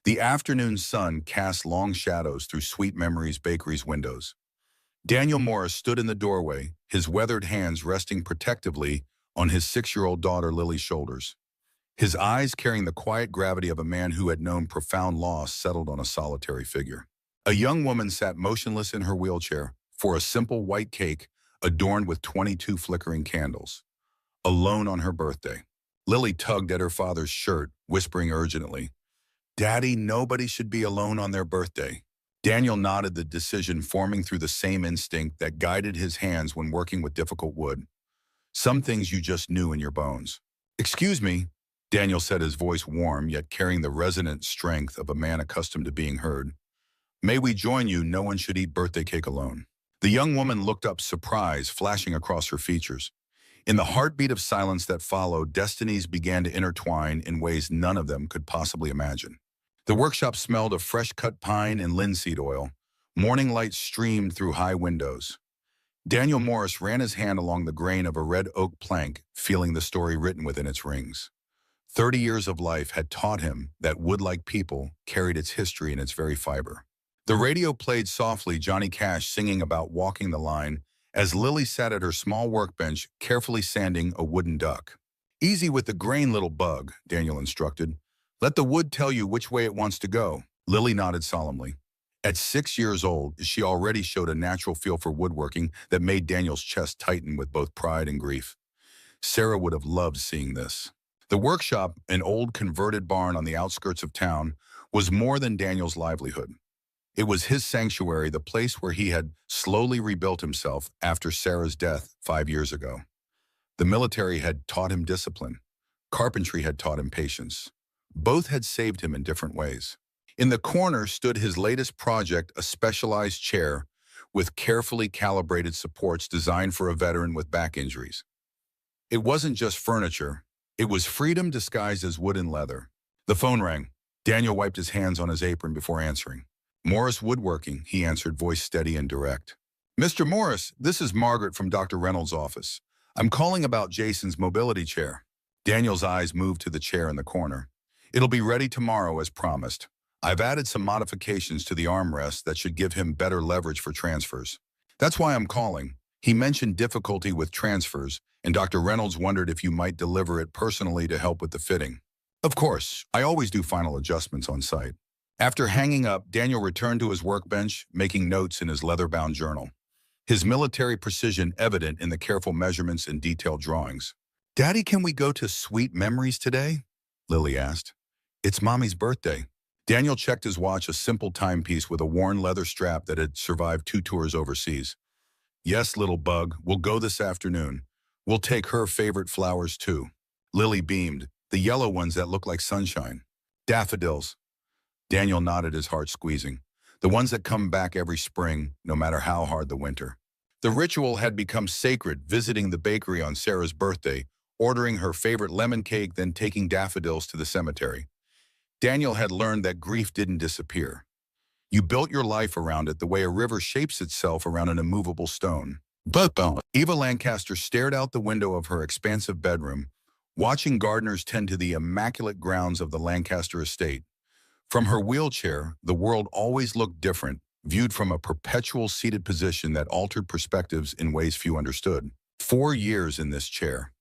The afternoon sun cast long shadows through Sweet Memories Bakery's windows. Daniel Morris stood in the doorway, his weathered hands resting protectively on his 6-year-old daughter Lily's shoulders. His eyes, carrying the quiet gravity of a man who had known profound loss, settled on a solitary figure. A young woman sat motionless in her wheelchair for a simple white cake adorned with 22 flickering candles. Alone on her birthday. Lily tugged at her father's shirt, whispering urgently, "Daddy, nobody should be alone on their birthday." Daniel nodded, the decision forming through the same instinct that guided his hands when working with difficult wood. Some things you just knew in your bones. "Excuse me," Daniel said, his voice warm yet carrying the resonant strength of a man accustomed to being heard. "May we join you? No one should eat birthday cake alone." The young woman looked up, surprise flashing across her features. In the heartbeat of silence that followed, destinies began to intertwine in ways none of them could possibly imagine. The workshop smelled of fresh-cut pine and linseed oil. Morning light streamed through high windows. Daniel Morris ran his hand along the grain of a red oak plank, feeling the story written within its rings. 30 years of life had taught him that wood, like people, carried its history in its very fiber. The radio played softly, Johnny Cash singing about walking the line, as Lily sat at her small workbench, carefully sanding a wooden duck. "Easy with the grain, little bug," Daniel instructed. "Let the wood tell you which way it wants to go." Lily nodded solemnly. At 6 years old, she already showed a natural feel for woodworking that made Daniel's chest tighten with both pride and grief. Sarah would have loved seeing this. The workshop, an old converted barn on the outskirts of town, was more than Daniel's livelihood. It was his sanctuary, the place where he had slowly rebuilt himself after Sarah's death 5 years ago. The military had taught him discipline. Carpentry had taught him patience. Both had saved him in different ways. In the corner stood his latest project, a specialized chair with carefully calibrated supports designed for a veteran with back injuries. It wasn't just furniture. It was freedom disguised as wood and leather. The phone rang. Daniel wiped his hands on his apron before answering. "Morris Woodworking," he answered, voice steady and direct. "Mr. Morris, this is Margaret from Dr. Reynolds' office. I'm calling about Jason's mobility chair." Daniel's eyes moved to the chair in the corner. "It'll be ready tomorrow as promised. I've added some modifications to the armrest that should give him better leverage for transfers. That's why I'm calling. He mentioned difficulty with transfers, and Dr. Reynolds wondered if you might deliver it personally to help with the fitting." "Of course, I always do final adjustments on site." After hanging up, Daniel returned to his workbench, making notes in his leather-bound journal. His military precision evident in the careful measurements and detailed drawings. "Daddy, can we go to Sweet Memories today?" Lily asked. "It's Mommy's birthday." Daniel checked his watch, a simple timepiece with a worn leather strap that had survived 2 tours overseas. "Yes, little bug, we'll go this afternoon. We'll take her favorite flowers too." Lily beamed, "The yellow ones that look like sunshine." "Daffodils." Daniel nodded, his heart squeezing. "The ones that come back every spring, no matter how hard the winter." The ritual had become sacred, visiting the bakery on Sarah's birthday, ordering her favorite lemon cake, then taking daffodils to the cemetery. Daniel had learned that grief didn't disappear. You built your life around it the way a river shapes itself around an immovable stone. But Eva Lancaster stared out the window of her expansive bedroom, watching gardeners tend to the immaculate grounds of the Lancaster estate. From her wheelchair, the world always looked different, viewed from a perpetual seated position that altered perspectives in ways few understood. 4 years in this chair.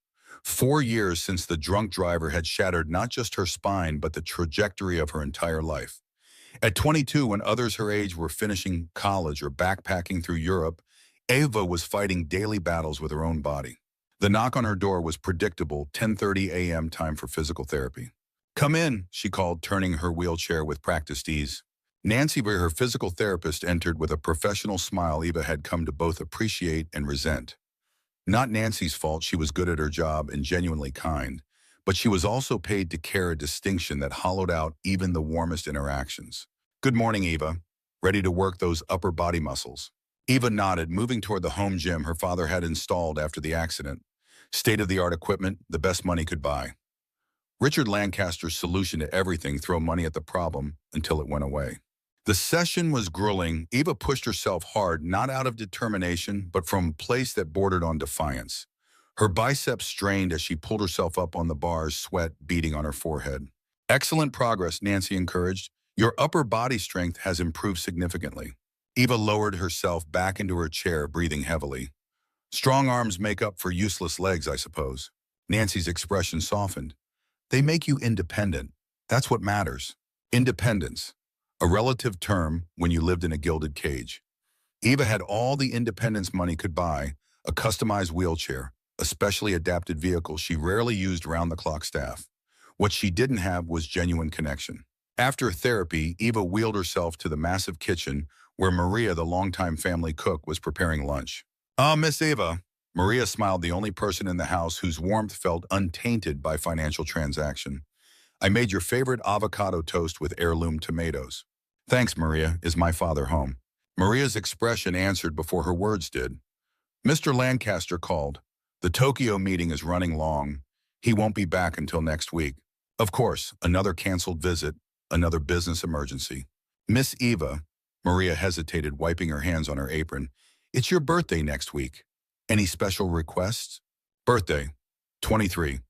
4 years since the drunk driver had shattered not just her spine, but the trajectory of her entire life. At 22, when others her age were finishing college or backpacking through Europe, Eva was fighting daily battles with her own body. The knock on her door was predictable, 10:30 a.m. time for physical therapy. "Come in," she called, turning her wheelchair with practiced ease. Nancy, her physical therapist, entered with a professional smile Eva had come to both appreciate and resent. Not Nancy's fault, she was good at her job and genuinely kind, but she was also paid to care, a distinction that hollowed out even the warmest interactions. "Good morning, Eva. Ready to work those upper body muscles?" Eva nodded, moving toward the home gym her father had installed after the accident. State-of-the-art equipment, the best money could buy. Richard Lancaster's solution to everything: throw money at the problem until it went away. The session was grueling. Eva pushed herself hard, not out of determination, but from a place that bordered on defiance. Her biceps strained as she pulled herself up on the bars, sweat beading on her forehead. "Excellent progress," Nancy encouraged. Your upper body strength has improved significantly. Eva lowered herself back into her chair, breathing heavily. Strong arms make up for useless legs, I suppose. Nancy's expression softened. They make you independent. That's what matters. Independence, a relative term when you lived in a gilded cage. Eva had all the independence money could buy, a customized wheelchair, a specially adapted vehicle she rarely used round-the-clock staff. What she didn't have was genuine connection. After therapy, Eva wheeled herself to the massive kitchen where Maria, the longtime family cook, was preparing lunch. "Ah, Miss Eva." Maria smiled, the only person in the house whose warmth felt untainted by financial transaction. "I made your favorite avocado toast with heirloom tomatoes." "Thanks, Maria. Is my father home?" Maria's expression answered before her words did. "Mr. Lancaster called. The Tokyo meeting is running long. He won't be back until next week." Of course, another canceled visit, another business emergency. "Miss Eva," Maria hesitated, wiping her hands on her apron, "it's your birthday next week. Any special requests?" "Birthday. 23.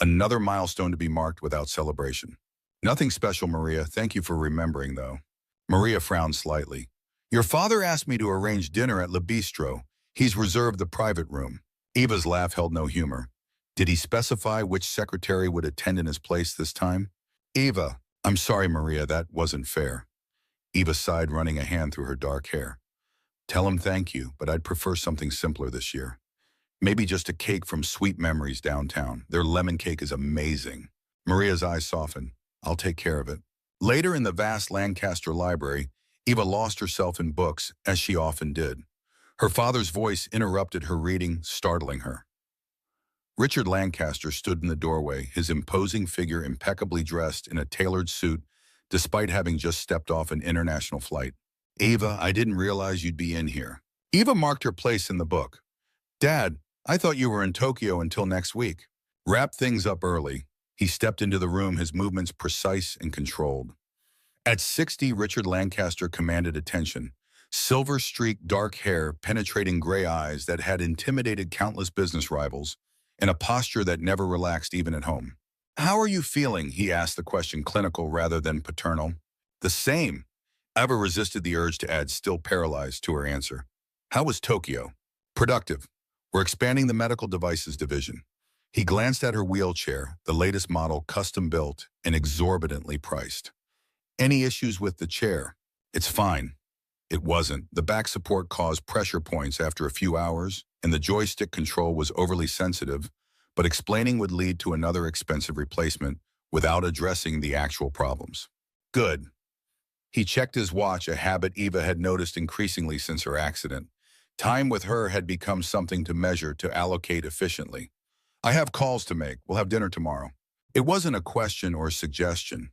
Another milestone to be marked without celebration." "Nothing special, Maria. Thank you for remembering, though." Maria frowned slightly. "Your father asked me to arrange dinner at Le Bistro. He's reserved the private room." Eva's laugh held no humor. "Did he specify which secretary would attend in his place this time?" "Eva, I'm sorry, Maria, that wasn't fair." Eva sighed, running a hand through her dark hair. "Tell him thank you, but I'd prefer something simpler this year. Maybe just a cake from Sweet Memories downtown. Their lemon cake is amazing." Maria's eyes softened. "I'll take care of it." Later in the vast Lancaster library, Eva lost herself in books, as she often did. Her father's voice interrupted her reading, startling her. Richard Lancaster stood in the doorway, his imposing figure impeccably dressed in a tailored suit, despite having just stepped off an international flight. "Eva, I didn't realize you'd be in here." Eva marked her place in the book. "Dad, I thought you were in Tokyo until next week." Wrap things up early. He stepped into the room, his movements precise and controlled. At 60, Richard Lancaster commanded attention. Silver-streaked dark hair, penetrating gray eyes that had intimidated countless business rivals, and a posture that never relaxed even at home. "How are you feeling?" he asked, the question clinical rather than paternal. "The same." Eva resisted the urge to add "still paralyzed" to her answer. "How was Tokyo?" "Productive. We're expanding the medical devices division." He glanced at her wheelchair, the latest model, custom-built and exorbitantly priced. "Any issues with the chair?" "It's fine." It wasn't. The back support caused pressure points after a few hours, and the joystick control was overly sensitive, but explaining would lead to another expensive replacement without addressing the actual problems. "Good." He checked his watch, a habit Eva had noticed increasingly since her accident. Time with her had become something to measure, to allocate efficiently. "I have calls to make. We'll have dinner tomorrow." It wasn't a question or a suggestion.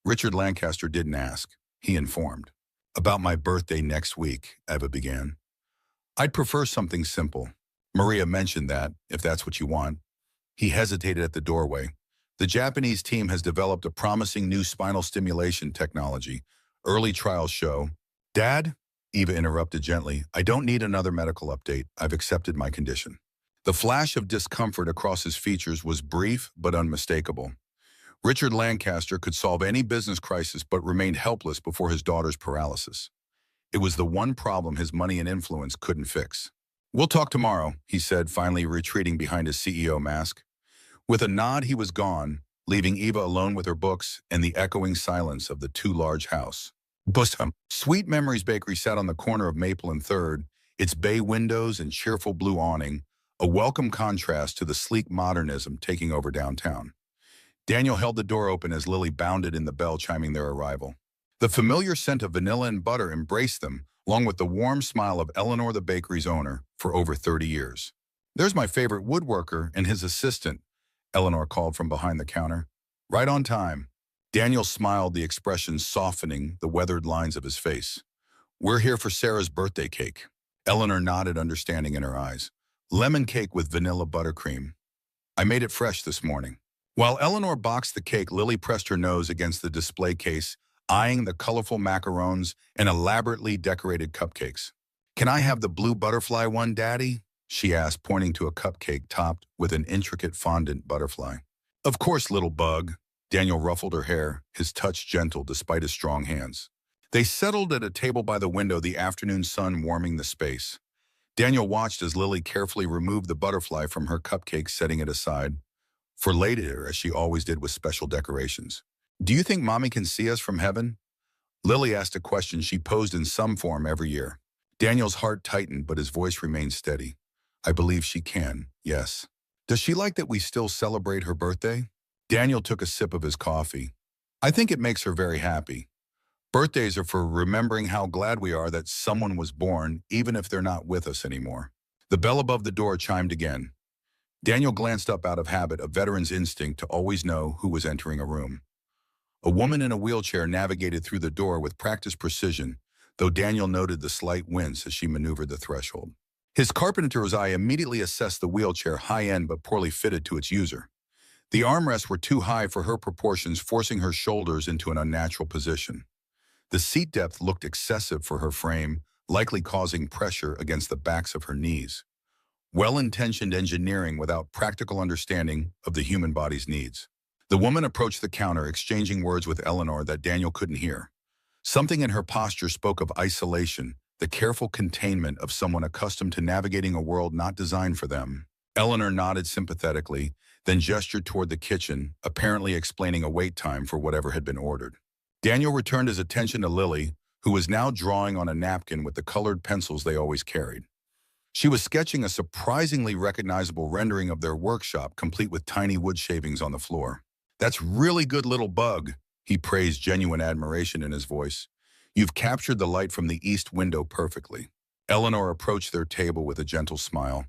Richard Lancaster didn't ask. He informed. "About my birthday next week," Eva began. "I'd prefer something simple. Maria mentioned that, if that's what you want." He hesitated at the doorway. "The Japanese team has developed a promising new spinal stimulation technology. Early trials show—" "Dad?" Eva interrupted gently. "I don't need another medical update. I've accepted my condition." The flash of discomfort across his features was brief but unmistakable. Richard Lancaster could solve any business crisis but remained helpless before his daughter's paralysis. It was the one problem his money and influence couldn't fix. "We'll talk tomorrow," he said, finally retreating behind his CEO mask. With a nod, he was gone, leaving Eva alone with her books and the echoing silence of the too-large house. Bustham. Sweet Memories Bakery sat on the corner of Maple and 3rd, its bay windows and cheerful blue awning, a welcome contrast to the sleek modernism taking over downtown. Daniel held the door open as Lily bounded in, the bell chiming their arrival. The familiar scent of vanilla and butter embraced them, along with the warm smile of Eleanor, the bakery's owner, for over 30 years. "There's my favorite woodworker and his assistant," Eleanor called from behind the counter. "Right on time." Daniel smiled, the expression softening the weathered lines of his face. "We're here for Sarah's birthday cake." Eleanor nodded, understanding in her eyes. "Lemon cake with vanilla buttercream. I made it fresh this morning." While Eleanor boxed the cake, Lily pressed her nose against the display case, eyeing the colorful macarons and elaborately decorated cupcakes. "Can I have the blue butterfly one, Daddy?" she asked, pointing to a cupcake topped with an intricate fondant butterfly. "Of course, little bug." Daniel ruffled her hair, his touch gentle despite his strong hands. They settled at a table by the window, the afternoon sun warming the space. Daniel watched as Lily carefully removed the butterfly from her cupcake, setting it aside, for later, as she always did with special decorations. "Do you think Mommy can see us from heaven?" Lily asked a question she posed in some form every year. Daniel's heart tightened, but his voice remained steady. "I believe she can, yes." "Does she like that we still celebrate her birthday?" Daniel took a sip of his coffee. "I think it makes her very happy. Birthdays are for remembering how glad we are that someone was born, even if they're not with us anymore." The bell above the door chimed again. Daniel glanced up out of habit, a veteran's instinct to always know who was entering a room. A woman in a wheelchair navigated through the door with practiced precision, though Daniel noted the slight wince as she maneuvered the threshold. His carpenter's eye immediately assessed the wheelchair, high-end but poorly fitted to its user. The armrests were too high for her proportions, forcing her shoulders into an unnatural position. The seat depth looked excessive for her frame, likely causing pressure against the backs of her knees. Well-intentioned engineering without practical understanding of the human body's needs. The woman approached the counter, exchanging words with Eleanor that Daniel couldn't hear. Something in her posture spoke of isolation, the careful containment of someone accustomed to navigating a world not designed for them. Eleanor nodded sympathetically, then gestured toward the kitchen, apparently explaining a wait time for whatever had been ordered. Daniel returned his attention to Lily, who was now drawing on a napkin with the colored pencils they always carried. She was sketching a surprisingly recognizable rendering of their workshop, complete with tiny wood shavings on the floor. "That's really good, little bug," he praised, genuine admiration in his voice. "You've captured the light from the east window perfectly." Eleanor approached their table with a gentle smile.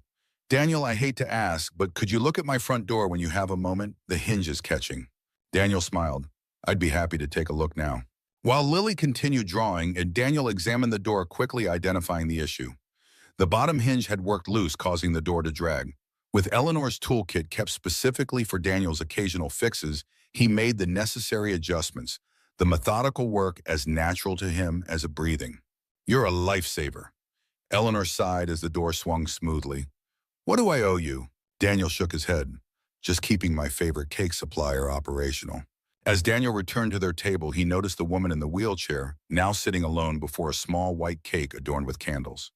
"Daniel, I hate to ask, but could you look at my front door when you have a moment? The hinge is catching." Daniel smiled. "I'd be happy to take a look now." While Lily continued drawing, and Daniel examined the door, quickly identifying the issue. The bottom hinge had worked loose, causing the door to drag. With Eleanor's toolkit kept specifically for Daniel's occasional fixes, he made the necessary adjustments, the methodical work as natural to him as a breathing. "You're a lifesaver." Eleanor sighed as the door swung smoothly. "What do I owe you?" Daniel shook his head. "Just keeping my favorite cake supplier operational." As Daniel returned to their table, he noticed the woman in the wheelchair, now sitting alone before a small white cake adorned with candles.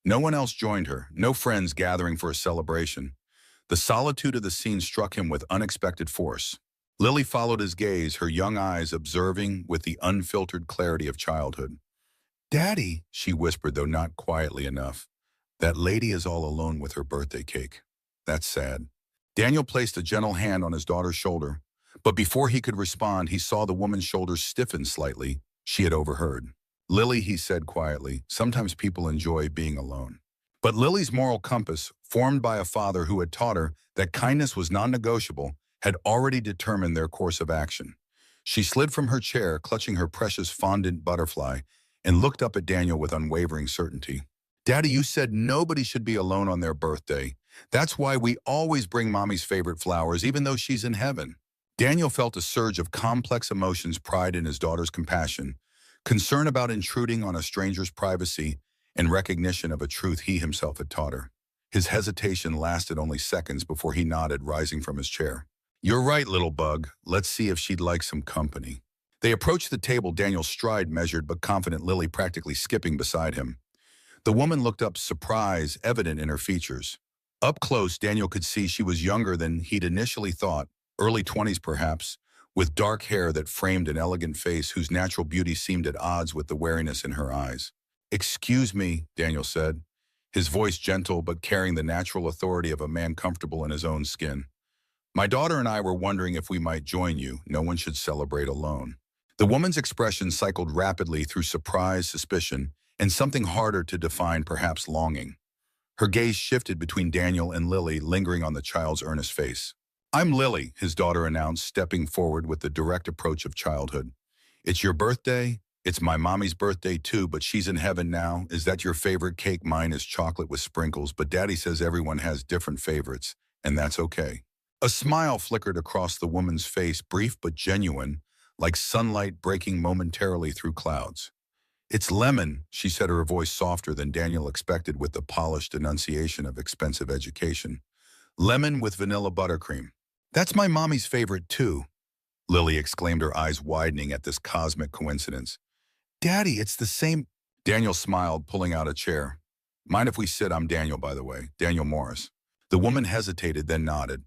No one else joined her, no friends gathering for a celebration. The solitude of the scene struck him with unexpected force. Lily followed his gaze, her young eyes observing with the unfiltered clarity of childhood. "Daddy," she whispered, though not quietly enough, "that lady is all alone with her birthday cake. That's sad." Daniel placed a gentle hand on his daughter's shoulder, but before he could respond, he saw the woman's shoulders stiffen slightly. She had overheard. "Lily," he said quietly, "sometimes people enjoy being alone." But Lily's moral compass, formed by a father who had taught her that kindness was non-negotiable, had already determined their course of action. She slid from her chair, clutching her precious fondant butterfly, and looked up at Daniel with unwavering certainty. "Daddy, you said nobody should be alone on their birthday. That's why we always bring Mommy's favorite flowers, even though she's in heaven." Daniel felt a surge of complex emotions, pride in his daughter's compassion, concern about intruding on a stranger's privacy, and recognition of a truth he himself had taught her. His hesitation lasted only seconds before he nodded, rising from his chair. "You're right, little bug. Let's see if she'd like some company." They approached the table, Daniel's stride measured but confident, Lily practically skipping beside him. The woman looked up, surprise evident in her features. Up close, Daniel could see she was younger than he'd initially thought, early 20s perhaps, with dark hair that framed an elegant face whose natural beauty seemed at odds with the wariness in her eyes. "Excuse me," Daniel said, his voice gentle but carrying the natural authority of a man comfortable in his own skin. "My daughter and I were wondering if we might join you. No one should celebrate alone." The woman's expression cycled rapidly through surprise, suspicion, and something harder to define, perhaps longing. Her gaze shifted between Daniel and Lily, lingering on the child's earnest face. "I'm Lily," his daughter announced, stepping forward with the direct approach of childhood. "It's your birthday? It's my mommy's birthday too, but she's in heaven now. Is that your favorite cake? Mine is chocolate with sprinkles, but Daddy says everyone has different favorites, and that's okay." A smile flickered across the woman's face, brief but genuine, like sunlight breaking momentarily through clouds. "It's lemon," she said, her voice softer than Daniel expected with the polished enunciation of expensive education. "Lemon with vanilla buttercream. That's my mommy's favorite too." Lily exclaimed, her eyes widening at this cosmic coincidence. Daddy, it's the same. Daniel smiled, pulling out a chair. Mind if we sit? I'm Daniel, by the way. Daniel Morris. The woman hesitated, then nodded.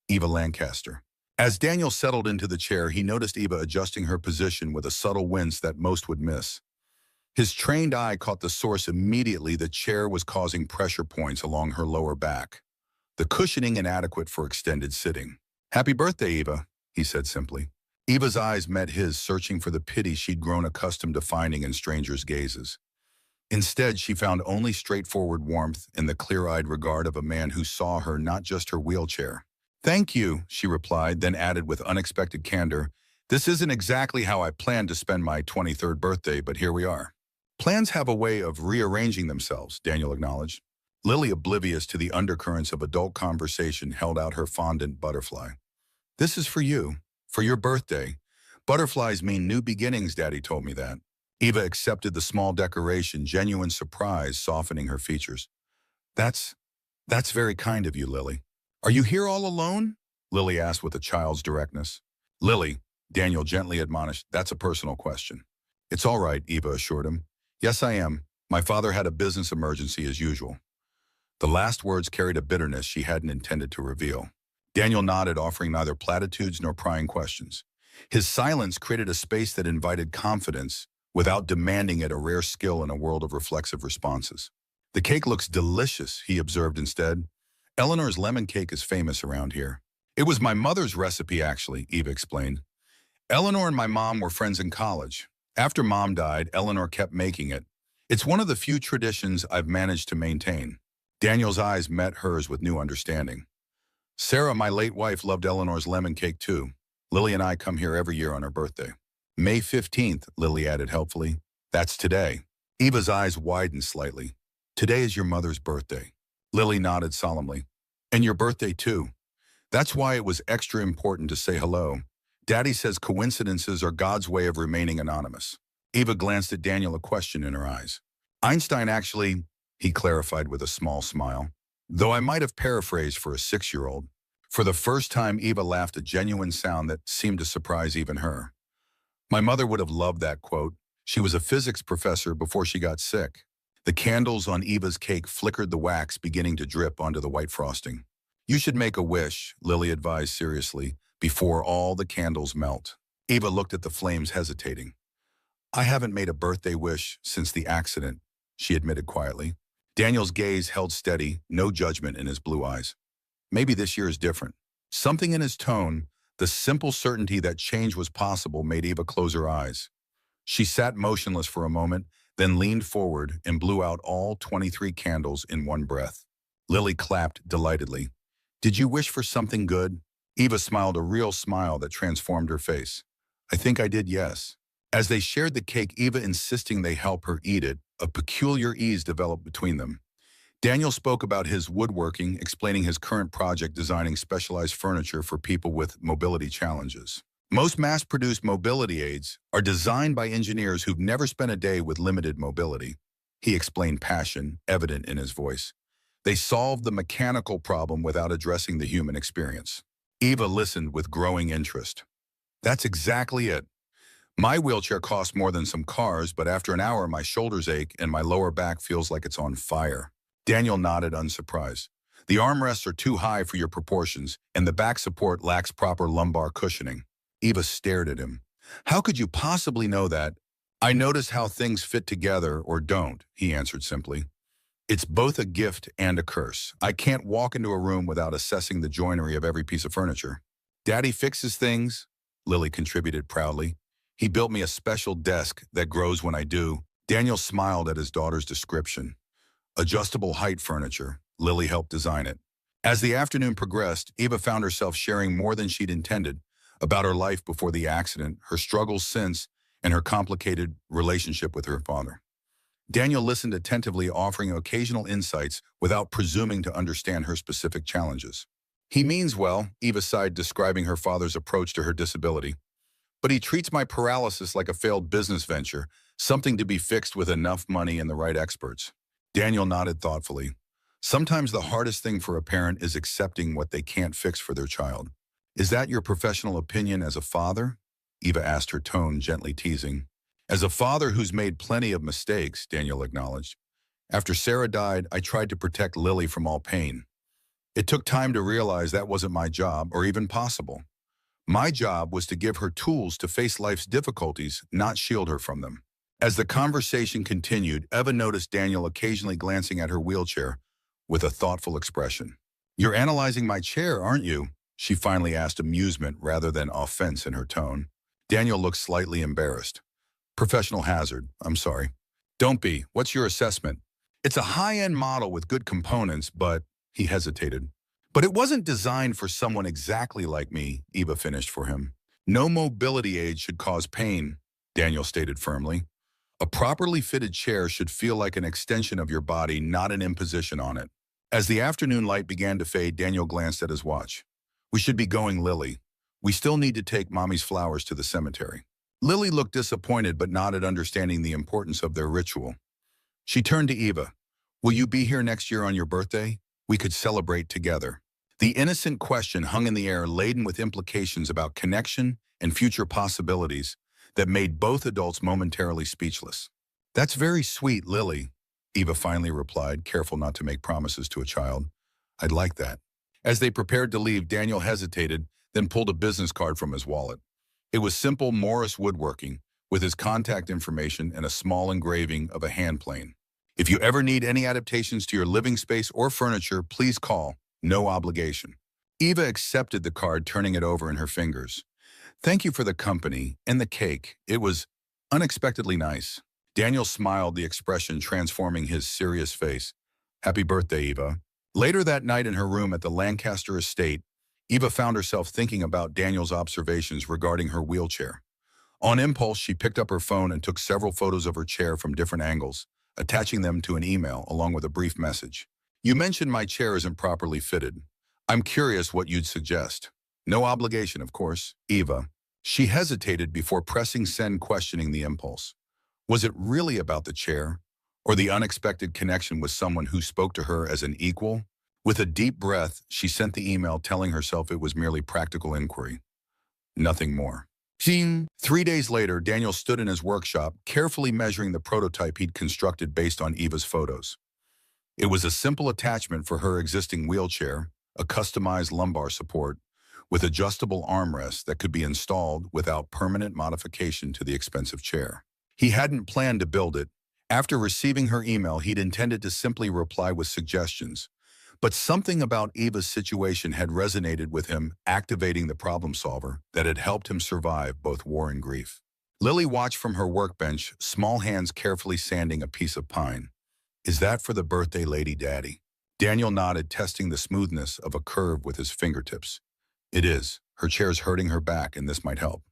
Eva Lancaster. As Daniel settled into the chair, he noticed Eva adjusting her position with a subtle wince that most would miss. His trained eye caught the source immediately. The chair was causing pressure points along her lower back, the cushioning inadequate for extended sitting. Happy birthday, Eva, he said simply. Eva's eyes met his, searching for the pity she'd grown accustomed to finding in strangers' gazes. Instead, she found only straightforward warmth in the clear-eyed regard of a man who saw her, not just her wheelchair. Thank you, she replied, then added with unexpected candor, this isn't exactly how I planned to spend my 23rd birthday, but here we are. Plans have a way of rearranging themselves, Daniel acknowledged. Lily, oblivious to the undercurrents of adult conversation, held out her fondant butterfly. This is for you, for your birthday. Butterflies mean new beginnings, Daddy told me that. Eva accepted the small decoration, genuine surprise softening her features. That's very kind of you, Lily. Are you here all alone? Lily asked with a child's directness. Lily, Daniel gently admonished, that's a personal question. It's all right, Eva assured him. Yes, I am. My father had a business emergency as usual. The last words carried a bitterness she hadn't intended to reveal. Daniel nodded, offering neither platitudes nor prying questions. His silence created a space that invited confidence without demanding it, a rare skill in a world of reflexive responses. The cake looks delicious, he observed instead. Eleanor's lemon cake is famous around here. It was my mother's recipe, actually, Eva explained. Eleanor and my mom were friends in college. After Mom died, Eleanor kept making it. It's one of the few traditions I've managed to maintain. Daniel's eyes met hers with new understanding. Sarah, my late wife, loved Eleanor's lemon cake too. Lily and I come here every year on her birthday. May 15th, Lily added helpfully. That's today. Eva's eyes widened slightly. Today is your mother's birthday. Lily nodded solemnly. And your birthday too. That's why it was extra important to say hello. Daddy says coincidences are God's way of remaining anonymous. Eva glanced at Daniel, a question in her eyes. Einstein actually, he clarified with a small smile. Though I might have paraphrased for a 6-year-old. For the first time, Eva laughed, a genuine sound that seemed to surprise even her. My mother would have loved that quote. She was a physics professor before she got sick. The candles on Eva's cake flickered, the wax beginning to drip onto the white frosting. You should make a wish, Lily advised seriously, before all the candles melt. Eva looked at the flames, hesitating. I haven't made a birthday wish since the accident, she admitted quietly. Daniel's gaze held steady, no judgment in his blue eyes. Maybe this year is different. Something in his tone, the simple certainty that change was possible, made Eva close her eyes. She sat motionless for a moment, then leaned forward and blew out all 23 candles in one breath. Lily clapped delightedly. Did you wish for something good? Eva smiled, a real smile that transformed her face. I think I did, yes. As they shared the cake, Eva insisting they help her eat it, a peculiar ease developed between them. Daniel spoke about his woodworking, explaining his current project designing specialized furniture for people with mobility challenges. Most mass-produced mobility aids are designed by engineers who've never spent a day with limited mobility. He explained, passion evident in his voice. They solve the mechanical problem without addressing the human experience. Eva listened with growing interest. That's exactly it. My wheelchair costs more than some cars, but after an hour, my shoulders ache and my lower back feels like it's on fire. Daniel nodded, unsurprised. The armrests are too high for your proportions, and the back support lacks proper lumbar cushioning. Eva stared at him. How could you possibly know that? I notice how things fit together or don't, he answered simply. It's both a gift and a curse. I can't walk into a room without assessing the joinery of every piece of furniture. Daddy fixes things, Lily contributed proudly. He built me a special desk that grows when I do. Daniel smiled at his daughter's description. Adjustable height furniture. Lily helped design it. As the afternoon progressed, Eva found herself sharing more than she'd intended about her life before the accident, her struggles since, and her complicated relationship with her father. Daniel listened attentively, offering occasional insights without presuming to understand her specific challenges. He means well, Eva sighed, describing her father's approach to her disability. But he treats my paralysis like a failed business venture, something to be fixed with enough money and the right experts. Daniel nodded thoughtfully. Sometimes the hardest thing for a parent is accepting what they can't fix for their child. Is that your professional opinion as a father? Eva asked, her tone gently teasing. As a father who's made plenty of mistakes, Daniel acknowledged. After Sarah died, I tried to protect Lily from all pain. It took time to realize that wasn't my job or even possible. My job was to give her tools to face life's difficulties, not shield her from them. As the conversation continued, Eva noticed Daniel occasionally glancing at her wheelchair with a thoughtful expression. You're analyzing my chair, aren't you? She finally asked, amusement rather than offense in her tone. Daniel looked slightly embarrassed. Professional hazard, I'm sorry. Don't be. What's your assessment? It's a high-end model with good components, but he hesitated. But it wasn't designed for someone exactly like me, Eva finished for him. No mobility aid should cause pain, Daniel stated firmly. A properly fitted chair should feel like an extension of your body, not an imposition on it. As the afternoon light began to fade, Daniel glanced at his watch. We should be going, Lily. We still need to take Mommy's flowers to the cemetery. Lily looked disappointed but nodded, understanding the importance of their ritual. She turned to Eva. Will you be here next year on your birthday? We could celebrate together. The innocent question hung in the air, laden with implications about connection and future possibilities that made both adults momentarily speechless. That's very sweet, Lily, Eva finally replied, careful not to make promises to a child. I'd like that. As they prepared to leave, Daniel hesitated, then pulled a business card from his wallet. It was simple Morris woodworking, with his contact information and a small engraving of a hand plane. If you ever need any adaptations to your living space or furniture, please call. No obligation. Eva accepted the card, turning it over in her fingers. Thank you for the company and the cake. It was unexpectedly nice. Daniel smiled, the expression transforming his serious face. Happy birthday, Eva. Later that night in her room at the Lancaster estate, Eva found herself thinking about Daniel's observations regarding her wheelchair. On impulse, she picked up her phone and took several photos of her chair from different angles, attaching them to an email along with a brief message. You mentioned my chair isn't properly fitted. I'm curious what you'd suggest. No obligation, of course, Eva. She hesitated before pressing send, questioning the impulse. Was it really about the chair, or the unexpected connection with someone who spoke to her as an equal? With a deep breath, she sent the email, telling herself it was merely practical inquiry. Nothing more. 3 days later, Daniel stood in his workshop, carefully measuring the prototype he'd constructed based on Eva's photos. It was a simple attachment for her existing wheelchair, a customized lumbar support, with adjustable armrests that could be installed without permanent modification to the expensive chair. He hadn't planned to build it. After receiving her email, he'd intended to simply reply with suggestions. But something about Eva's situation had resonated with him, activating the problem solver that had helped him survive both war and grief. Lily watched from her workbench, small hands carefully sanding a piece of pine. Is that for the birthday lady, Daddy? Daniel nodded, testing the smoothness of a curve with his fingertips. It is. Her chair's hurting her back, and this might help.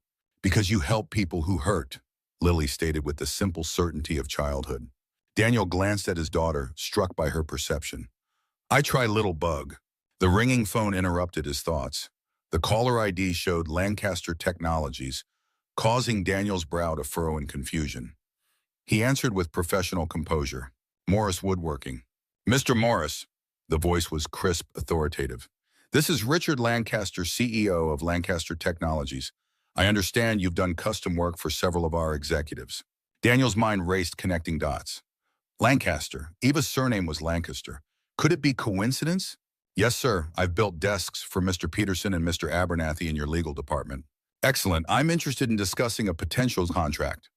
Because you help people who hurt, Lily stated with the simple certainty of childhood. Daniel glanced at his daughter, struck by her perception. I try, little bug. The ringing phone interrupted his thoughts. The caller ID showed Lancaster Technologies, causing Daniel's brow to furrow in confusion. He answered with professional composure. Morris Woodworking. Mr. Morris. The voice was crisp, authoritative. This is Richard Lancaster, CEO of Lancaster Technologies. I understand you've done custom work for several of our executives. Daniel's mind raced, connecting dots. Lancaster. Eva's surname was Lancaster. Could it be coincidence? Yes, sir. I've built desks for Mr. Peterson and Mr. Abernathy in your legal department. Excellent. I'm interested in discussing a potential contract.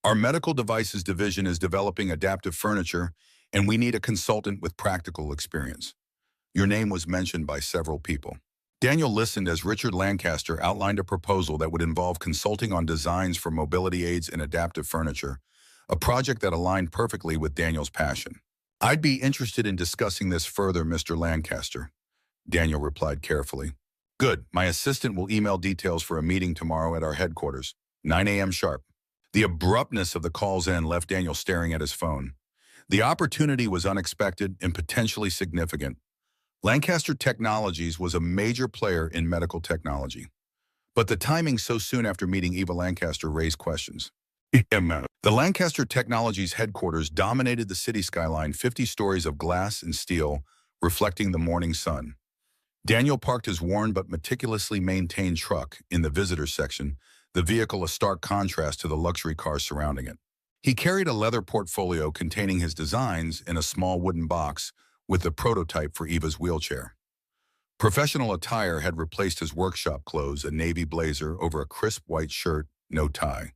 Our medical devices division is developing adaptive furniture, and we need a consultant with practical experience. Your name was mentioned by several people. Daniel listened as Richard Lancaster outlined a proposal that would involve consulting on designs for mobility aids and adaptive furniture, a project that aligned perfectly with Daniel's passion. I'd be interested in discussing this further, Mr. Lancaster, Daniel replied carefully. Good. My assistant will email details for a meeting tomorrow at our headquarters, 9 a.m. sharp. The abruptness of the call's end left Daniel staring at his phone. The opportunity was unexpected and potentially significant. Lancaster Technologies was a major player in medical technology. But the timing so soon after meeting Eva Lancaster raised questions. The Lancaster Technologies headquarters dominated the city skyline, 50 stories of glass and steel reflecting the morning sun. Daniel parked his worn but meticulously maintained truck in the visitor's section, the vehicle a stark contrast to the luxury cars surrounding it. He carried a leather portfolio containing his designs in a small wooden box with the prototype for Eva's wheelchair. Professional attire had replaced his workshop clothes, a navy blazer over a crisp white shirt, no tie.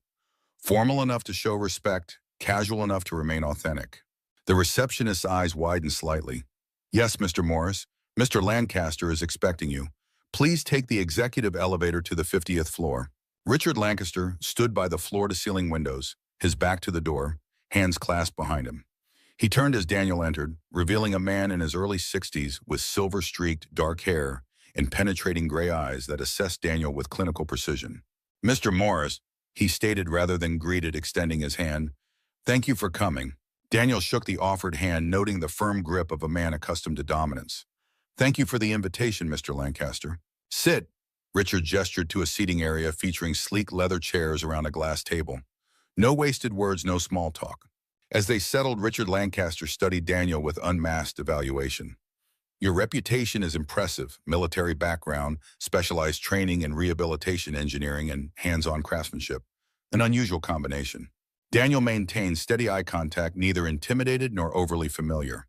Formal enough to show respect, casual enough to remain authentic. The receptionist's eyes widened slightly. "Yes, Mr. Morris, Mr. Lancaster is expecting you. Please take the executive elevator to the 50th floor." Richard Lancaster stood by the floor-to-ceiling windows, his back to the door, hands clasped behind him. He turned as Daniel entered, revealing a man in his early 60s with silver-streaked dark hair and penetrating gray eyes that assessed Daniel with clinical precision. "Mr. Morris," he stated rather than greeted, extending his hand. "Thank you for coming." Daniel shook the offered hand, noting the firm grip of a man accustomed to dominance. "Thank you for the invitation, Mr. Lancaster." "Sit." Richard gestured to a seating area featuring sleek leather chairs around a glass table. No wasted words, no small talk. As they settled, Richard Lancaster studied Daniel with unmasked evaluation. "Your reputation is impressive: military background, specialized training in rehabilitation engineering, and hands-on craftsmanship. An unusual combination." Daniel maintained steady eye contact, neither intimidated nor overly familiar.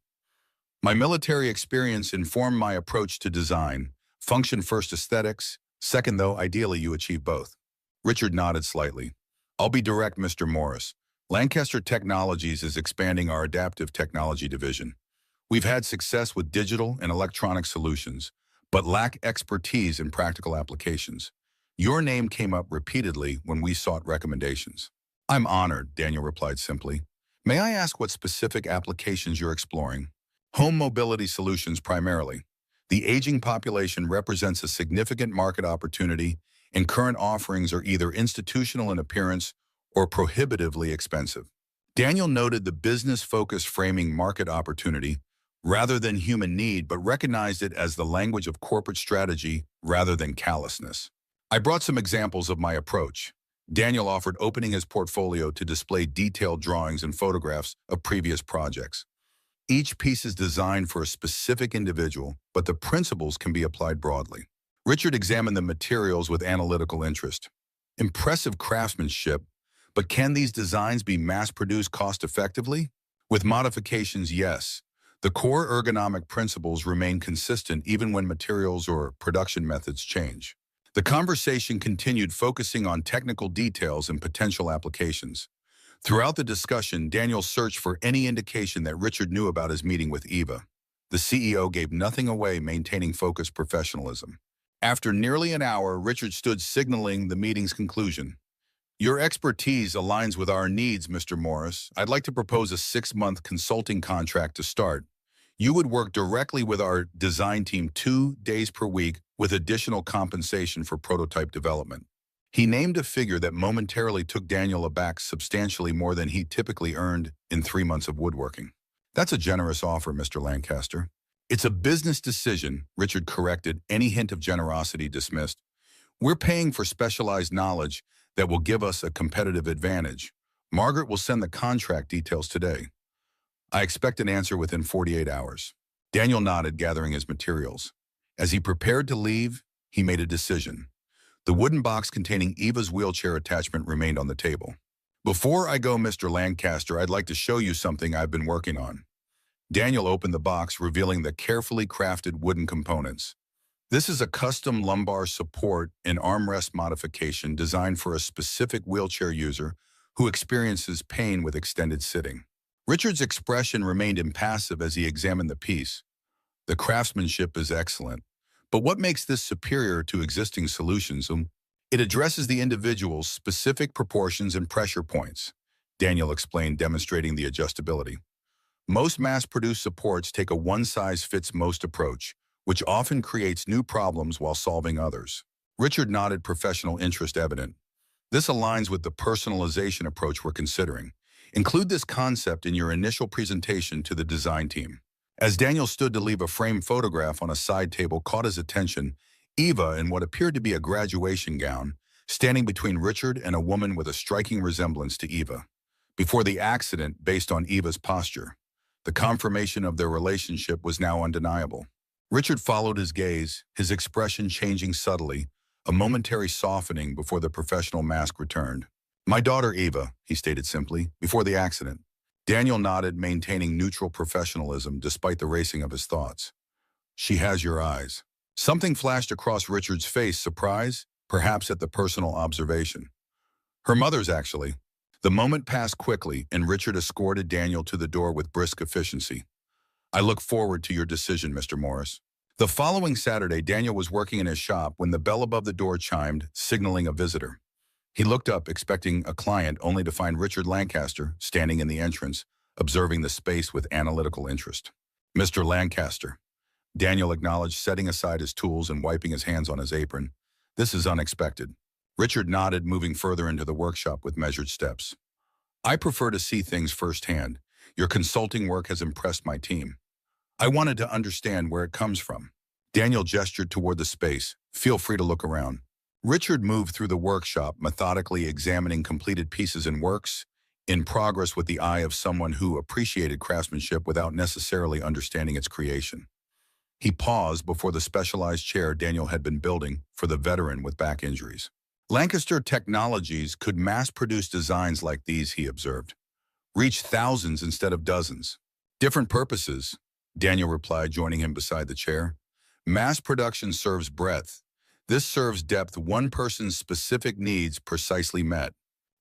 "My military experience informed my approach to design. Function first, aesthetics second, though ideally you achieve both." Richard nodded slightly. "I'll be direct, Mr. Morris. Lancaster Technologies is expanding our adaptive technology division. We've had success with digital and electronic solutions, but lack expertise in practical applications. Your name came up repeatedly when we sought recommendations." "I'm honored," Daniel replied simply. "May I ask what specific applications you're exploring?" "Home mobility solutions primarily. The aging population represents a significant market opportunity, and current offerings are either institutional in appearance or prohibitively expensive." Daniel noted the business-focused framing market opportunity rather than human need, but recognized it as the language of corporate strategy rather than callousness. "I brought some examples of my approach." Daniel offered, opening his portfolio to display detailed drawings and photographs of previous projects. Each piece is designed for a specific individual, but the principles can be applied broadly. Richard examined the materials with analytical interest. "Impressive craftsmanship, but can these designs be mass-produced cost-effectively?" "With modifications, yes. The core ergonomic principles remain consistent even when materials or production methods change." The conversation continued, focusing on technical details and potential applications. Throughout the discussion, Daniel searched for any indication that Richard knew about his meeting with Eva. The CEO gave nothing away, maintaining focused professionalism. After nearly an hour, Richard stood, signaling the meeting's conclusion. "Your expertise aligns with our needs, Mr. Morris. I'd like to propose a 6-month consulting contract to start. You would work directly with our design team 2 days per week with additional compensation for prototype development." He named a figure that momentarily took Daniel aback, substantially more than he typically earned in 3 months of woodworking. "That's a generous offer, Mr. Lancaster." "It's a business decision," Richard corrected, any hint of generosity dismissed. "We're paying for specialized knowledge that will give us a competitive advantage. Margaret will send the contract details today. I expect an answer within 48 hours. Daniel nodded, gathering his materials. As he prepared to leave, he made a decision. The wooden box containing Eva's wheelchair attachment remained on the table. "Before I go, Mr. Lancaster, I'd like to show you something I've been working on." Daniel opened the box, revealing the carefully crafted wooden components. This is a custom lumbar support and armrest modification designed for a specific wheelchair user who experiences pain with extended sitting. Richard's expression remained impassive as he examined the piece. "The craftsmanship is excellent, but what makes this superior to existing solutions? It addresses the individual's specific proportions and pressure points," Daniel explained, demonstrating the adjustability. "Most mass-produced supports take a one-size-fits-most approach, which often creates new problems while solving others." Richard nodded, professional interest evident. "This aligns with the personalization approach we're considering. Include this concept in your initial presentation to the design team." As Daniel stood to leave, a framed photograph on a side table caught his attention. Eva, in what appeared to be a graduation gown, standing between Richard and a woman with a striking resemblance to Eva. Before the accident, based on Eva's posture, the confirmation of their relationship was now undeniable. Richard followed his gaze, his expression changing subtly, a momentary softening before the professional mask returned. My daughter Eva, he stated simply, before the accident. Daniel nodded, maintaining neutral professionalism despite the racing of his thoughts. She has your eyes. Something flashed across Richard's face, surprise, perhaps at the personal observation. Her mother's, actually. The moment passed quickly, and Richard escorted Daniel to the door with brisk efficiency. I look forward to your decision, Mr. Morris. The following Saturday, Daniel was working in his shop when the bell above the door chimed, signaling a visitor. He looked up, expecting a client, only to find Richard Lancaster standing in the entrance, observing the space with analytical interest. Mr. Lancaster, Daniel acknowledged, setting aside his tools and wiping his hands on his apron. This is unexpected. Richard nodded, moving further into the workshop with measured steps. I prefer to see things firsthand. Your consulting work has impressed my team. I wanted to understand where it comes from. Daniel gestured toward the space. Feel free to look around. Richard moved through the workshop, methodically examining completed pieces and works in progress with the eye of someone who appreciated craftsmanship without necessarily understanding its creation. He paused before the specialized chair Daniel had been building for the veteran with back injuries. Lancaster Technologies could mass-produce designs like these, he observed. Reach thousands instead of dozens. Different purposes, Daniel replied, joining him beside the chair. Mass production serves breadth. This serves depth, one person's specific needs precisely met.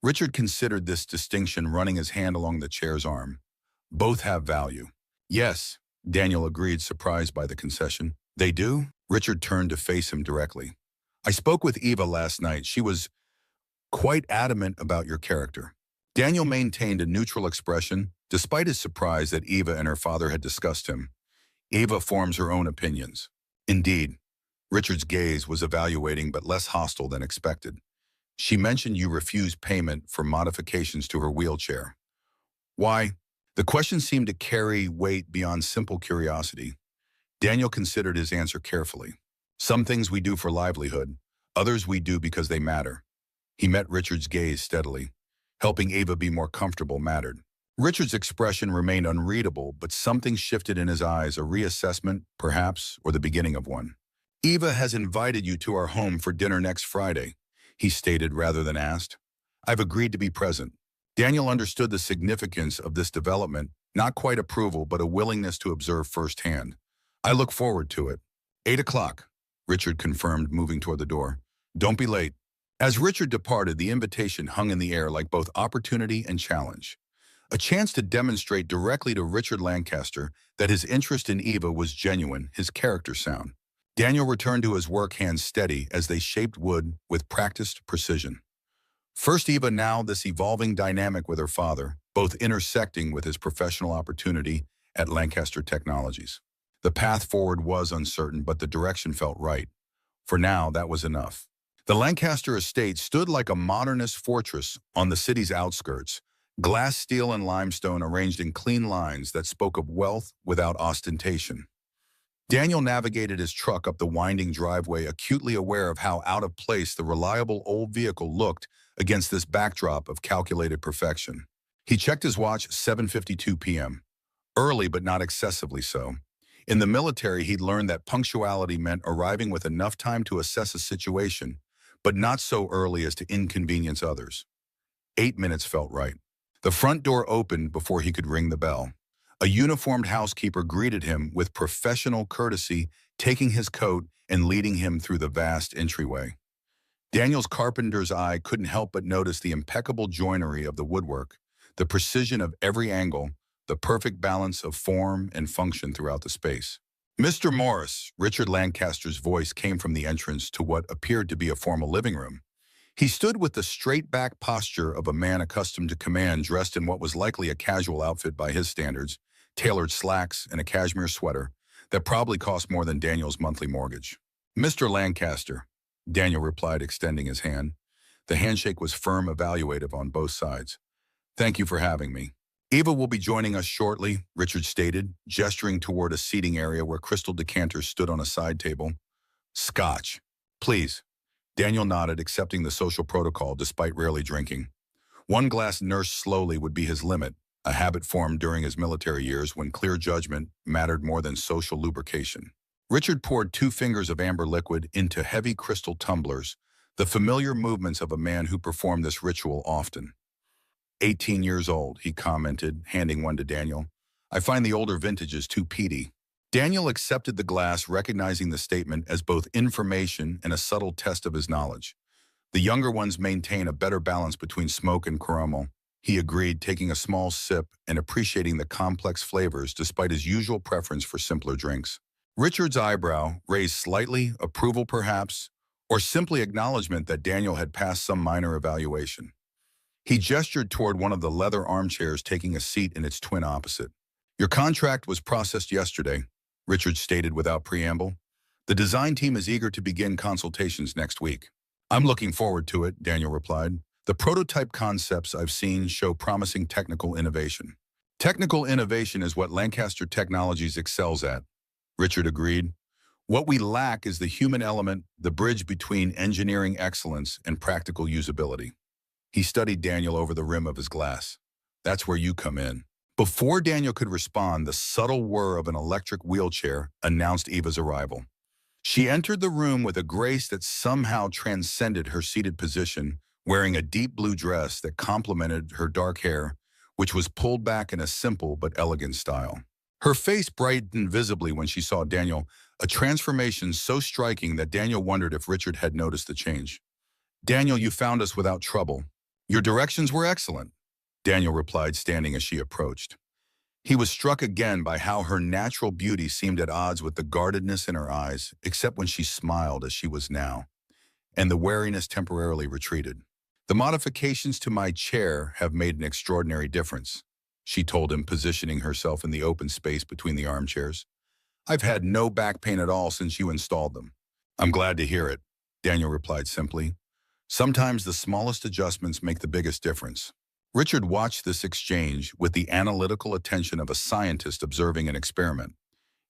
Richard considered this distinction, running his hand along the chair's arm. Both have value. Yes, Daniel agreed, surprised by the concession. They do? Richard turned to face him directly. I spoke with Eva last night. She was quite adamant about your character. Daniel maintained a neutral expression, despite his surprise that Eva and her father had discussed him. Eva forms her own opinions. Indeed, Richard's gaze was evaluating but less hostile than expected. She mentioned you refused payment for modifications to her wheelchair. Why? The question seemed to carry weight beyond simple curiosity. Daniel considered his answer carefully. Some things we do for livelihood, others we do because they matter. He met Richard's gaze steadily. Helping Eva be more comfortable mattered. Richard's expression remained unreadable, but something shifted in his eyes, a reassessment, perhaps, or the beginning of one. Eva has invited you to our home for dinner next Friday, he stated rather than asked. I've agreed to be present. Daniel understood the significance of this development, not quite approval, but a willingness to observe firsthand. I look forward to it. 8 o'clock, Richard confirmed, moving toward the door. Don't be late. As Richard departed, the invitation hung in the air like both opportunity and challenge. A chance to demonstrate directly to Richard Lancaster that his interest in Eva was genuine, his character sound. Daniel returned to his work, hands steady as they shaped wood with practiced precision. First Eva, now this evolving dynamic with her father, both intersecting with his professional opportunity at Lancaster Technologies. The path forward was uncertain, but the direction felt right. For now, that was enough. The Lancaster estate stood like a modernist fortress on the city's outskirts, glass, steel, and limestone arranged in clean lines that spoke of wealth without ostentation. Daniel navigated his truck up the winding driveway, acutely aware of how out of place the reliable old vehicle looked against this backdrop of calculated perfection. He checked his watch, 7:52 p.m. Early, but not excessively so. In the military, he'd learned that punctuality meant arriving with enough time to assess a situation, but not so early as to inconvenience others. 8 minutes felt right. The front door opened before he could ring the bell. A uniformed housekeeper greeted him with professional courtesy, taking his coat and leading him through the vast entryway. Daniel's carpenter's eye couldn't help but notice the impeccable joinery of the woodwork, the precision of every angle, the perfect balance of form and function throughout the space. Mr. Morris, Richard Lancaster's voice came from the entrance to what appeared to be a formal living room. He stood with the straight-back posture of a man accustomed to command, dressed in what was likely a casual outfit by his standards, tailored slacks and a cashmere sweater that probably cost more than Daniel's monthly mortgage. Mr. Lancaster, Daniel replied, extending his hand. The handshake was firm, evaluative on both sides. Thank you for having me. Eva will be joining us shortly, Richard stated, gesturing toward a seating area where crystal decanters stood on a side table. Scotch. Please. Daniel nodded, accepting the social protocol despite rarely drinking. One glass nursed slowly would be his limit, a habit formed during his military years when clear judgment mattered more than social lubrication. Richard poured 2 fingers of amber liquid into heavy crystal tumblers, the familiar movements of a man who performed this ritual often. 18 years old, he commented, handing one to Daniel. I find the older vintages too peaty. Daniel accepted the glass, recognizing the statement as both information and a subtle test of his knowledge. The younger ones maintain a better balance between smoke and caramel. He agreed, taking a small sip and appreciating the complex flavors despite his usual preference for simpler drinks. Richard's eyebrow raised slightly, approval perhaps, or simply acknowledgement that Daniel had passed some minor evaluation. He gestured toward one of the leather armchairs, taking a seat in its twin opposite. Your contract was processed yesterday, Richard stated without preamble. The design team is eager to begin consultations next week. I'm looking forward to it, Daniel replied. The prototype concepts I've seen show promising technical innovation. Technical innovation is what Lancaster Technologies excels at, Richard agreed. What we lack is the human element, the bridge between engineering excellence and practical usability. He studied Daniel over the rim of his glass. That's where you come in. Before Daniel could respond, the subtle whir of an electric wheelchair announced Eva's arrival. She entered the room with a grace that somehow transcended her seated position, wearing a deep blue dress that complemented her dark hair, which was pulled back in a simple but elegant style. Her face brightened visibly when she saw Daniel, a transformation so striking that Daniel wondered if Richard had noticed the change. Daniel, you found us without trouble. Your directions were excellent, Daniel replied, standing as she approached. He was struck again by how her natural beauty seemed at odds with the guardedness in her eyes, except when she smiled as she was now, and the wariness temporarily retreated. The modifications to my chair have made an extraordinary difference, she told him, positioning herself in the open space between the armchairs. I've had no back pain at all since you installed them. I'm glad to hear it, Daniel replied simply. Sometimes the smallest adjustments make the biggest difference. Richard watched this exchange with the analytical attention of a scientist observing an experiment.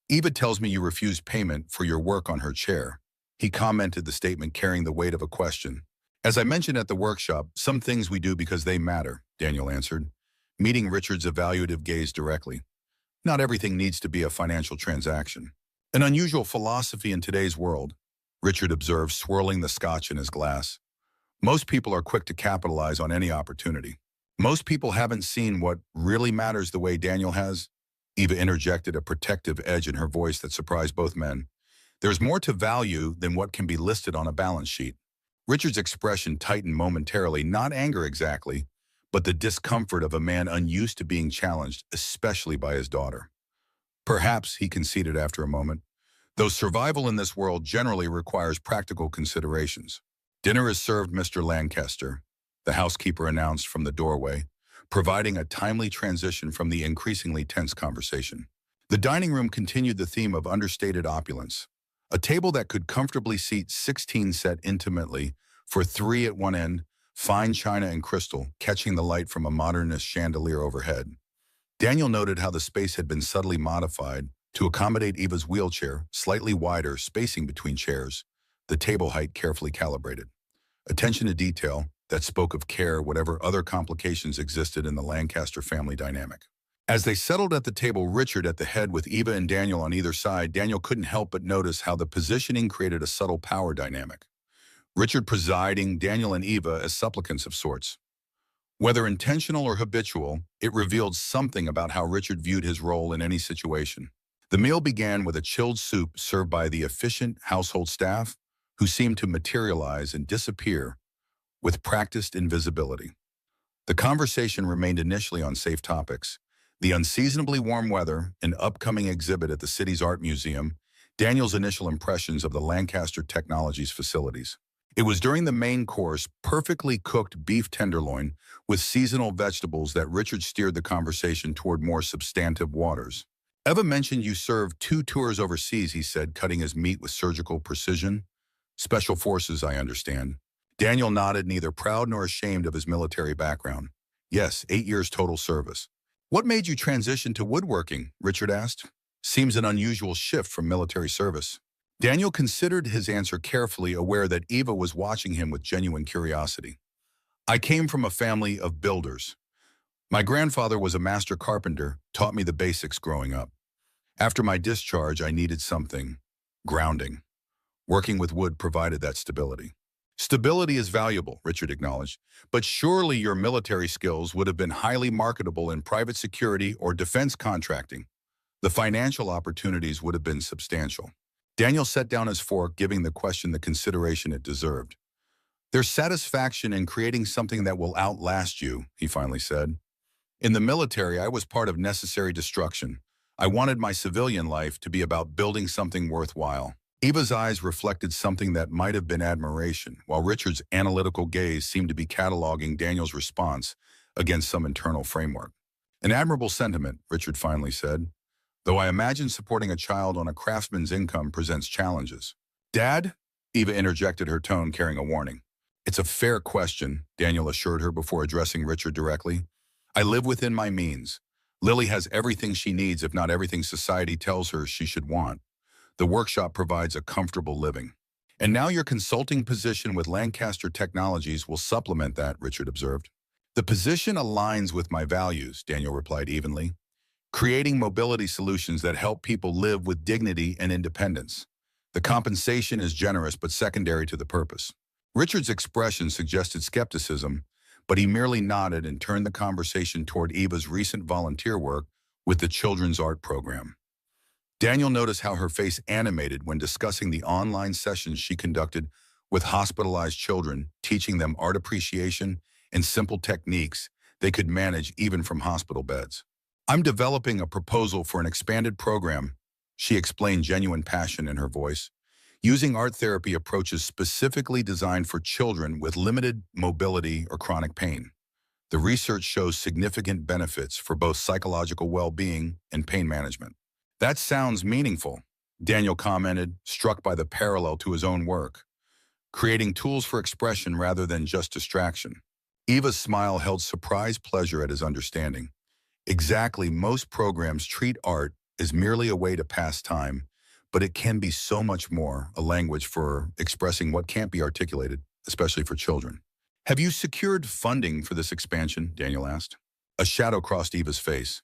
Eva tells me you refused payment for your work on her chair. He commented, the statement carrying the weight of a question. As I mentioned at the workshop, some things we do because they matter, Daniel answered, meeting Richard's evaluative gaze directly. Not everything needs to be a financial transaction. An unusual philosophy in today's world, Richard observed, swirling the scotch in his glass. Most people are quick to capitalize on any opportunity. Most people haven't seen what really matters the way Daniel has. Eva interjected, a protective edge in her voice that surprised both men. There's more to value than what can be listed on a balance sheet. Richard's expression tightened momentarily, not anger exactly, but the discomfort of a man unused to being challenged, especially by his daughter. Perhaps, he conceded after a moment, though survival in this world generally requires practical considerations. Dinner is served, Mr. Lancaster, the housekeeper announced from the doorway, providing a timely transition from the increasingly tense conversation. The dining room continued the theme of understated opulence. A table that could comfortably seat 16 set intimately for 3 at one end, fine china and crystal, catching the light from a modernist chandelier overhead. Daniel noted how the space had been subtly modified to accommodate Eva's wheelchair, slightly wider, spacing between chairs, the table height carefully calibrated. Attention to detail that spoke of care, whatever other complications existed in the Lancaster family dynamic. As they settled at the table, Richard at the head with Eva and Daniel on either side, Daniel couldn't help but notice how the positioning created a subtle power dynamic. Richard presiding, Daniel and Eva as supplicants of sorts. Whether intentional or habitual, it revealed something about how Richard viewed his role in any situation. The meal began with a chilled soup served by the efficient household staff, who seemed to materialize and disappear with practiced invisibility. The conversation remained initially on safe topics: the unseasonably warm weather, an upcoming exhibit at the city's art museum, Daniel's initial impressions of the Lancaster Technologies facilities. It was during the main course, perfectly cooked beef tenderloin with seasonal vegetables, that Richard steered the conversation toward more substantive waters. Eva mentioned you served 2 tours overseas, he said, cutting his meat with surgical precision. Special forces, I understand. Daniel nodded, neither proud nor ashamed of his military background. Yes, 8 years total service. What made you transition to woodworking? Richard asked. Seems an unusual shift from military service. Daniel considered his answer carefully, aware that Eva was watching him with genuine curiosity. I came from a family of builders. My grandfather was a master carpenter, taught me the basics growing up. After my discharge, I needed something Grounding. Working with wood provided that stability. Stability is valuable, Richard acknowledged, but surely your military skills would have been highly marketable in private security or defense contracting. The financial opportunities would have been substantial. Daniel set down his fork, giving the question the consideration it deserved. There's satisfaction in creating something that will outlast you, he finally said. In the military, I was part of necessary destruction. I wanted my civilian life to be about building something worthwhile. Eva's eyes reflected something that might have been admiration, while Richard's analytical gaze seemed to be cataloging Daniel's response against some internal framework. An admirable sentiment, Richard finally said, though I imagine supporting a child on a craftsman's income presents challenges. Dad? Eva interjected, her tone carrying a warning. It's a fair question, Daniel assured her before addressing Richard directly. I live within my means. Lily has everything she needs, if not everything society tells her she should want. The workshop provides a comfortable living. And now your consulting position with Lancaster Technologies will supplement that, Richard observed. The position aligns with my values, Daniel replied evenly. Creating mobility solutions that help people live with dignity and independence. The compensation is generous but secondary to the purpose. Richard's expression suggested skepticism, but he merely nodded and turned the conversation toward Eva's recent volunteer work with the children's art program. Daniel noticed how her face animated when discussing the online sessions she conducted with hospitalized children, teaching them art appreciation and simple techniques they could manage even from hospital beds. I'm developing a proposal for an expanded program, she explained, genuine passion in her voice, using art therapy approaches specifically designed for children with limited mobility or chronic pain. The research shows significant benefits for both psychological well-being and pain management. That sounds meaningful, Daniel commented, struck by the parallel to his own work, creating tools for expression rather than just distraction. Eva's smile held surprised pleasure at his understanding. Exactly, most programs treat art as merely a way to pass time, but it can be so much more, a language for expressing what can't be articulated, especially for children. Have you secured funding for this expansion? Daniel asked. A shadow crossed Eva's face.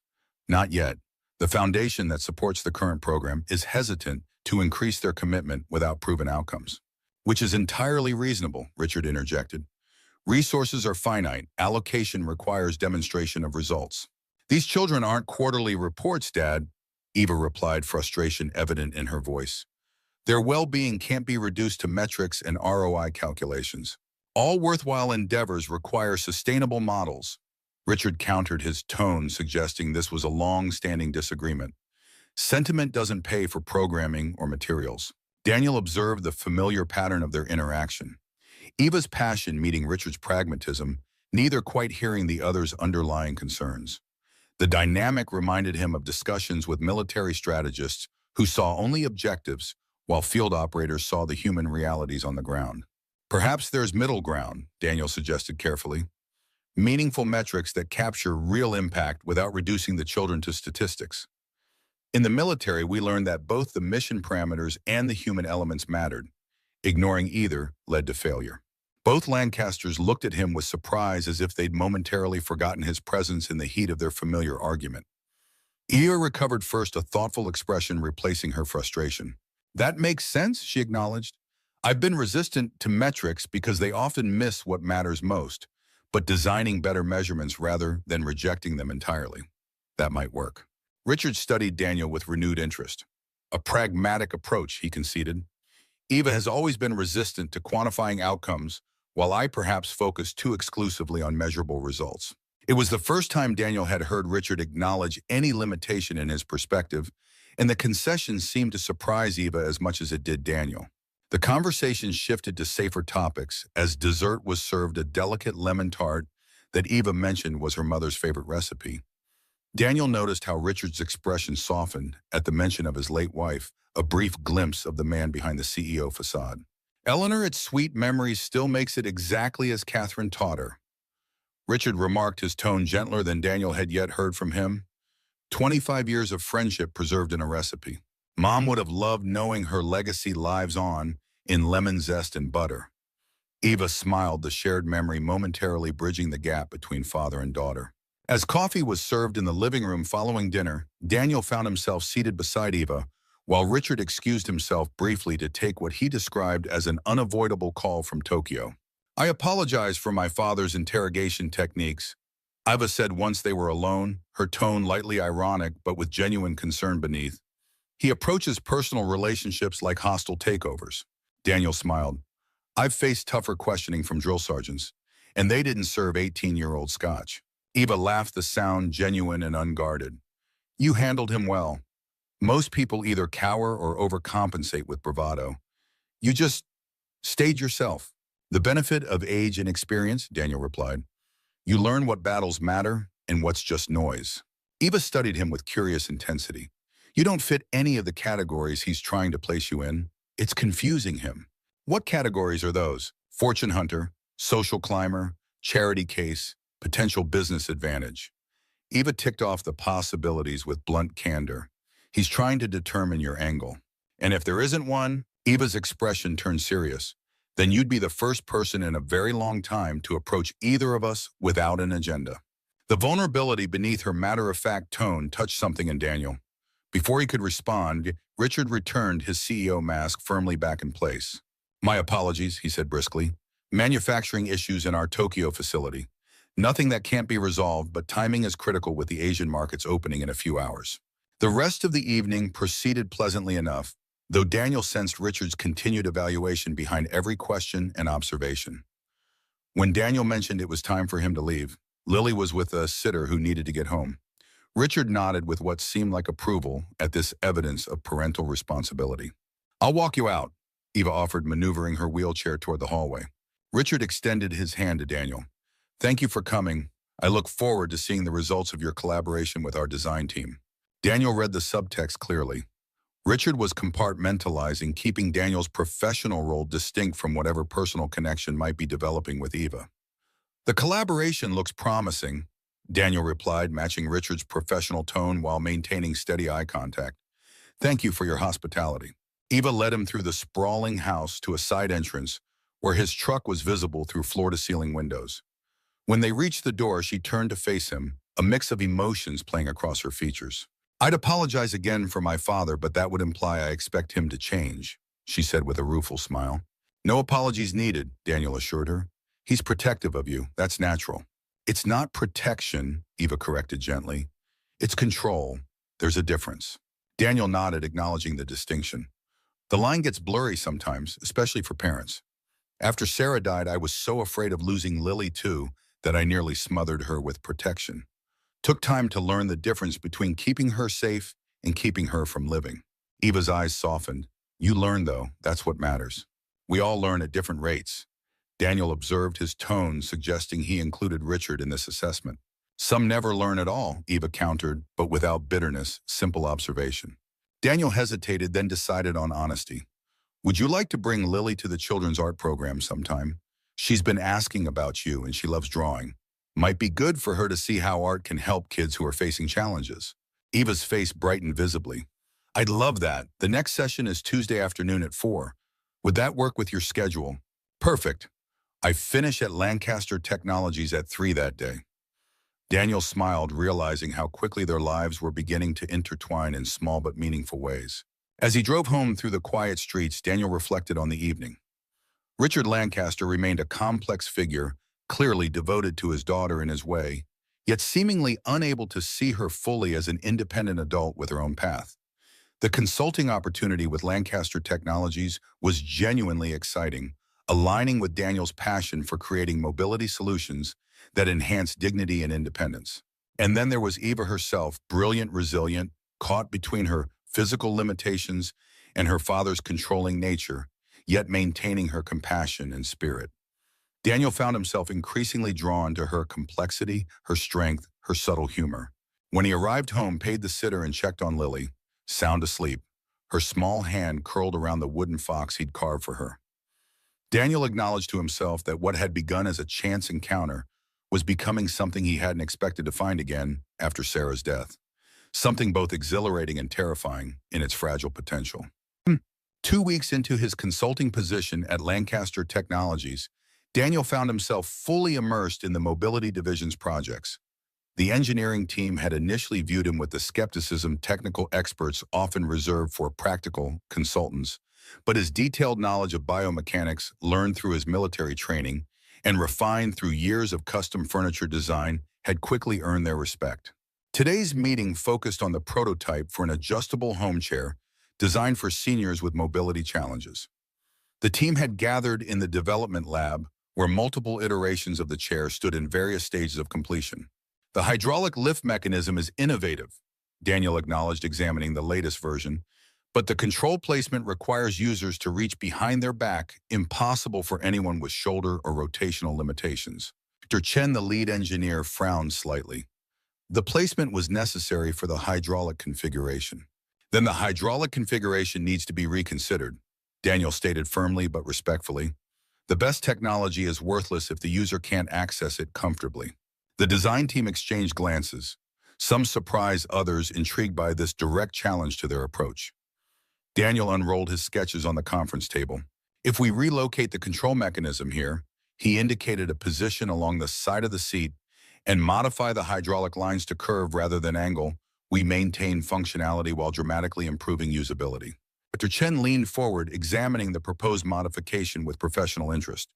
Not yet. The foundation that supports the current program is hesitant to increase their commitment without proven outcomes. Which is entirely reasonable, Richard interjected. Resources are finite. Allocation requires demonstration of results. These children aren't quarterly reports, Dad, Eva replied, frustration evident in her voice. Their well-being can't be reduced to metrics and ROI calculations. All worthwhile endeavors require sustainable models. Richard countered, his tone suggesting this was a long-standing disagreement. Sentiment doesn't pay for programming or materials. Daniel observed the familiar pattern of their interaction. Eva's passion meeting Richard's pragmatism, neither quite hearing the other's underlying concerns. The dynamic reminded him of discussions with military strategists who saw only objectives, while field operators saw the human realities on the ground. Perhaps there's middle ground, Daniel suggested carefully. Meaningful metrics that capture real impact without reducing the children to statistics. In the military, we learned that both the mission parameters and the human elements mattered. Ignoring either led to failure. Both Lancasters looked at him with surprise, as if they'd momentarily forgotten his presence in the heat of their familiar argument. Eva recovered first, a thoughtful expression replacing her frustration. That makes sense, she acknowledged. I've been resistant to metrics because they often miss what matters most, but designing better measurements rather than rejecting them entirely. That might work. Richard studied Daniel with renewed interest. A pragmatic approach, he conceded. Eva has always been resistant to quantifying outcomes, while I perhaps focus too exclusively on measurable results. It was the first time Daniel had heard Richard acknowledge any limitation in his perspective, and the concession seemed to surprise Eva as much as it did Daniel. The conversation shifted to safer topics as dessert was served, a delicate lemon tart that Eva mentioned was her mother's favorite recipe. Daniel noticed how Richard's expression softened at the mention of his late wife, a brief glimpse of the man behind the CEO facade. Eleanor, its sweet memories, still makes it exactly as Catherine taught her. Richard remarked, his tone gentler than Daniel had yet heard from him. 25 years of friendship preserved in a recipe. Mom would have loved knowing her legacy lives on in lemon zest and butter. Eva smiled, the shared memory momentarily bridging the gap between father and daughter. As coffee was served in the living room following dinner, Daniel found himself seated beside Eva, while Richard excused himself briefly to take what he described as an unavoidable call from Tokyo. "I apologize for my father's interrogation techniques," Iva said once they were alone, her tone lightly ironic but with genuine concern beneath. "He approaches personal relationships like hostile takeovers." Daniel smiled. "I've faced tougher questioning from drill sergeants, and they didn't serve 18-year-old scotch." Eva laughed, the sound genuine and unguarded. "You handled him well. Most people either cower or overcompensate with bravado. You just stayed yourself." "The benefit of age and experience," Daniel replied. "You learn what battles matter and what's just noise." Eva studied him with curious intensity. "You don't fit any of the categories he's trying to place you in. It's confusing him." "What categories are those?" "Fortune hunter, social climber, charity case, potential business advantage." Eva ticked off the possibilities with blunt candor. "He's trying to determine your angle. And if there isn't one," Eva's expression turned serious, "then you'd be the first person in a very long time to approach either of us without an agenda." The vulnerability beneath her matter-of-fact tone touched something in Daniel. Before he could respond, Richard returned his CEO mask firmly back in place. "My apologies," he said briskly. "Manufacturing issues in our Tokyo facility. Nothing that can't be resolved, but timing is critical with the Asian markets opening in a few hours." The rest of the evening proceeded pleasantly enough, though Daniel sensed Richard's continued evaluation behind every question and observation. When Daniel mentioned it was time for him to leave, Lily was with a sitter who needed to get home. Richard nodded with what seemed like approval at this evidence of parental responsibility. "I'll walk you out," Eva offered, maneuvering her wheelchair toward the hallway. Richard extended his hand to Daniel. "Thank you for coming. I look forward to seeing the results of your collaboration with our design team." Daniel read the subtext clearly. Richard was compartmentalizing, keeping Daniel's professional role distinct from whatever personal connection might be developing with Eva. "The collaboration looks promising," Daniel replied, matching Richard's professional tone while maintaining steady eye contact. "Thank you for your hospitality." Eva led him through the sprawling house to a side entrance where his truck was visible through floor-to-ceiling windows. When they reached the door, she turned to face him, a mix of emotions playing across her features. "I'd apologize again for my father, but that would imply I expect him to change," she said with a rueful smile. "No apologies needed," Daniel assured her. "He's protective of you. That's natural." "It's not protection," Eva corrected gently. "It's control. There's a difference." Daniel nodded, acknowledging the distinction. "The line gets blurry sometimes, especially for parents. After Sarah died, I was so afraid of losing Lily too that I nearly smothered her with protection. Took time to learn the difference between keeping her safe and keeping her from living." Eva's eyes softened. "You learn, though. That's what matters." "We all learn at different rates." Daniel observed his tone, suggesting he included Richard in this assessment. "Some never learn at all," Eva countered, but without bitterness, simple observation. Daniel hesitated, then decided on honesty. "Would you like to bring Lily to the children's art program sometime? She's been asking about you, and she loves drawing. Might be good for her to see how art can help kids who are facing challenges." Eva's face brightened visibly. "I'd love that. The next session is Tuesday afternoon at 4. Would that work with your schedule?" "Perfect. I finish at Lancaster Technologies at 3 that day." Daniel smiled, realizing how quickly their lives were beginning to intertwine in small but meaningful ways. As he drove home through the quiet streets, Daniel reflected on the evening. Richard Lancaster remained a complex figure, clearly devoted to his daughter in his way, yet seemingly unable to see her fully as an independent adult with her own path. The consulting opportunity with Lancaster Technologies was genuinely exciting, aligning with Daniel's passion for creating mobility solutions that enhance dignity and independence. And then there was Eva herself, brilliant, resilient, caught between her physical limitations and her father's controlling nature, yet maintaining her compassion and spirit. Daniel found himself increasingly drawn to her complexity, her strength, her subtle humor. When he arrived home, paid the sitter, and checked on Lily, sound asleep, her small hand curled around the wooden fox he'd carved for her. Daniel acknowledged to himself that what had begun as a chance encounter was becoming something he hadn't expected to find again after Sarah's death. Something both exhilarating and terrifying in its fragile potential. 2 weeks into his consulting position at Lancaster Technologies, Daniel found himself fully immersed in the mobility division's projects. The engineering team had initially viewed him with the skepticism technical experts often reserve for practical consultants, but his detailed knowledge of biomechanics, learned through his military training and refined through years of custom furniture design, had quickly earned their respect. Today's meeting focused on the prototype for an adjustable home chair designed for seniors with mobility challenges. The team had gathered in the development lab, where multiple iterations of the chair stood in various stages of completion. The hydraulic lift mechanism is innovative, Daniel acknowledged, examining the latest version, but the control placement requires users to reach behind their back, impossible for anyone with shoulder or rotational limitations. Dr. Chen, the lead engineer, frowned slightly. The placement was necessary for the hydraulic configuration. Then the hydraulic configuration needs to be reconsidered, Daniel stated firmly but respectfully. The best technology is worthless if the user can't access it comfortably. The design team exchanged glances, some surprised, others intrigued by this direct challenge to their approach. Daniel unrolled his sketches on the conference table. If we relocate the control mechanism here, he indicated a position along the side of the seat, and modify the hydraulic lines to curve rather than angle, we maintain functionality while dramatically improving usability. Dr. Chen leaned forward, examining the proposed modification with professional interest.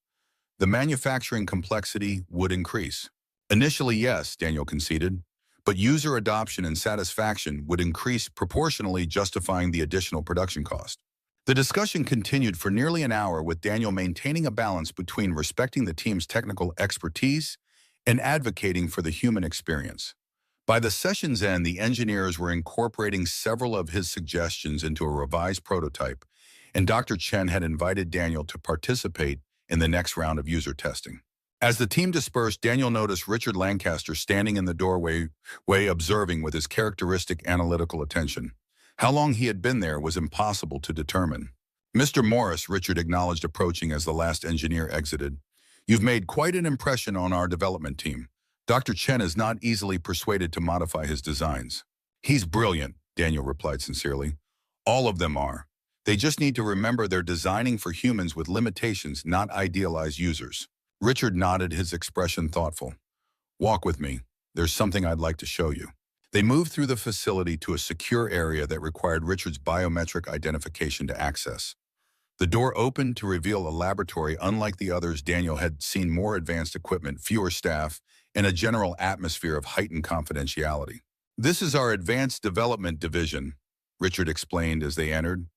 The manufacturing complexity would increase. Initially, yes, Daniel conceded, but user adoption and satisfaction would increase proportionally, justifying the additional production cost. The discussion continued for nearly an hour, with Daniel maintaining a balance between respecting the team's technical expertise and advocating for the human experience. By the session's end, the engineers were incorporating several of his suggestions into a revised prototype, and Dr. Chen had invited Daniel to participate in the next round of user testing. As the team dispersed, Daniel noticed Richard Lancaster standing in the doorway, observing with his characteristic analytical attention. How long he had been there was impossible to determine. "Mr. Morris," Richard acknowledged, approaching as the last engineer exited, "you've made quite an impression on our development team. Dr. Chen is not easily persuaded to modify his designs." "He's brilliant," Daniel replied sincerely. "All of them are. They just need to remember they're designing for humans with limitations, not idealized users." Richard nodded, his expression thoughtful. "Walk with me. There's something I'd like to show you." They moved through the facility to a secure area that required Richard's biometric identification to access. The door opened to reveal a laboratory unlike the others. Daniel had seen more advanced equipment, fewer staff, and a general atmosphere of heightened confidentiality. "This is our Advanced Development Division," Richard explained as they entered.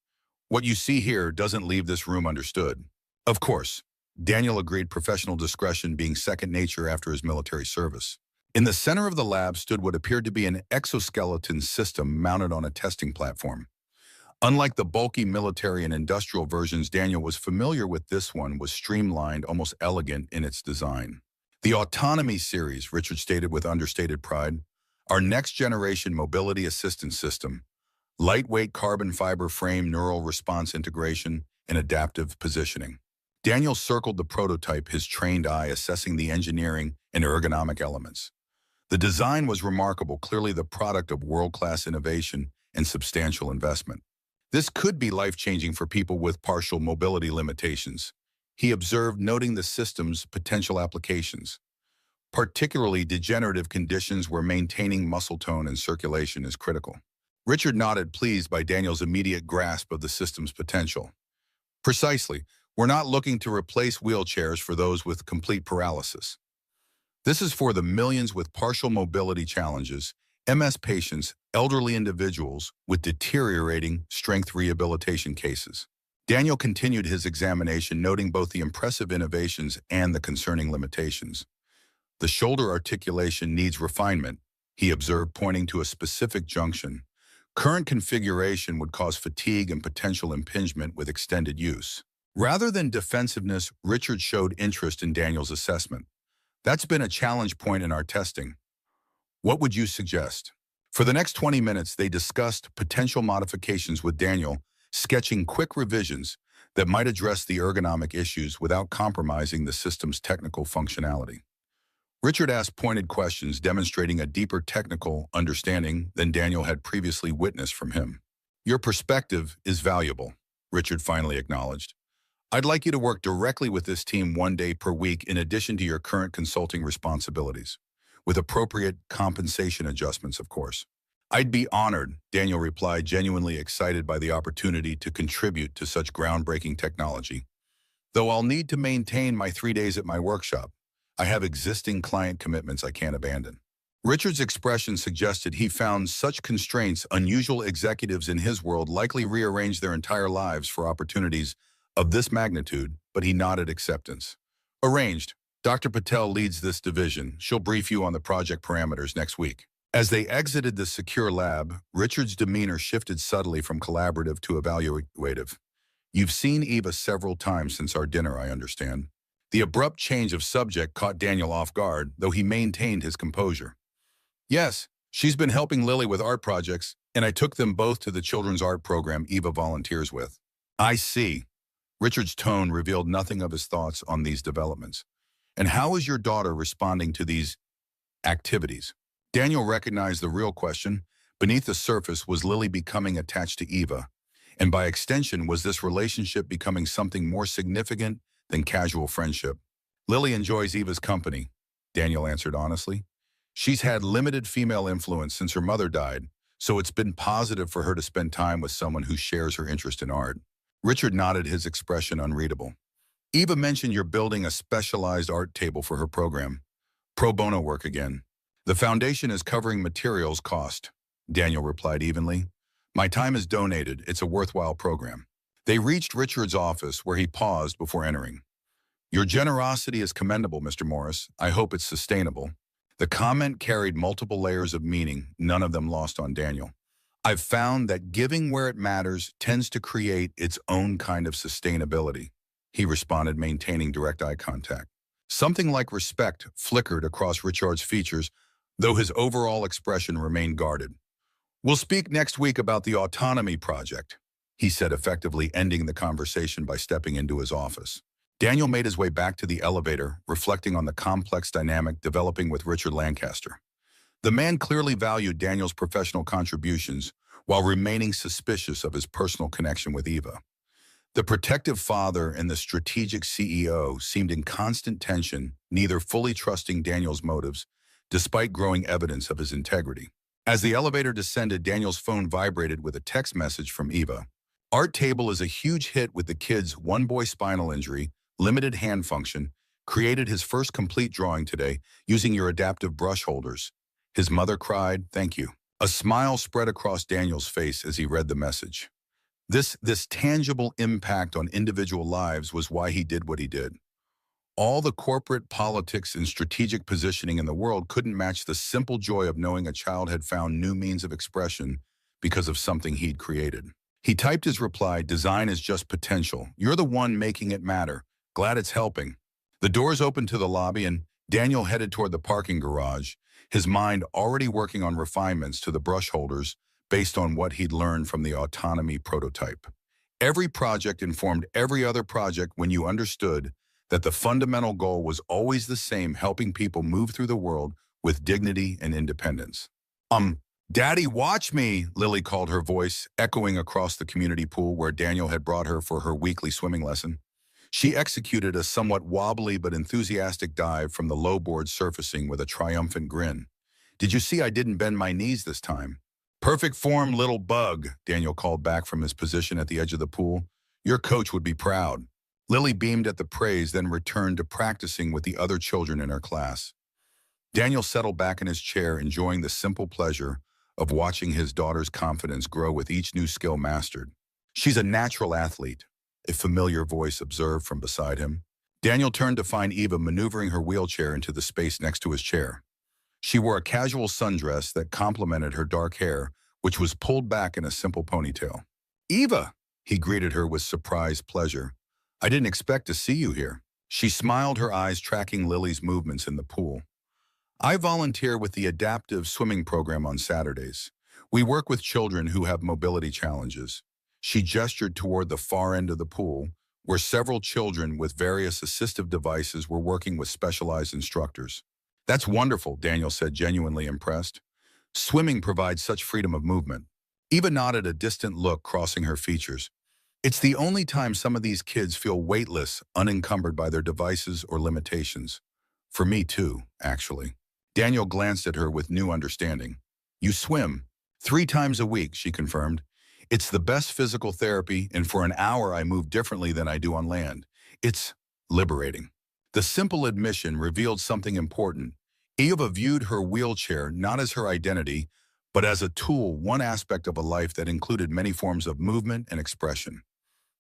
"What you see here doesn't leave this room understood." "Of course," Daniel agreed, professional discretion being second nature after his military service. In the center of the lab stood what appeared to be an exoskeleton system mounted on a testing platform. Unlike the bulky military and industrial versions Daniel was familiar with, this one was streamlined, almost elegant in its design. "The Autonomy series," Richard stated with understated pride, "our next-generation mobility assistance system, lightweight carbon fiber frame, neural response integration, and adaptive positioning." Daniel circled the prototype, his trained eye assessing the engineering and ergonomic elements. The design was remarkable, clearly the product of world-class innovation and substantial investment. "This could be life-changing for people with partial mobility limitations," he observed, noting the system's potential applications. "Particularly degenerative conditions where maintaining muscle tone and circulation is critical." Richard nodded, pleased by Daniel's immediate grasp of the system's potential. "Precisely. We're not looking to replace wheelchairs for those with complete paralysis. This is for the millions with partial mobility challenges, MS patients, elderly individuals with deteriorating strength rehabilitation cases." Daniel continued his examination, noting both the impressive innovations and the concerning limitations. "The shoulder articulation needs refinement," he observed, pointing to a specific junction. "Current configuration would cause fatigue and potential impingement with extended use." Rather than defensiveness, Richard showed interest in Daniel's assessment. "That's been a challenge point in our testing. What would you suggest?" For the next 20 minutes, they discussed potential modifications with Daniel, sketching quick revisions that might address the ergonomic issues without compromising the system's technical functionality. Richard asked pointed questions, demonstrating a deeper technical understanding than Daniel had previously witnessed from him. "Your perspective is valuable," Richard finally acknowledged. "I'd like you to work directly with this team 1 day per week in addition to your current consulting responsibilities. with appropriate compensation adjustments, of course. I'd be honored, Daniel replied, genuinely excited by the opportunity to contribute to such groundbreaking technology. Though I'll need to maintain my 3 days at my workshop. I have existing client commitments I can't abandon. Richard's expression suggested he found such constraints unusual executives in his world likely rearrange their entire lives for opportunities of this magnitude, but he nodded acceptance. Arranged. Dr. Patel leads this division. She'll brief you on the project parameters next week. As they exited the secure lab, Richard's demeanor shifted subtly from collaborative to evaluative. You've seen Eva several times since our dinner, I understand. The abrupt change of subject caught Daniel off guard, though he maintained his composure. Yes, she's been helping Lily with art projects, and I took them both to the children's art program Eva volunteers with. I see. Richard's tone revealed nothing of his thoughts on these developments. And how is your daughter responding to these activities? Daniel recognized the real question. Beneath the surface, was Lily becoming attached to Eva? And by extension, was this relationship becoming something more significant than casual friendship? Lily enjoys Eva's company, Daniel answered honestly. She's had limited female influence since her mother died, so it's been positive for her to spend time with someone who shares her interest in art. Richard nodded, his expression unreadable. Eva mentioned you're building a specialized art table for her program. Pro bono work again. The foundation is covering materials cost, Daniel replied evenly. My time is donated. It's a worthwhile program. They reached Richard's office, where he paused before entering. Your generosity is commendable, Mr. Morris. I hope it's sustainable. The comment carried multiple layers of meaning, none of them lost on Daniel. I've found that giving where it matters tends to create its own kind of sustainability, he responded, maintaining direct eye contact. Something like respect flickered across Richard's features, though his overall expression remained guarded. We'll speak next week about the autonomy project, he said, effectively ending the conversation by stepping into his office. Daniel made his way back to the elevator, reflecting on the complex dynamic developing with Richard Lancaster. The man clearly valued Daniel's professional contributions while remaining suspicious of his personal connection with Eva. The protective father and the strategic CEO seemed in constant tension, neither fully trusting Daniel's motives, despite growing evidence of his integrity. As the elevator descended, Daniel's phone vibrated with a text message from Eva. Art table is a huge hit with the kids. One boy spinal injury, limited hand function, created his first complete drawing today using your adaptive brush holders. His mother cried, thank you. A smile spread across Daniel's face as he read the message. This tangible impact on individual lives was why he did what he did. All the corporate politics and strategic positioning in the world couldn't match the simple joy of knowing a child had found new means of expression because of something he'd created. He typed his reply, design is just potential. You're the one making it matter. Glad it's helping. The doors opened to the lobby and Daniel headed toward the parking garage, his mind already working on refinements to the brush holders based on what he'd learned from the autonomy prototype. Every project informed every other project when you understood that the fundamental goal was always the same, helping people move through the world with dignity and independence. Daddy, watch me, Lily called, her voice echoing across the community pool where Daniel had brought her for her weekly swimming lesson. She executed a somewhat wobbly but enthusiastic dive from the low board, surfacing with a triumphant grin. Did you see I didn't bend my knees this time? Perfect form, little bug, Daniel called back from his position at the edge of the pool. Your coach would be proud. Lily beamed at the praise, then returned to practicing with the other children in her class. Daniel settled back in his chair, enjoying the simple pleasure of watching his daughter's confidence grow with each new skill mastered. She's a natural athlete, a familiar voice observed from beside him. Daniel turned to find Eva maneuvering her wheelchair into the space next to his chair. She wore a casual sundress that complemented her dark hair, which was pulled back in a simple ponytail. Eva, he greeted her with surprised pleasure. I didn't expect to see you here. She smiled, her eyes tracking Lily's movements in the pool. I volunteer with the adaptive swimming program on Saturdays. We work with children who have mobility challenges. She gestured toward the far end of the pool, where several children with various assistive devices were working with specialized instructors. That's wonderful, Daniel said, genuinely impressed. Swimming provides such freedom of movement. Eva nodded, a distant look crossing her features. It's the only time some of these kids feel weightless, unencumbered by their devices or limitations. For me too, actually. Daniel glanced at her with new understanding. You swim 3 times a week, she confirmed. It's the best physical therapy, and for an hour I move differently than I do on land. It's liberating. The simple admission revealed something important. Eva viewed her wheelchair not as her identity, but as a tool, one aspect of a life that included many forms of movement and expression.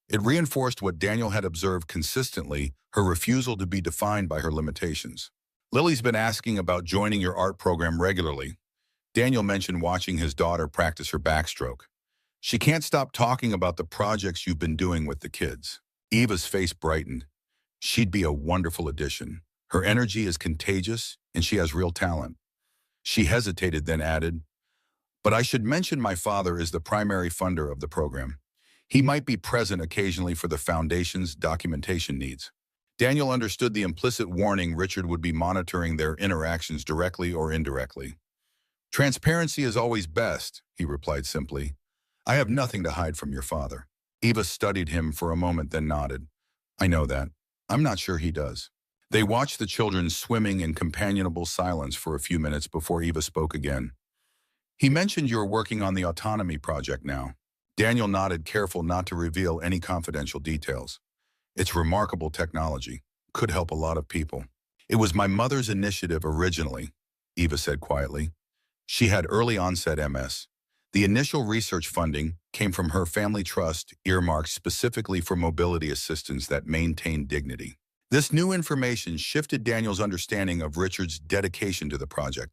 It reinforced what Daniel had observed consistently, her refusal to be defined by her limitations. Lily's been asking about joining your art program regularly. Daniel mentioned watching his daughter practice her backstroke. She can't stop talking about the projects you've been doing with the kids. Eva's face brightened. She'd be a wonderful addition. Her energy is contagious, and she has real talent. She hesitated, then added, but I should mention my father is the primary funder of the program. He might be present occasionally for the foundation's documentation needs. Daniel understood the implicit warning Richard would be monitoring their interactions directly or indirectly. Transparency is always best, he replied simply. I have nothing to hide from your father. Eva studied him for a moment, then nodded. I know that. I'm not sure he does. They watched the children swimming in companionable silence for a few minutes before Eva spoke again. He mentioned you're working on the autonomy project now. Daniel nodded, careful not to reveal any confidential details. It's remarkable technology. Could help a lot of people. It was my mother's initiative originally, Eva said quietly. She had early onset MS. The initial research funding came from her family trust earmarked specifically for mobility assistance that maintained dignity. This new information shifted Daniel's understanding of Richard's dedication to the project.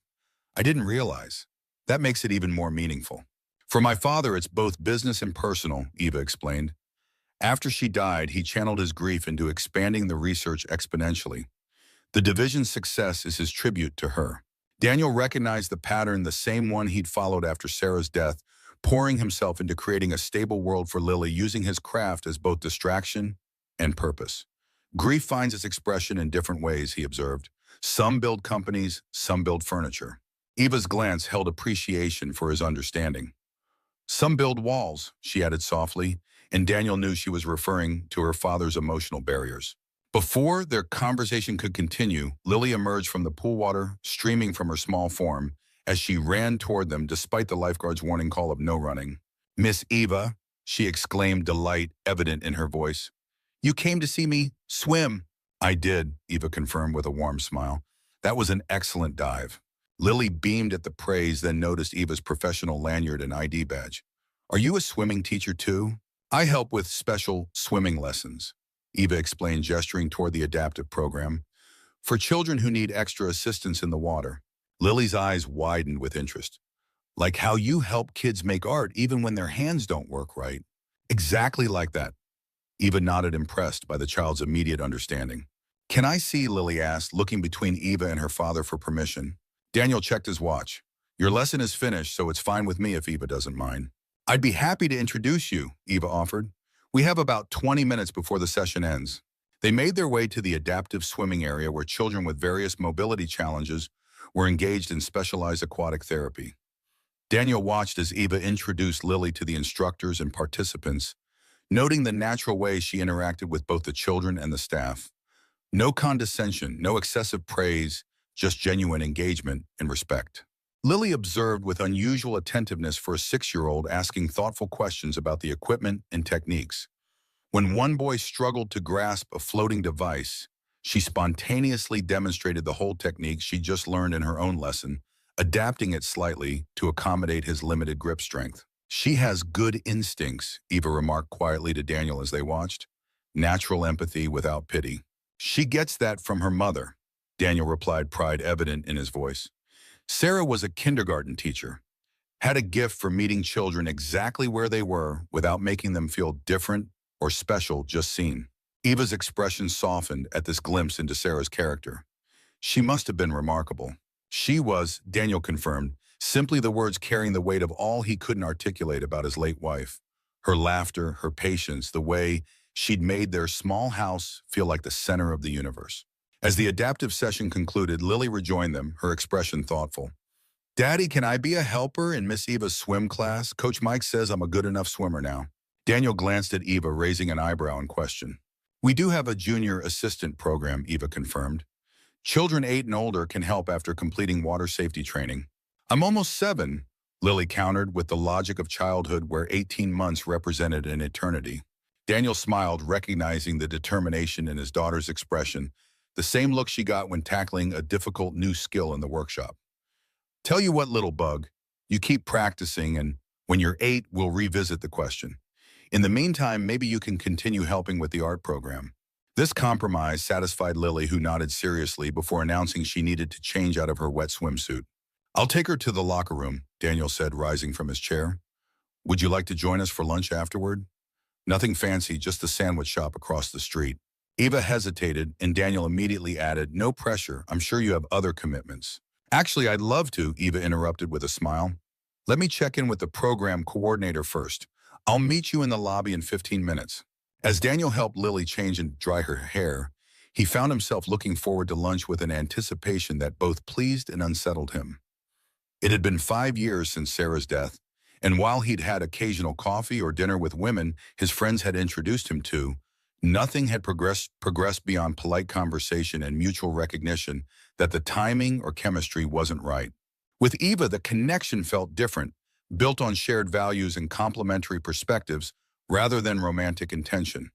I didn't realize. That makes it even more meaningful. For my father, it's both business and personal, Eva explained. After she died, he channeled his grief into expanding the research exponentially. The division's success is his tribute to her. Daniel recognized the pattern, the same one he'd followed after Sarah's death, pouring himself into creating a stable world for Lily, using his craft as both distraction and purpose. Grief finds its expression in different ways, he observed. Some build companies, some build furniture. Eva's glance held appreciation for his understanding. Some build walls, she added softly, and Daniel knew she was referring to her father's emotional barriers. Before their conversation could continue, Lily emerged from the pool water, streaming from her small form, as she ran toward them despite the lifeguard's warning call of no running. Miss Eva, she exclaimed, delight evident in her voice. You came to see me swim. I did, Eva confirmed with a warm smile. That was an excellent dive. Lily beamed at the praise, then noticed Eva's professional lanyard and ID badge. Are you a swimming teacher too? I help with special swimming lessons, Eva explained, gesturing toward the adaptive program. For children who need extra assistance in the water. Lily's eyes widened with interest. Like how you help kids make art even when their hands don't work right. Exactly like that. Eva nodded, impressed by the child's immediate understanding. Can I see, Lily asked, looking between Eva and her father for permission. Daniel checked his watch. Your lesson is finished, so it's fine with me if Eva doesn't mind. I'd be happy to introduce you, Eva offered. We have about 20 minutes before the session ends. They made their way to the adaptive swimming area where children with various mobility challenges were engaged in specialized aquatic therapy. Daniel watched as Eva introduced Lily to the instructors and participants, noting the natural way she interacted with both the children and the staff. No condescension, no excessive praise, just genuine engagement and respect. Lily observed with unusual attentiveness for a 6-year-old, asking thoughtful questions about the equipment and techniques. When one boy struggled to grasp a floating device, she spontaneously demonstrated the whole technique she just learned in her own lesson, adapting it slightly to accommodate his limited grip strength. She has good instincts, Eva remarked quietly to Daniel as they watched. Natural empathy without pity. She gets that from her mother, Daniel replied, pride evident in his voice. Sarah was a kindergarten teacher, had a gift for meeting children exactly where they were without making them feel different or special, just seen. Eva's expression softened at this glimpse into Sarah's character. She must have been remarkable. She was, Daniel confirmed, simply the words carrying the weight of all he couldn't articulate about his late wife. Her laughter, her patience, the way she'd made their small house feel like the center of the universe. As the adaptive session concluded, Lily rejoined them, her expression thoughtful. Daddy, can I be a helper in Miss Eva's swim class? Coach Mike says I'm a good enough swimmer now. Daniel glanced at Eva, raising an eyebrow in question. We do have a junior assistant program, Eva confirmed. Children 8 and older can help after completing water safety training. I'm almost 7, Lily countered with the logic of childhood where 18 months represented an eternity. Daniel smiled, recognizing the determination in his daughter's expression, the same look she got when tackling a difficult new skill in the workshop. Tell you what, little bug, you keep practicing, and when you're 8, we'll revisit the question. In the meantime, maybe you can continue helping with the art program. This compromise satisfied Lily, who nodded seriously before announcing she needed to change out of her wet swimsuit. I'll take her to the locker room, Daniel said, rising from his chair. Would you like to join us for lunch afterward? Nothing fancy, just the sandwich shop across the street. Eva hesitated, and Daniel immediately added, no pressure, I'm sure you have other commitments. Actually, I'd love to, Eva interrupted with a smile. Let me check in with the program coordinator first. I'll meet you in the lobby in 15 minutes. As Daniel helped Lily change and dry her hair, he found himself looking forward to lunch with an anticipation that both pleased and unsettled him. It had been 5 years since Sarah's death, and while he'd had occasional coffee or dinner with women his friends had introduced him to, nothing had progressed beyond polite conversation and mutual recognition that the timing or chemistry wasn't right. With Eva, the connection felt different, built on shared values and complementary perspectives rather than romantic intention.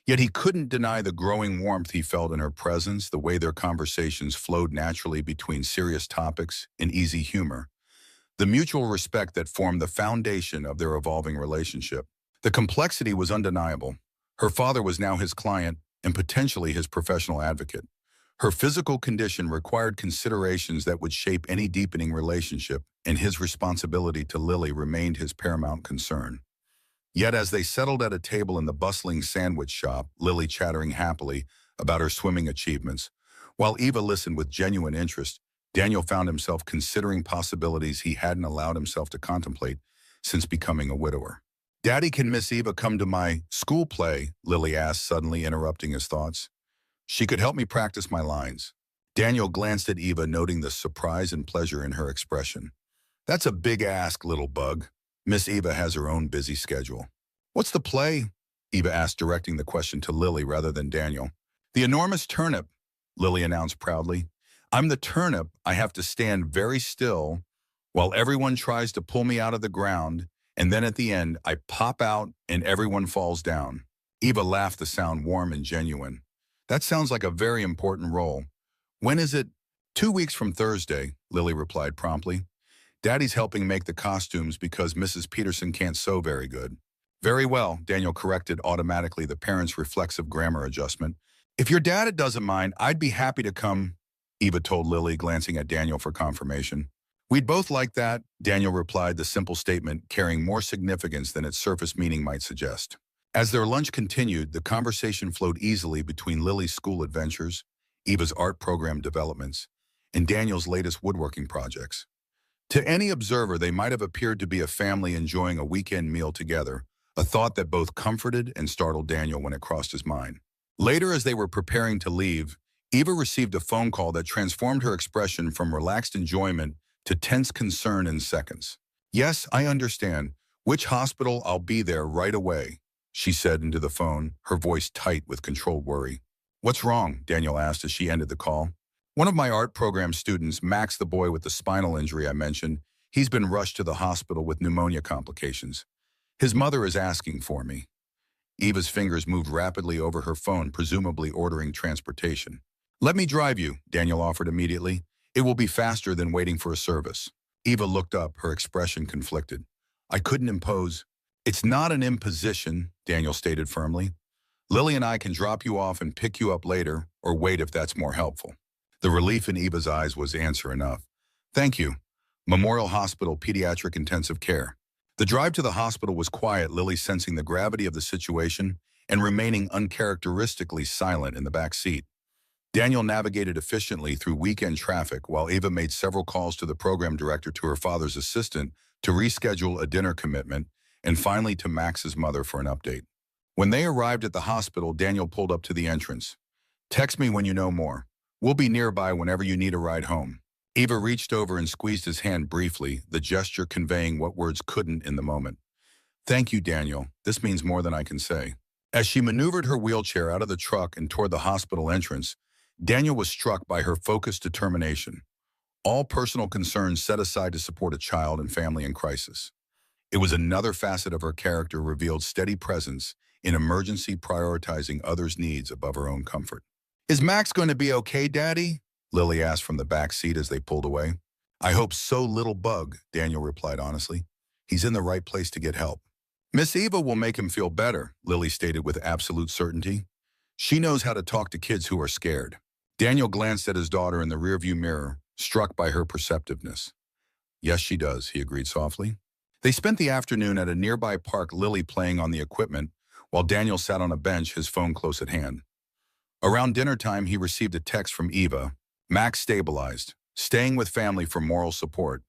Yet he couldn't deny the growing warmth he felt in her presence, the way their conversations flowed naturally between serious topics and easy humor, the mutual respect that formed the foundation of their evolving relationship. The complexity was undeniable. Her father was now his client and potentially his professional advocate. Her physical condition required considerations that would shape any deepening relationship, and his responsibility to Lily remained his paramount concern. Yet as they settled at a table in the bustling sandwich shop, Lily chattering happily about her swimming achievements, while Eva listened with genuine interest, Daniel found himself considering possibilities he hadn't allowed himself to contemplate since becoming a widower. Daddy, can Miss Eva come to my school play? Lily asked, suddenly interrupting his thoughts. She could help me practice my lines. Daniel glanced at Eva, noting the surprise and pleasure in her expression. That's a big ask, little bug. Miss Eva has her own busy schedule. What's the play? Eva asked, directing the question to Lily rather than Daniel. The enormous turnip, Lily announced proudly. I'm the turnip. I have to stand very still while everyone tries to pull me out of the ground, and then at the end, I pop out and everyone falls down. Eva laughed, the sound warm and genuine. That sounds like a very important role. When is it? 2 weeks from Thursday, Lily replied promptly. Daddy's helping make the costumes because Mrs. Peterson can't sew very good. Very well, Daniel corrected automatically, the parent's reflexive grammar adjustment. If your dad doesn't mind, I'd be happy to come, Eva told Lily, glancing at Daniel for confirmation. We'd both like that, Daniel replied, the simple statement carrying more significance than its surface meaning might suggest. As their lunch continued, the conversation flowed easily between Lily's school adventures, Eva's art program developments, and Daniel's latest woodworking projects. To any observer, they might have appeared to be a family enjoying a weekend meal together, a thought that both comforted and startled Daniel when it crossed his mind. Later, as they were preparing to leave, Eva received a phone call that transformed her expression from relaxed enjoyment to tense concern in seconds. Yes, I understand. Which hospital? I'll be there right away, she said into the phone, her voice tight with controlled worry. What's wrong? Daniel asked as she ended the call. One of my art program students, Max, the boy with the spinal injury I mentioned, he's been rushed to the hospital with pneumonia complications. His mother is asking for me. Eva's fingers moved rapidly over her phone, presumably ordering transportation. Let me drive you, Daniel offered immediately. It will be faster than waiting for a service. Eva looked up, her expression conflicted. I couldn't impose. It's not an imposition, Daniel stated firmly. Lily and I can drop you off and pick you up later, or wait if that's more helpful. The relief in Eva's eyes was answer enough. Thank you. Memorial Hospital Pediatric Intensive Care. The drive to the hospital was quiet, Lily sensing the gravity of the situation and remaining uncharacteristically silent in the back seat. Daniel navigated efficiently through weekend traffic while Eva made several calls to the program director, to her father's assistant, to reschedule a dinner commitment, and finally to Max's mother for an update. When they arrived at the hospital, Daniel pulled up to the entrance. Text me when you know more. We'll be nearby whenever you need a ride home. Eva reached over and squeezed his hand briefly, the gesture conveying what words couldn't in the moment. Thank you, Daniel. This means more than I can say. As she maneuvered her wheelchair out of the truck and toward the hospital entrance, Daniel was struck by her focused determination, all personal concerns set aside to support a child and family in crisis. It was another facet of her character revealed steady presence in emergency, prioritizing others' needs above her own comfort. "Is Max going to be okay, Daddy?" Lily asked from the back seat as they pulled away. "I hope so, little bug," Daniel replied honestly. "He's in the right place to get help." "Miss Eva will make him feel better," Lily stated with absolute certainty. "She knows how to talk to kids who are scared." Daniel glanced at his daughter in the rearview mirror, struck by her perceptiveness. "Yes, she does," he agreed softly. They spent the afternoon at a nearby park, Lily playing on the equipment, while Daniel sat on a bench, his phone close at hand. Around dinner time, he received a text from Eva. "Max stabilized. Staying with family for moral support.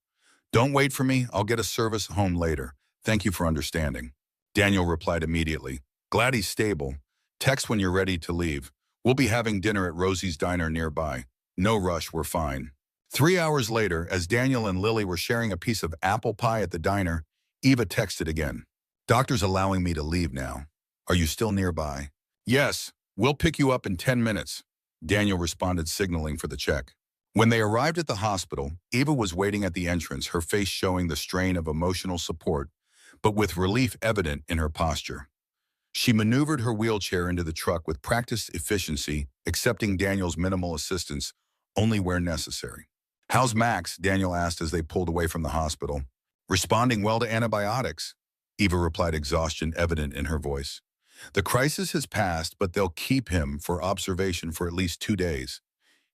Don't wait for me. I'll get a service home later. Thank you for understanding." Daniel replied immediately. "Glad he's stable. Text when you're ready to leave. We'll be having dinner at Rosie's Diner nearby. No rush, we're fine." 3 hours later, as Daniel and Lily were sharing a piece of apple pie at the diner, Eva texted again. "Doctor's allowing me to leave now. Are you still nearby?" "Yes, we'll pick you up in 10 minutes. Daniel responded, signaling for the check. When they arrived at the hospital, Eva was waiting at the entrance, her face showing the strain of emotional support, but with relief evident in her posture. She maneuvered her wheelchair into the truck with practiced efficiency, accepting Daniel's minimal assistance only where necessary. "How's Max?" Daniel asked as they pulled away from the hospital. "Responding well to antibiotics," Eva replied, exhaustion evident in her voice. "The crisis has passed, but they'll keep him for observation for at least 2 days.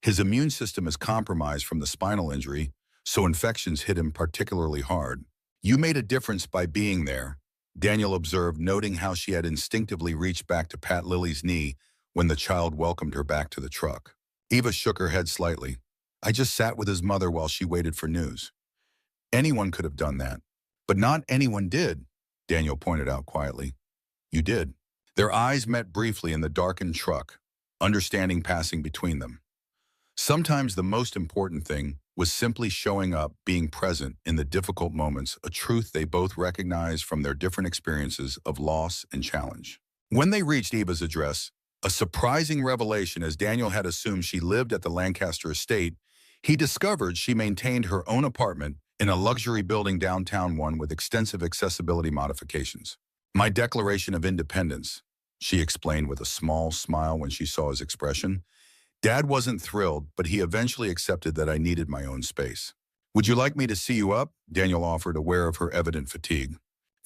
His immune system is compromised from the spinal injury, so infections hit him particularly hard. You made a difference by being there," Daniel observed, noting how she had instinctively reached back to pat Lily's knee when the child welcomed her back to the truck. Eva shook her head slightly. "I just sat with his mother while she waited for news." "Anyone could have done that. But not anyone did," Daniel pointed out quietly. "You did." Their eyes met briefly in the darkened truck, understanding passing between them. Sometimes the most important thing was simply showing up, being present in the difficult moments, a truth they both recognized from their different experiences of loss and challenge. When they reached Eva's address, a surprising revelation, as Daniel had assumed she lived at the Lancaster estate, he discovered she maintained her own apartment in a luxury building downtown, one with extensive accessibility modifications. "My Declaration of Independence," she explained with a small smile when she saw his expression. "Dad wasn't thrilled, but he eventually accepted that I needed my own space." "Would you like me to see you up?" Daniel offered, aware of her evident fatigue.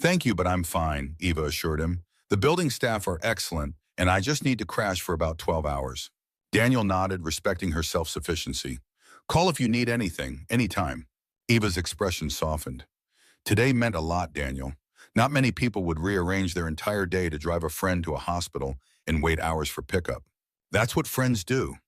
"Thank you, but I'm fine," Eva assured him. "The building staff are excellent, and I just need to crash for about 12 hours. Daniel nodded, respecting her self-sufficiency. "Call if you need anything, anytime." Eva's expression softened. "Today meant a lot, Daniel. Not many people would rearrange their entire day to drive a friend to a hospital and wait hours for pickup. That's what friends do."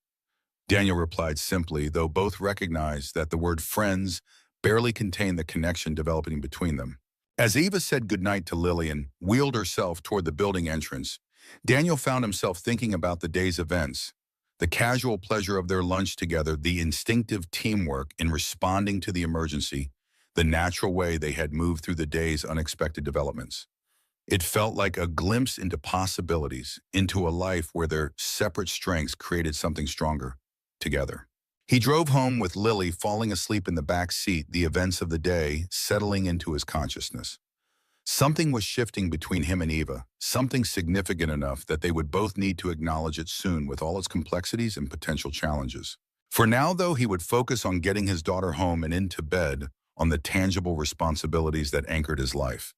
Daniel replied simply, though both recognized that the word friends barely contained the connection developing between them. As Eva said goodnight to Lily and wheeled herself toward the building entrance, Daniel found himself thinking about the day's events, the casual pleasure of their lunch together, the instinctive teamwork in responding to the emergency, the natural way they had moved through the day's unexpected developments. It felt like a glimpse into possibilities, into a life where their separate strengths created something stronger together. He drove home with Lily falling asleep in the back seat, the events of the day settling into his consciousness. Something was shifting between him and Eva, something significant enough that they would both need to acknowledge it soon, with all its complexities and potential challenges. For now, though, he would focus on getting his daughter home and into bed, on the tangible responsibilities that anchored his life.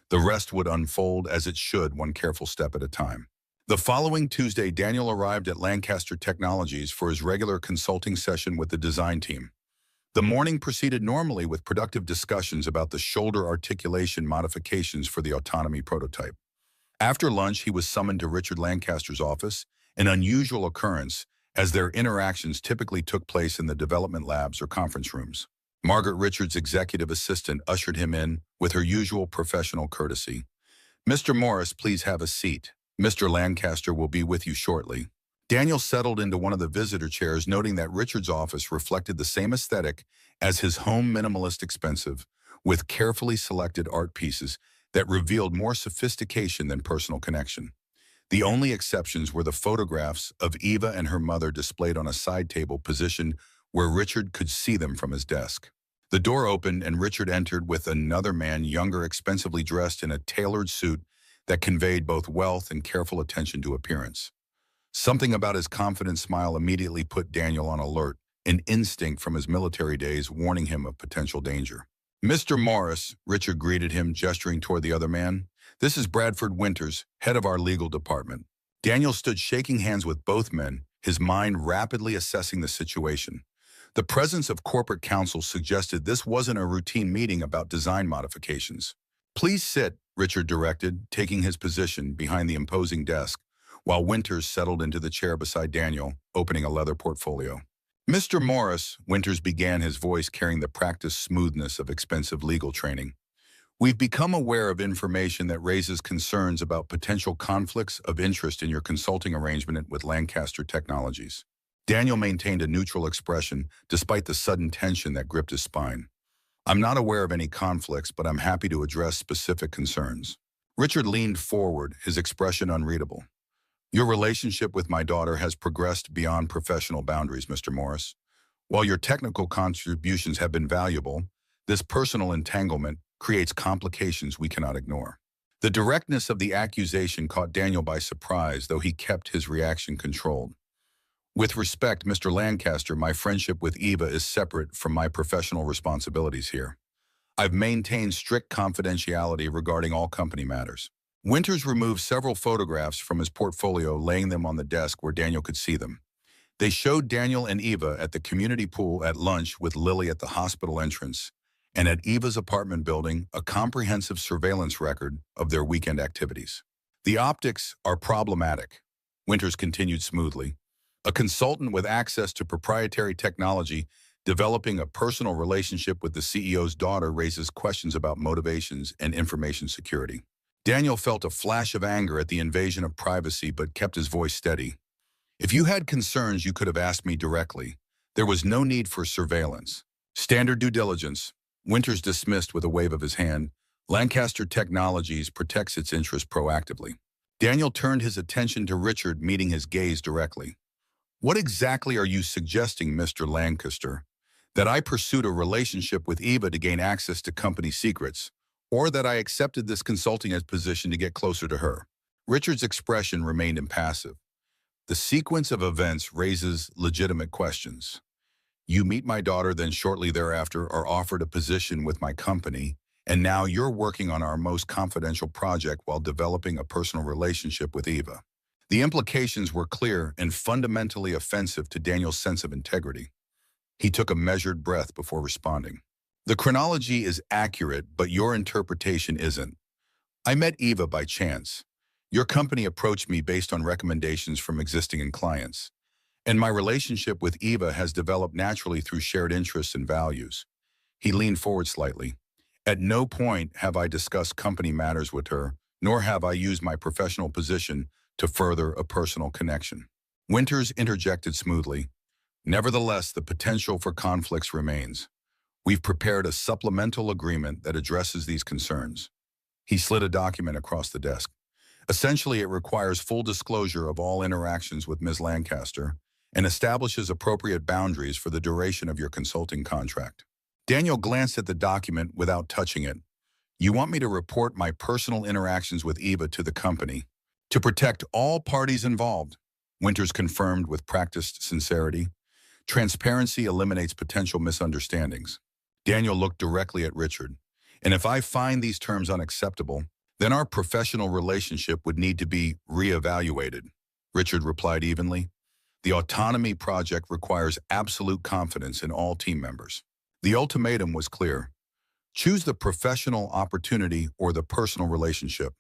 The rest would unfold as it should, one careful step at a time. The following Tuesday, Daniel arrived at Lancaster Technologies for his regular consulting session with the design team. The morning proceeded normally with productive discussions about the shoulder articulation modifications for the autonomy prototype. After lunch, he was summoned to Richard Lancaster's office, an unusual occurrence, as their interactions typically took place in the development labs or conference rooms. Margaret, Richard's executive assistant, ushered him in with her usual professional courtesy. "Mr. Morris, please have a seat. Mr. Lancaster will be with you shortly." Daniel settled into one of the visitor chairs, noting that Richard's office reflected the same aesthetic as his home, minimalist, expensive, with carefully selected art pieces that revealed more sophistication than personal connection. The only exceptions were the photographs of Eva and her mother displayed on a side table positioned where Richard could see them from his desk. The door opened and Richard entered with another man, younger, expensively dressed in a tailored suit that conveyed both wealth and careful attention to appearance. Something about his confident smile immediately put Daniel on alert, an instinct from his military days warning him of potential danger. "Mr. Morris," Richard greeted him, gesturing toward the other man. "This is Bradford Winters, head of our legal department." Daniel stood shaking hands with both men, his mind rapidly assessing the situation. The presence of corporate counsel suggested this wasn't a routine meeting about design modifications. "Please sit," Richard directed, taking his position behind the imposing desk, while Winters settled into the chair beside Daniel, opening a leather portfolio. "Mr. Morris," Winters began, his voice carrying the practiced smoothness of expensive legal training, "we've become aware of information that raises concerns about potential conflicts of interest in your consulting arrangement with Lancaster Technologies." Daniel maintained a neutral expression despite the sudden tension that gripped his spine. "I'm not aware of any conflicts, but I'm happy to address specific concerns." Richard leaned forward, his expression unreadable. "Your relationship with my daughter has progressed beyond professional boundaries, Mr. Morris. While your technical contributions have been valuable, this personal entanglement creates complications we cannot ignore." The directness of the accusation caught Daniel by surprise, though he kept his reaction controlled. "With respect, Mr. Lancaster, my friendship with Eva is separate from my professional responsibilities here. I've maintained strict confidentiality regarding all company matters." Winters removed several photographs from his portfolio, laying them on the desk where Daniel could see them. They showed Daniel and Eva at the community pool, at lunch with Lily at the hospital entrance, and at Eva's apartment building, a comprehensive surveillance record of their weekend activities. "The optics are problematic," Winters continued smoothly. "A consultant with access to proprietary technology developing a personal relationship with the CEO's daughter raises questions about motivations and information security." Daniel felt a flash of anger at the invasion of privacy but kept his voice steady. "If you had concerns, you could have asked me directly. There was no need for surveillance. Standard due diligence." Winters dismissed with a wave of his hand. "Lancaster Technologies protects its interests proactively." Daniel turned his attention to Richard, meeting his gaze directly. "What exactly are you suggesting, Mr. Lancaster? That I pursued a relationship with Eva to gain access to company secrets, or that I accepted this consulting position to get closer to her?" Richard's expression remained impassive. "The sequence of events raises legitimate questions. You meet my daughter, then shortly thereafter are offered a position with my company, and now you're working on our most confidential project while developing a personal relationship with Eva." The implications were clear and fundamentally offensive to Daniel's sense of integrity. He took a measured breath before responding. "The chronology is accurate, but your interpretation isn't. I met Eva by chance. Your company approached me based on recommendations from existing clients, and my relationship with Eva has developed naturally through shared interests and values." He leaned forward slightly. "At no point have I discussed company matters with her, nor have I used my professional position to further a personal connection." Winters interjected smoothly. "Nevertheless, the potential for conflicts remains. We've prepared a supplemental agreement that addresses these concerns." He slid a document across the desk. "Essentially, it requires full disclosure of all interactions with Ms. Lancaster and establishes appropriate boundaries for the duration of your consulting contract." Daniel glanced at the document without touching it. "You want me to report my personal interactions with Eva to the company to protect all parties involved," Winters confirmed with practiced sincerity. "Transparency eliminates potential misunderstandings." Daniel looked directly at Richard. "And if I find these terms unacceptable, then our professional relationship would need to be reevaluated." Richard replied evenly. "The autonomy project requires absolute confidence in all team members." The ultimatum was clear. Choose the professional opportunity or the personal relationship.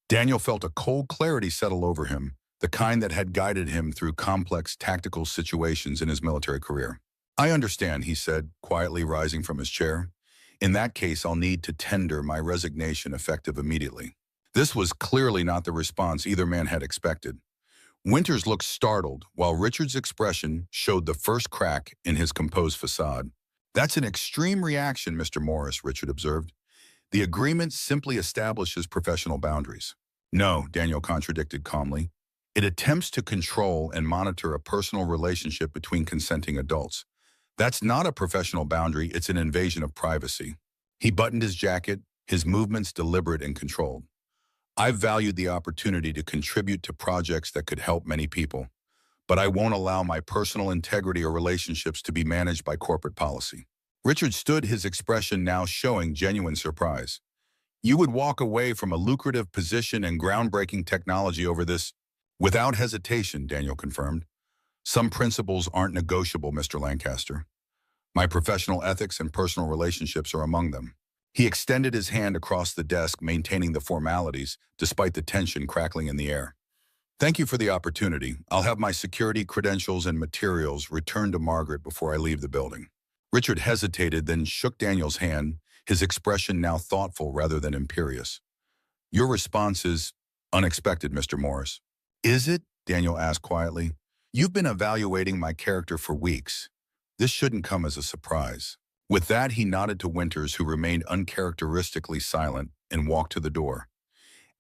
Daniel felt a cold clarity settle over him, the kind that had guided him through complex tactical situations in his military career. "I understand," he said, quietly rising from his chair. "In that case, I'll need to tender my resignation effective immediately." This was clearly not the response either man had expected. Winters looked startled, while Richard's expression showed the first crack in his composed facade. "That's an extreme reaction, Mr. Morris," Richard observed. "The agreement simply establishes professional boundaries." No, Daniel contradicted calmly. It attempts to control and monitor a personal relationship between consenting adults. That's not a professional boundary, it's an invasion of privacy. He buttoned his jacket, his movements deliberate and controlled. I've valued the opportunity to contribute to projects that could help many people, but I won't allow my personal integrity or relationships to be managed by corporate policy. Richard stood, his expression now showing genuine surprise. You would walk away from a lucrative position and groundbreaking technology over this? Without hesitation, Daniel confirmed. Some principles aren't negotiable, Mr. Lancaster. My professional ethics and personal relationships are among them. He extended his hand across the desk, maintaining the formalities, despite the tension crackling in the air. Thank you for the opportunity. I'll have my security credentials and materials returned to Margaret before I leave the building. Richard hesitated, then shook Daniel's hand, his expression now thoughtful rather than imperious. Your response is unexpected, Mr. Morris. Is it? Daniel asked quietly. You've been evaluating my character for weeks. This shouldn't come as a surprise. With that, he nodded to Winters, who remained uncharacteristically silent, and walked to the door.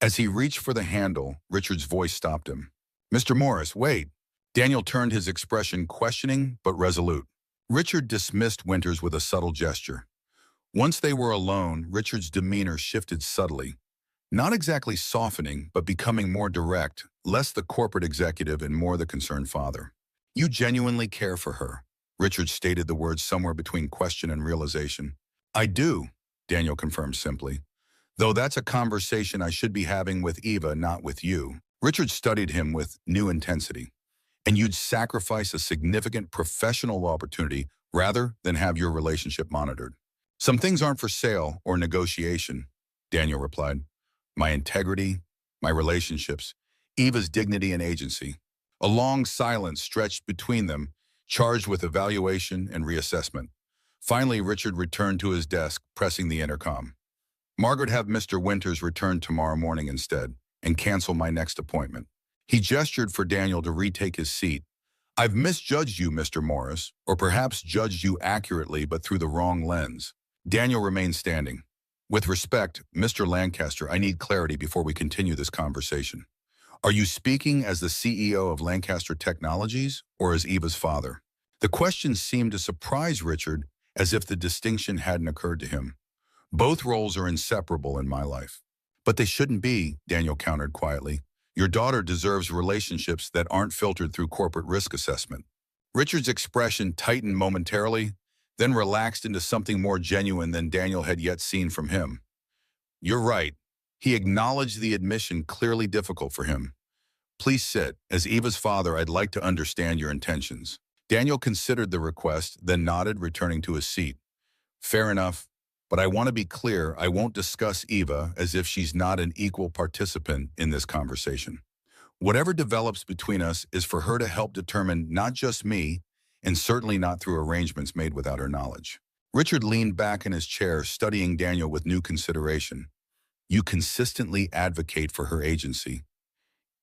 As he reached for the handle, Richard's voice stopped him. Mr. Morris, wait. Daniel turned, his expression questioning but resolute. Richard dismissed Winters with a subtle gesture. Once they were alone, Richard's demeanor shifted subtly, not exactly softening, but becoming more direct, less the corporate executive and more the concerned father. You genuinely care for her. Richard stated the words somewhere between question and realization. I do, Daniel confirmed simply. Though that's a conversation I should be having with Eva, not with you. Richard studied him with new intensity. And you'd sacrifice a significant professional opportunity rather than have your relationship monitored. Some things aren't for sale or negotiation, Daniel replied. My integrity, my relationships, Eva's dignity and agency. A long silence stretched between them, charged with evaluation and reassessment. Finally, Richard returned to his desk, pressing the intercom. Margaret, have Mr. Winters return tomorrow morning instead, and cancel my next appointment. He gestured for Daniel to retake his seat. I've misjudged you, Mr. Morris, or perhaps judged you accurately but through the wrong lens. Daniel remained standing. With respect, Mr. Lancaster, I need clarity before we continue this conversation. Are you speaking as the CEO of Lancaster Technologies or as Eva's father? The question seemed to surprise Richard, as if the distinction hadn't occurred to him. Both roles are inseparable in my life. But they shouldn't be, Daniel countered quietly. Your daughter deserves relationships that aren't filtered through corporate risk assessment. Richard's expression tightened momentarily, then relaxed into something more genuine than Daniel had yet seen from him. You're right. He acknowledged the admission, clearly difficult for him. Please sit. As Eva's father, I'd like to understand your intentions. Daniel considered the request, then nodded, returning to his seat. Fair enough, but I want to be clear, I won't discuss Eva as if she's not an equal participant in this conversation. Whatever develops between us is for her to help determine not just me, and certainly not through arrangements made without her knowledge. Richard leaned back in his chair, studying Daniel with new consideration. You consistently advocate for her agency,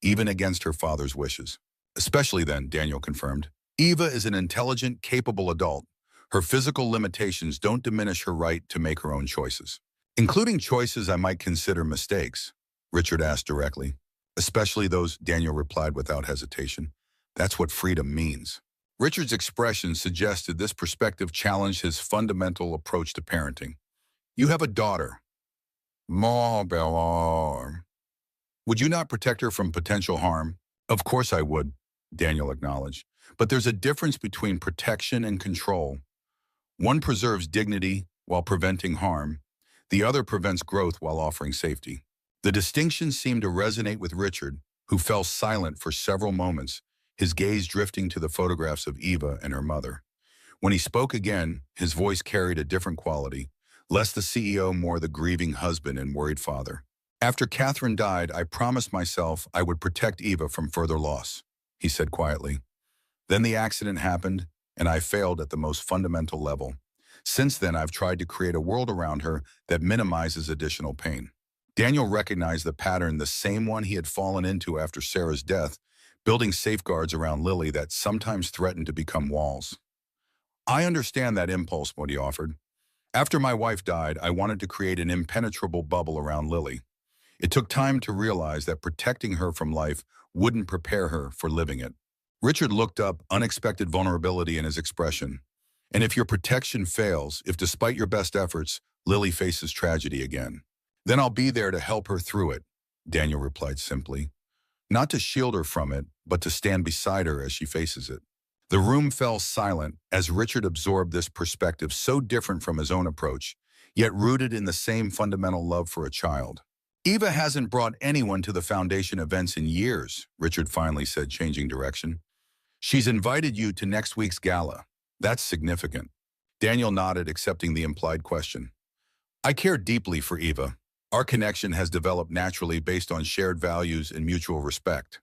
even against her father's wishes. Especially then, Daniel confirmed. Eva is an intelligent, capable adult. Her physical limitations don't diminish her right to make her own choices. Including choices I might consider mistakes, Richard asked directly. Especially those, Daniel replied without hesitation. That's what freedom means. Richard's expression suggested this perspective challenged his fundamental approach to parenting. You have a daughter. Would you not protect her from potential harm? Of course I would, Daniel acknowledged. But there's a difference between protection and control. One preserves dignity while preventing harm. The other prevents growth while offering safety. The distinction seemed to resonate with Richard, who fell silent for several moments, his gaze drifting to the photographs of Eva and her mother. When he spoke again, his voice carried a different quality, less the CEO, more the grieving husband and worried father. After Catherine died, I promised myself I would protect Eva from further loss, he said quietly. Then the accident happened, and I failed at the most fundamental level. Since then, I've tried to create a world around her that minimizes additional pain. Daniel recognized the pattern, the same one he had fallen into after Sarah's death, building safeguards around Lily that sometimes threatened to become walls. I understand that impulse, Moody offered. After my wife died, I wanted to create an impenetrable bubble around Lily. It took time to realize that protecting her from life wouldn't prepare her for living it. Richard looked up, unexpected vulnerability in his expression. And if your protection fails, if despite your best efforts, Lily faces tragedy again, then I'll be there to help her through it, Daniel replied simply. Not to shield her from it, but to stand beside her as she faces it. The room fell silent as Richard absorbed this perspective so different from his own approach, yet rooted in the same fundamental love for a child. Eva hasn't brought anyone to the foundation events in years, Richard finally said, changing direction. She's invited you to next week's gala. That's significant. Daniel nodded, accepting the implied question. I care deeply for Eva. Our connection has developed naturally based on shared values and mutual respect.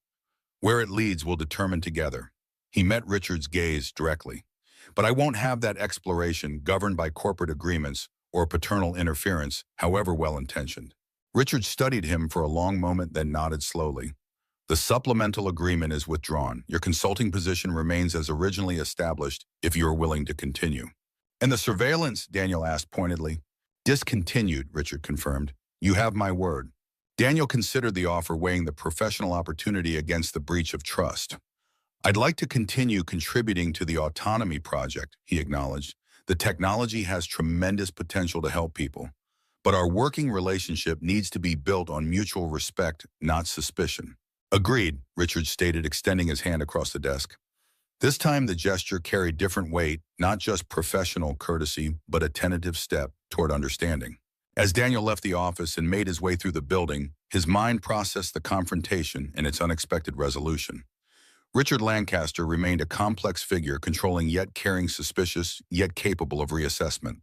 Where it leads, we'll determine together. He met Richard's gaze directly. But I won't have that exploration governed by corporate agreements or paternal interference, however well-intentioned. Richard studied him for a long moment, then nodded slowly. The supplemental agreement is withdrawn. Your consulting position remains as originally established if you are willing to continue. And the surveillance, Daniel asked pointedly. Discontinued, Richard confirmed. You have my word. Daniel considered the offer, weighing the professional opportunity against the breach of trust. I'd like to continue contributing to the autonomy project, he acknowledged. The technology has tremendous potential to help people. But our working relationship needs to be built on mutual respect, not suspicion. Agreed, Richard stated, extending his hand across the desk. This time the gesture carried different weight, not just professional courtesy, but a tentative step toward understanding. As Daniel left the office and made his way through the building, his mind processed the confrontation and its unexpected resolution. Richard Lancaster remained a complex figure, controlling yet caring, suspicious, yet capable of reassessment.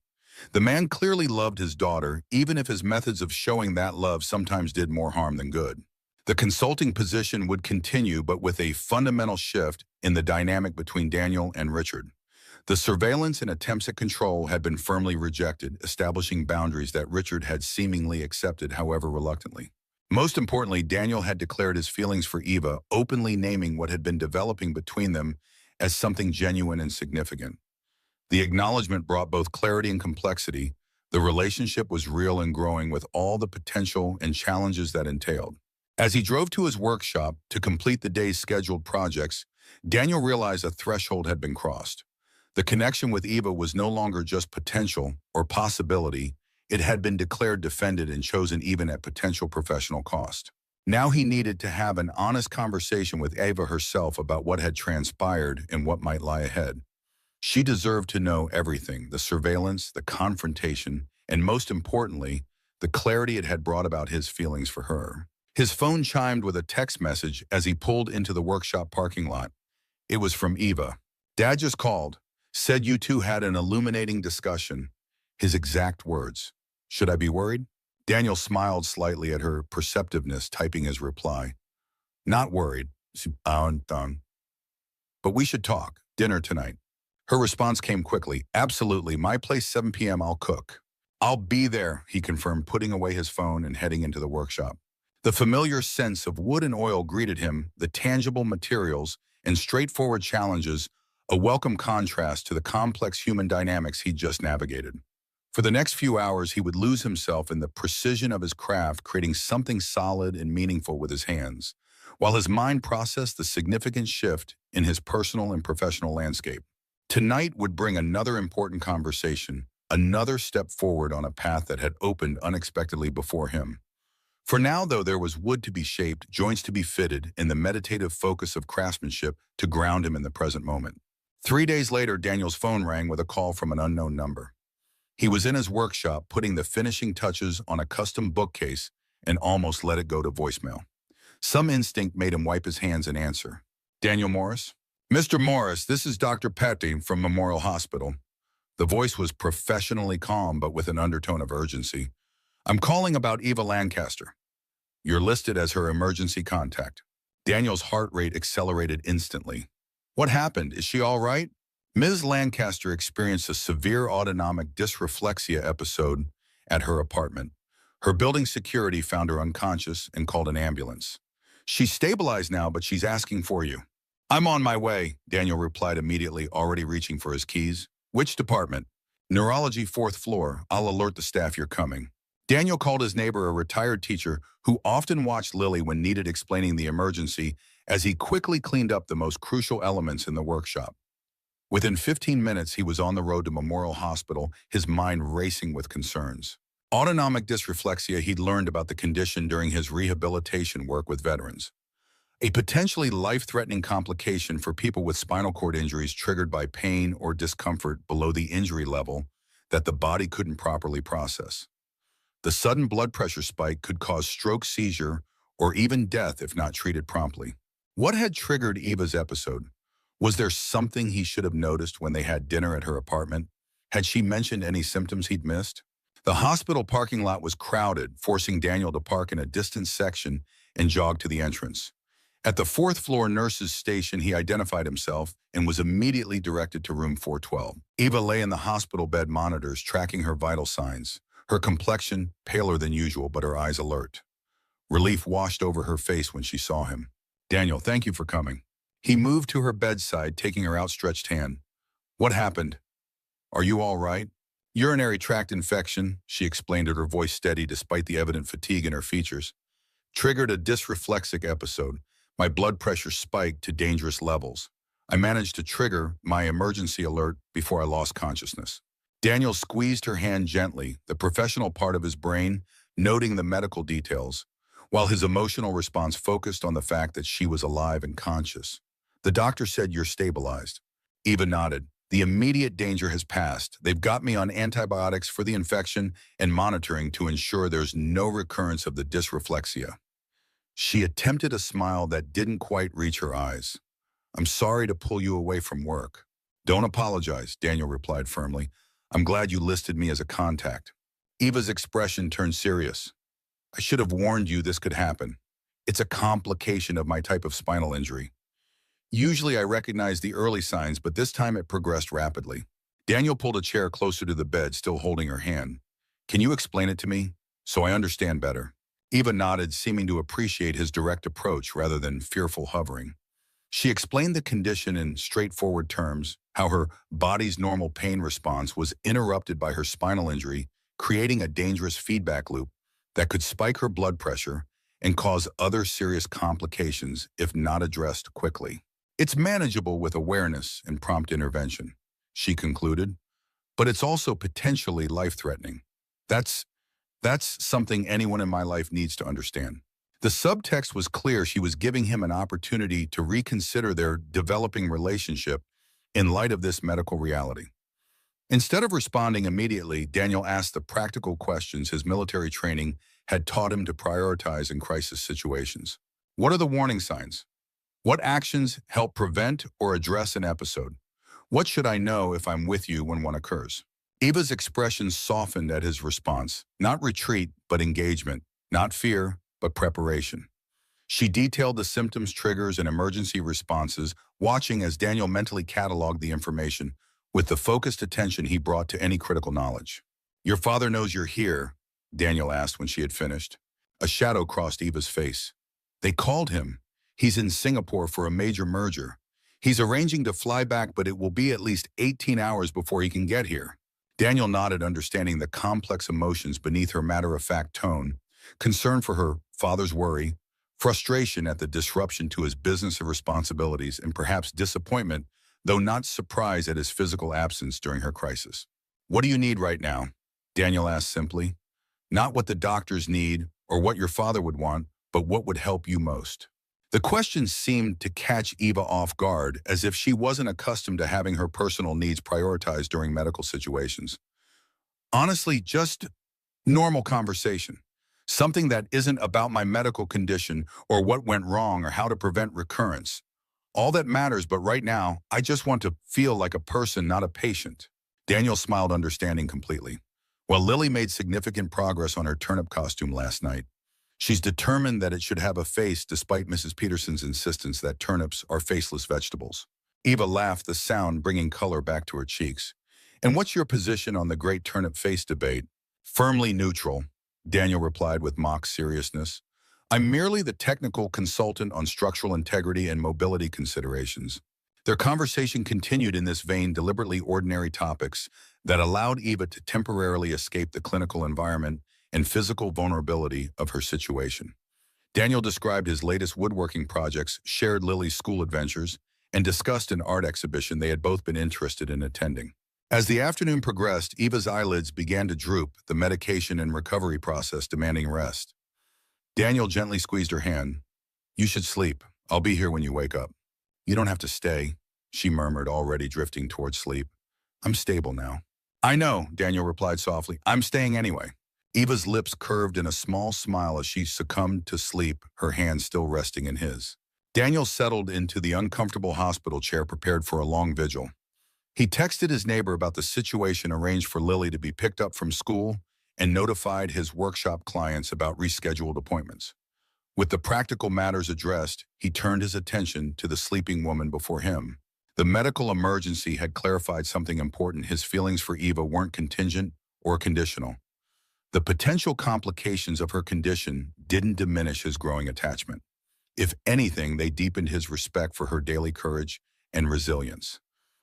The man clearly loved his daughter, even if his methods of showing that love sometimes did more harm than good. The consulting position would continue, but with a fundamental shift in the dynamic between Daniel and Richard. The surveillance and attempts at control had been firmly rejected, establishing boundaries that Richard had seemingly accepted, however reluctantly. Most importantly, Daniel had declared his feelings for Eva, openly naming what had been developing between them as something genuine and significant. The acknowledgement brought both clarity and complexity. The relationship was real and growing, with all the potential and challenges that entailed. As he drove to his workshop to complete the day's scheduled projects, Daniel realized a threshold had been crossed. The connection with Eva was no longer just potential or possibility. It had been declared, defended, and chosen even at potential professional cost. Now he needed to have an honest conversation with Eva herself about what had transpired and what might lie ahead. She deserved to know everything: the surveillance, the confrontation, and most importantly, the clarity it had brought about his feelings for her. His phone chimed with a text message as he pulled into the workshop parking lot. It was from Eva. Dad just called. Said you two had an illuminating discussion. His exact words. Should I be worried? Daniel smiled slightly at her perceptiveness, typing his reply. Not worried. But we should talk. Dinner tonight. Her response came quickly. Absolutely. My place, 7 p.m. I'll cook. I'll be there, he confirmed, putting away his phone and heading into the workshop. The familiar sense of wood and oil greeted him, the tangible materials and straightforward challenges, a welcome contrast to the complex human dynamics he'd just navigated. For the next few hours, he would lose himself in the precision of his craft, creating something solid and meaningful with his hands, while his mind processed the significant shift in his personal and professional landscape. Tonight would bring another important conversation, another step forward on a path that had opened unexpectedly before him. For now, though, there was wood to be shaped, joints to be fitted, and the meditative focus of craftsmanship to ground him in the present moment. 3 days later, Daniel's phone rang with a call from an unknown number. He was in his workshop putting the finishing touches on a custom bookcase and almost let it go to voicemail. Some instinct made him wipe his hands and answer. Daniel Morris? Mr. Morris, this is Dr. Petty from Memorial Hospital. The voice was professionally calm, but with an undertone of urgency. I'm calling about Eva Lancaster. You're listed as her emergency contact. Daniel's heart rate accelerated instantly. What happened? Is she all right? Ms. Lancaster experienced a severe autonomic dysreflexia episode at her apartment. Her building security found her unconscious and called an ambulance. She's stabilized now, but she's asking for you. I'm on my way, Daniel replied immediately, already reaching for his keys. Which department? Neurology, 4th floor. I'll alert the staff you're coming. Daniel called his neighbor, a retired teacher who often watched Lily when needed explaining the emergency, as he quickly cleaned up the most crucial elements in the workshop. Within 15 minutes, he was on the road to Memorial Hospital, his mind racing with concerns. Autonomic dysreflexia he'd learned about the condition during his rehabilitation work with veterans. A potentially life-threatening complication for people with spinal cord injuries triggered by pain or discomfort below the injury level that the body couldn't properly process. The sudden blood pressure spike could cause stroke, seizure, or even death if not treated promptly. What had triggered Eva's episode? Was there something he should have noticed when they had dinner at her apartment? Had she mentioned any symptoms he'd missed? The hospital parking lot was crowded, forcing Daniel to park in a distant section and jog to the entrance. At the fourth-floor nurse's station, he identified himself and was immediately directed to room 412. Eva lay in the hospital bed monitors, tracking her vital signs, her complexion paler than usual, but her eyes alert. Relief washed over her face when she saw him. "Daniel, thank you for coming." He moved to her bedside, taking her outstretched hand. "What happened? Are you all right?" "Urinary tract infection," she explained, her voice steady despite the evident fatigue in her features. "Triggered a dysreflexic episode. My blood pressure spiked to dangerous levels. I managed to trigger my emergency alert before I lost consciousness." Daniel squeezed her hand gently, the professional part of his brain noting the medical details, while his emotional response focused on the fact that she was alive and conscious. "The doctor said you're stabilized." Eva nodded. "The immediate danger has passed. They've got me on antibiotics for the infection and monitoring to ensure there's no recurrence of the dysreflexia." She attempted a smile that didn't quite reach her eyes. "I'm sorry to pull you away from work." "Don't apologize," Daniel replied firmly. "I'm glad you listed me as a contact." Eva's expression turned serious. "I should have warned you this could happen. It's a complication of my type of spinal injury. Usually I recognize the early signs, but this time it progressed rapidly." Daniel pulled a chair closer to the bed, still holding her hand. "Can you explain it to me, so I understand better?" Eva nodded, seeming to appreciate his direct approach rather than fearful hovering. She explained the condition in straightforward terms, how her body's normal pain response was interrupted by her spinal injury, creating a dangerous feedback loop that could spike her blood pressure and cause other serious complications if not addressed quickly. "It's manageable with awareness and prompt intervention," she concluded, "but it's also potentially life-threatening. That's something anyone in my life needs to understand." The subtext was clear. She was giving him an opportunity to reconsider their developing relationship in light of this medical reality. Instead of responding immediately, Daniel asked the practical questions his military training had taught him to prioritize in crisis situations. What are the warning signs? What actions help prevent or address an episode? What should I know if I'm with you when one occurs? Eva's expression softened at his response. Not retreat, but engagement. Not fear, but preparation. She detailed the symptoms, triggers, and emergency responses, watching as Daniel mentally cataloged the information with the focused attention he brought to any critical knowledge. "Your father knows you're here?" Daniel asked when she had finished. A shadow crossed Eva's face. "They called him. He's in Singapore for a major merger. He's arranging to fly back, but it will be at least 18 hours before he can get here." Daniel nodded, understanding the complex emotions beneath her matter-of-fact tone: concern for her father's worry, frustration at the disruption to his business and responsibilities, and perhaps disappointment, though not surprise at his physical absence during her crisis. "What do you need right now?" Daniel asked simply. "Not what the doctors need or what your father would want, but what would help you most." The question seemed to catch Eva off guard, as if she wasn't accustomed to having her personal needs prioritized during medical situations. "Honestly, just normal conversation. Something that isn't about my medical condition or what went wrong or how to prevent recurrence. All that matters, but right now, I just want to feel like a person, not a patient." Daniel smiled, understanding completely. "Well, Lily made significant progress on her turnip costume last night. She's determined that it should have a face, despite Mrs. Peterson's insistence that turnips are faceless vegetables." Eva laughed, the sound bringing color back to her cheeks. "And what's your position on the great turnip face debate?" "Firmly neutral," Daniel replied with mock seriousness. "I'm merely the technical consultant on structural integrity and mobility considerations." Their conversation continued in this vein, deliberately ordinary topics that allowed Eva to temporarily escape the clinical environment and physical vulnerability of her situation. Daniel described his latest woodworking projects, shared Lily's school adventures, and discussed an art exhibition they had both been interested in attending. As the afternoon progressed, Eva's eyelids began to droop, the medication and recovery process demanding rest. Daniel gently squeezed her hand. "You should sleep. I'll be here when you wake up." "You don't have to stay," she murmured, already drifting towards sleep. "I'm stable now." "I know," Daniel replied softly. "I'm staying anyway." Eva's lips curved in a small smile as she succumbed to sleep, her hand still resting in his. Daniel settled into the uncomfortable hospital chair prepared for a long vigil. He texted his neighbor about the situation, arranged for Lily to be picked up from school, and notified his workshop clients about rescheduled appointments. With the practical matters addressed, he turned his attention to the sleeping woman before him. The medical emergency had clarified something important. His feelings for Eva weren't contingent or conditional. The potential complications of her condition didn't diminish his growing attachment. If anything, they deepened his respect for her daily courage and resilience.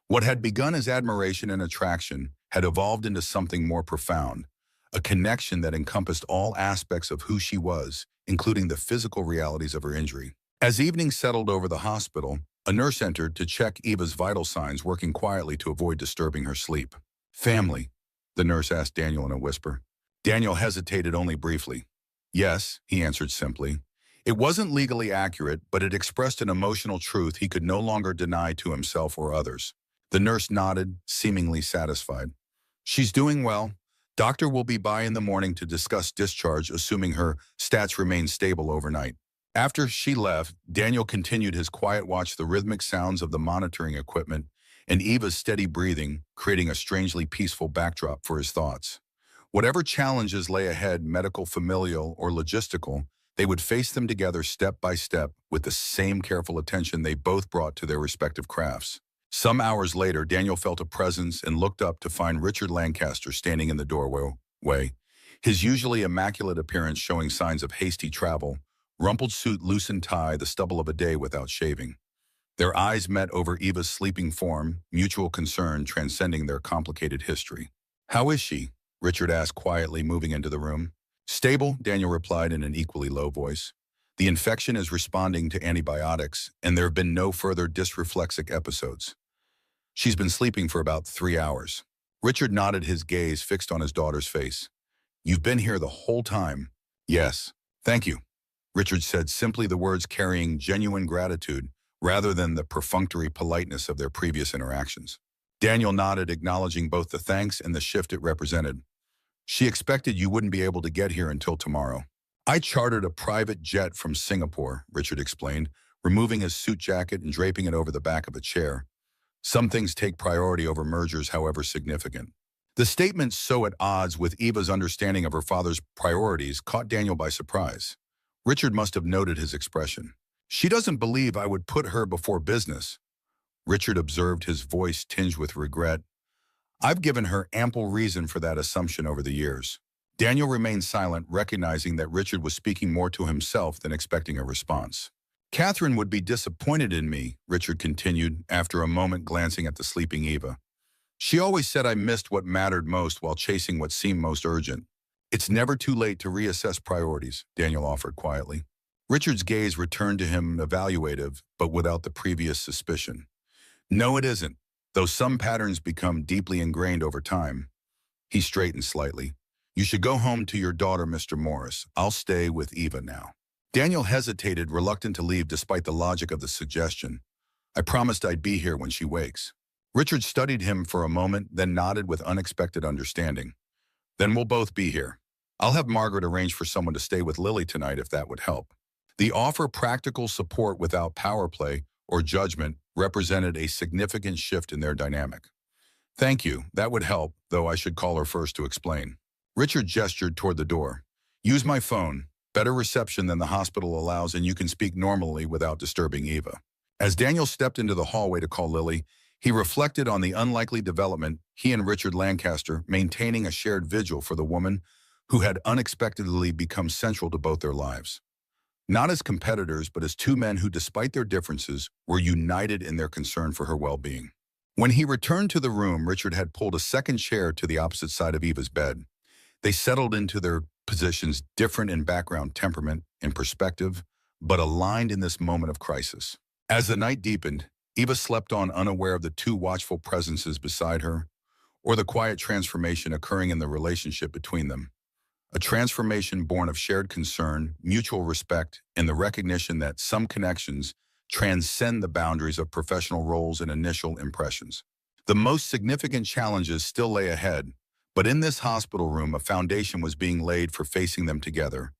What had begun as admiration and attraction had evolved into something more profound, a connection that encompassed all aspects of who she was, including the physical realities of her injury. As evening settled over the hospital, a nurse entered to check Eva's vital signs, working quietly to avoid disturbing her sleep. "Family?" the nurse asked Daniel in a whisper. Daniel hesitated only briefly. "Yes," he answered simply. It wasn't legally accurate, but it expressed an emotional truth he could no longer deny to himself or others. The nurse nodded, seemingly satisfied. "She's doing well. Doctor will be by in the morning to discuss discharge, assuming her stats remain stable overnight." After she left, Daniel continued his quiet watch, the rhythmic sounds of the monitoring equipment and Eva's steady breathing, creating a strangely peaceful backdrop for his thoughts. Whatever challenges lay ahead, medical, familial, or logistical, they would face them together step by step with the same careful attention they both brought to their respective crafts. Some hours later, Daniel felt a presence and looked up to find Richard Lancaster standing in the doorway, his usually immaculate appearance showing signs of hasty travel, rumpled suit, loosened tie, the stubble of a day without shaving. Their eyes met over Eva's sleeping form, mutual concern transcending their complicated history. "How is she?" Richard asked quietly, moving into the room. "Stable," Daniel replied in an equally low voice. "The infection is responding to antibiotics, and there have been no further dysreflexic episodes. She's been sleeping for about 3 hours." Richard nodded, his gaze fixed on his daughter's face. "You've been here the whole time?" "Yes." "Thank you," Richard said, simply, the words carrying genuine gratitude rather than the perfunctory politeness of their previous interactions. Daniel nodded, acknowledging both the thanks and the shift it represented. "She expected you wouldn't be able to get here until tomorrow." "I chartered a private jet from Singapore," Richard explained, removing his suit jacket and draping it over the back of a chair. "Some things take priority over mergers, however significant." The statement, so at odds with Eva's understanding of her father's priorities, caught Daniel by surprise. Richard must have noted his expression. "She doesn't believe I would put her before business," Richard observed, his voice tinged with regret. "I've given her ample reason for that assumption over the years." Daniel remained silent, recognizing that Richard was speaking more to himself than expecting a response. "Catherine would be disappointed in me," Richard continued, after a moment glancing at the sleeping Eva. "She always said I missed what mattered most while chasing what seemed most urgent." "It's never too late to reassess priorities," Daniel offered quietly. Richard's gaze returned to him, evaluative, but without the previous suspicion. "No, it isn't, though some patterns become deeply ingrained over time." He straightened slightly. "You should go home to your daughter, Mr. Morris. I'll stay with Eva now." Daniel hesitated, reluctant to leave despite the logic of the suggestion. "I promised I'd be here when she wakes." Richard studied him for a moment, then nodded with unexpected understanding. "Then we'll both be here. I'll have Margaret arrange for someone to stay with Lily tonight if that would help." The offer, practical support without power play or judgment, represented a significant shift in their dynamic. "Thank you, that would help, though I should call her first to explain." Richard gestured toward the door. "Use my phone. Better reception than the hospital allows, and you can speak normally without disturbing Eva." As Daniel stepped into the hallway to call Lily, he reflected on the unlikely development, he and Richard Lancaster maintaining a shared vigil for the woman who had unexpectedly become central to both their lives. Not as competitors, but as two men who, despite their differences, were united in their concern for her well-being. When he returned to the room, Richard had pulled a second chair to the opposite side of Eva's bed. They settled into their positions different in background, temperament, and perspective, but aligned in this moment of crisis. As the night deepened, Eva slept on unaware of the two watchful presences beside her, or the quiet transformation occurring in the relationship between them. A transformation born of shared concern, mutual respect, and the recognition that some connections transcend the boundaries of professional roles and initial impressions. The most significant challenges still lay ahead, but in this hospital room, a foundation was being laid for facing them together,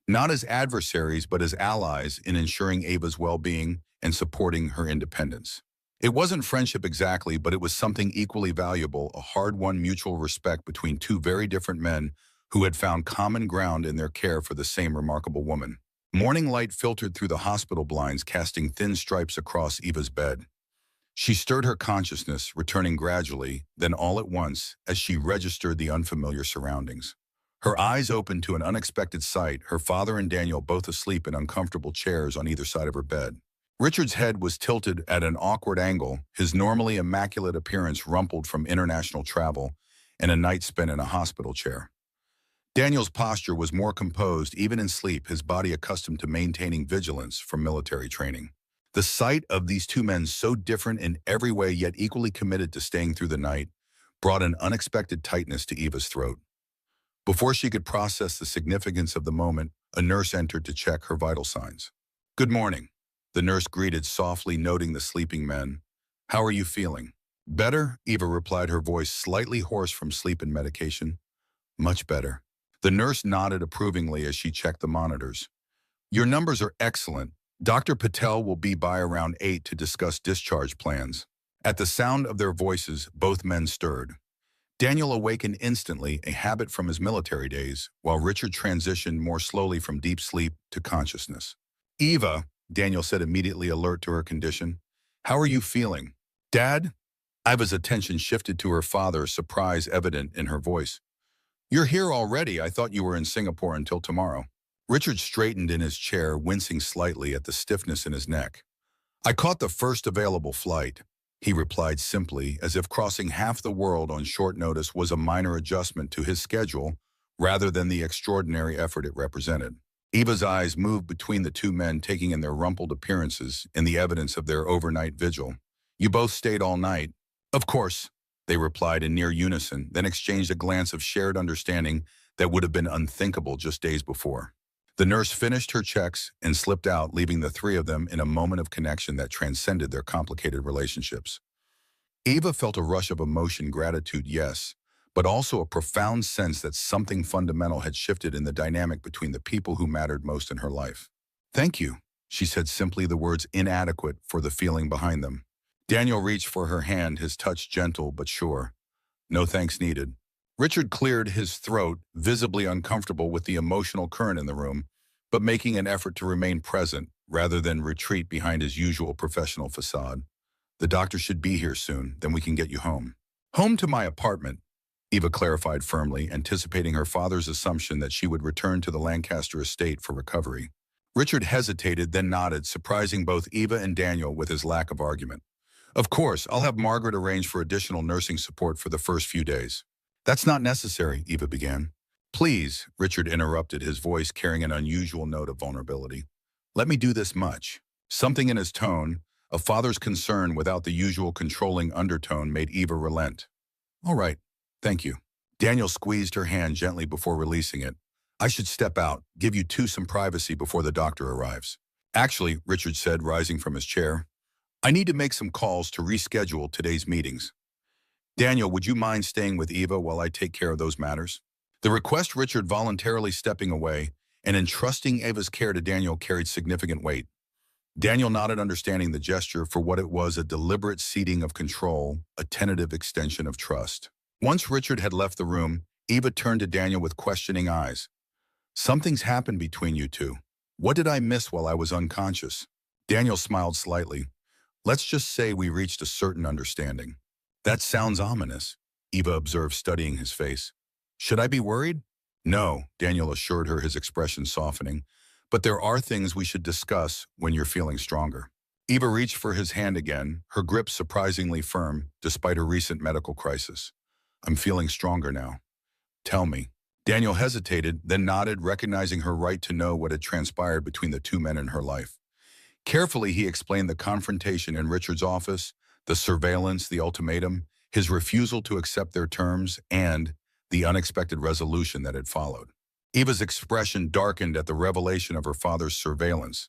not as adversaries, but as allies in ensuring Ava's well-being and supporting her independence. It wasn't friendship exactly, but it was something equally valuable, a hard-won mutual respect between two very different men who had found common ground in their care for the same remarkable woman. Morning light filtered through the hospital blinds, casting thin stripes across Eva's bed. She stirred her consciousness, returning gradually, then all at once, as she registered the unfamiliar surroundings. Her eyes opened to an unexpected sight, her father and Daniel both asleep in uncomfortable chairs on either side of her bed. Richard's head was tilted at an awkward angle, his normally immaculate appearance rumpled from international travel and a night spent in a hospital chair. Daniel's posture was more composed, even in sleep, his body accustomed to maintaining vigilance from military training. The sight of these two men so different in every way yet equally committed to staying through the night brought an unexpected tightness to Eva's throat. Before she could process the significance of the moment, a nurse entered to check her vital signs. "Good morning," the nurse greeted softly, noting the sleeping men. "How are you feeling?" "Better," Eva replied, her voice slightly hoarse from sleep and medication. "Much better." The nurse nodded approvingly as she checked the monitors. "Your numbers are excellent. Dr. Patel will be by around 8 to discuss discharge plans." At the sound of their voices, both men stirred. Daniel awakened instantly, a habit from his military days, while Richard transitioned more slowly from deep sleep to consciousness. "Eva," Daniel said, immediately alert to her condition, "how are you feeling?" "Dad?" Iva's attention shifted to her father, surprise evident in her voice. "You're here already. I thought you were in Singapore until tomorrow." Richard straightened in his chair, wincing slightly at the stiffness in his neck. "I caught the first available flight," he replied simply, as if crossing half the world on short notice was a minor adjustment to his schedule rather than the extraordinary effort it represented. Eva's eyes moved between the two men, taking in their rumpled appearances and the evidence of their overnight vigil. "You both stayed all night?" "Of course," they replied in near unison, then exchanged a glance of shared understanding that would have been unthinkable just days before. The nurse finished her checks and slipped out, leaving the three of them in a moment of connection that transcended their complicated relationships. Eva felt a rush of emotion, gratitude, yes, but also a profound sense that something fundamental had shifted in the dynamic between the people who mattered most in her life. "Thank you," she said simply, the words inadequate for the feeling behind them. Daniel reached for her hand, his touch gentle but sure. "No thanks needed." Richard cleared his throat, visibly uncomfortable with the emotional current in the room, but making an effort to remain present rather than retreat behind his usual professional facade. "The doctor should be here soon, then we can get you home." "Home to my apartment," Eva clarified firmly, anticipating her father's assumption that she would return to the Lancaster estate for recovery. Richard hesitated, then nodded, surprising both Eva and Daniel with his lack of argument. "Of course, I'll have Margaret arrange for additional nursing support for the first few days." "That's not necessary," Eva began. "Please," Richard interrupted, his voice carrying an unusual note of vulnerability. "Let me do this much." Something in his tone, a father's concern without the usual controlling undertone, made Eva relent. "All right, thank you." Daniel squeezed her hand gently before releasing it. "I should step out, give you two some privacy before the doctor arrives." "Actually," Richard said, rising from his chair, "I need to make some calls to reschedule today's meetings. Daniel, would you mind staying with Eva while I take care of those matters?" The request, Richard voluntarily stepping away and entrusting Eva's care to Daniel, carried significant weight. Daniel nodded, understanding the gesture for what it was, a deliberate ceding of control, a tentative extension of trust. Once Richard had left the room, Eva turned to Daniel with questioning eyes. "Something's happened between you two. What did I miss while I was unconscious?" Daniel smiled slightly. "Let's just say we reached a certain understanding." "That sounds ominous," Eva observed, studying his face. "Should I be worried?" "No," Daniel assured her, his expression softening. "But there are things we should discuss when you're feeling stronger." Eva reached for his hand again, her grip surprisingly firm, despite her recent medical crisis. "I'm feeling stronger now." "Tell me." Daniel hesitated, then nodded, recognizing her right to know what had transpired between the two men in her life. Carefully, he explained the confrontation in Richard's office, the surveillance, the ultimatum, his refusal to accept their terms, and the unexpected resolution that had followed. Eva's expression darkened at the revelation of her father's surveillance.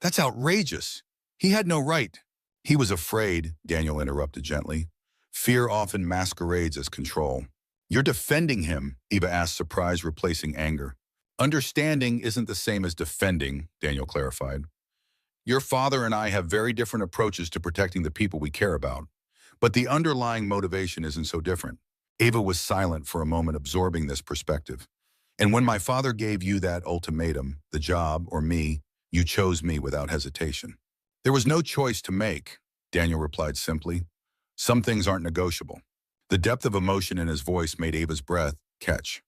"That's outrageous. He had no right." "He was afraid," Daniel interrupted gently. "Fear often masquerades as control." "You're defending him," Eva asked, surprise replacing anger. "Understanding isn't the same as defending," Daniel clarified. "Your father and I have very different approaches to protecting the people we care about. But the underlying motivation isn't so different." Eva was silent for a moment, absorbing this perspective. "And when my father gave you that ultimatum, the job or me, you chose me without hesitation." "There was no choice to make," Daniel replied simply. "Some things aren't negotiable." The depth of emotion in his voice made Eva's breath catch.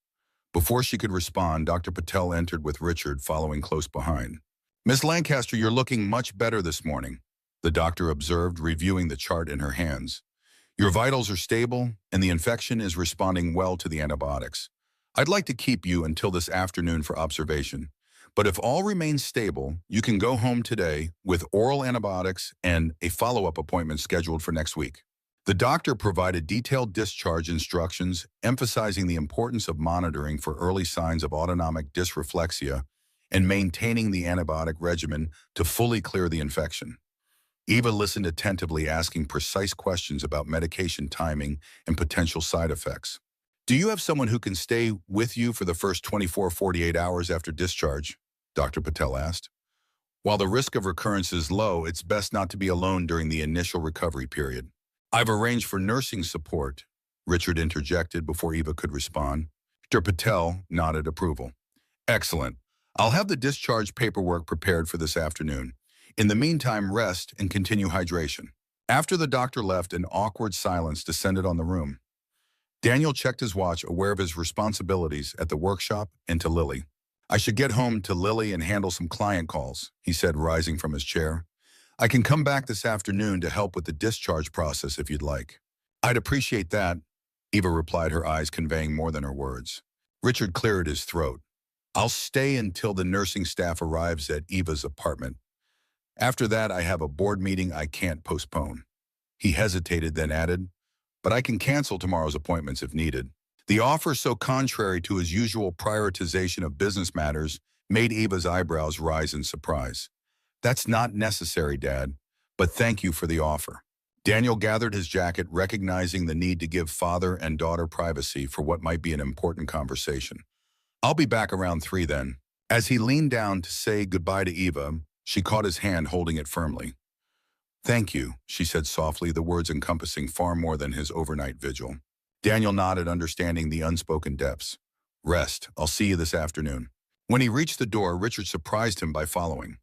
Before she could respond, Dr. Patel entered with Richard following close behind. "Miss Lancaster, you're looking much better this morning," the doctor observed, reviewing the chart in her hands. "Your vitals are stable, and the infection is responding well to the antibiotics. I'd like to keep you until this afternoon for observation, but if all remains stable, you can go home today with oral antibiotics and a follow-up appointment scheduled for next week." The doctor provided detailed discharge instructions, emphasizing the importance of monitoring for early signs of autonomic dysreflexia and maintaining the antibiotic regimen to fully clear the infection. Eva listened attentively, asking precise questions about medication timing and potential side effects. "Do you have someone who can stay with you for the first 24-48 hours after discharge?" Dr. Patel asked. "While the risk of recurrence is low, it's best not to be alone during the initial recovery period." "I've arranged for nursing support," Richard interjected before Eva could respond. Dr. Patel nodded approval. "Excellent. I'll have the discharge paperwork prepared for this afternoon. In the meantime, rest and continue hydration." After the doctor left, an awkward silence descended on the room. Daniel checked his watch, aware of his responsibilities at the workshop and to Lily. "I should get home to Lily and handle some client calls," he said, rising from his chair. "I can come back this afternoon to help with the discharge process if you'd like." "I'd appreciate that," Eva replied, her eyes conveying more than her words. Richard cleared his throat. "I'll stay until the nursing staff arrives at Eva's apartment. After that, I have a board meeting I can't postpone." He hesitated, then added, "But I can cancel tomorrow's appointments if needed." The offer, so contrary to his usual prioritization of business matters, made Eva's eyebrows rise in surprise. "That's not necessary, Dad, but thank you for the offer." Daniel gathered his jacket, recognizing the need to give father and daughter privacy for what might be an important conversation. "I'll be back around 3 then." As he leaned down to say goodbye to Eva, she caught his hand, holding it firmly. "Thank you," she said softly, the words encompassing far more than his overnight vigil. Daniel nodded, understanding the unspoken depths. "Rest. I'll see you this afternoon." When he reached the door, Richard surprised him by following.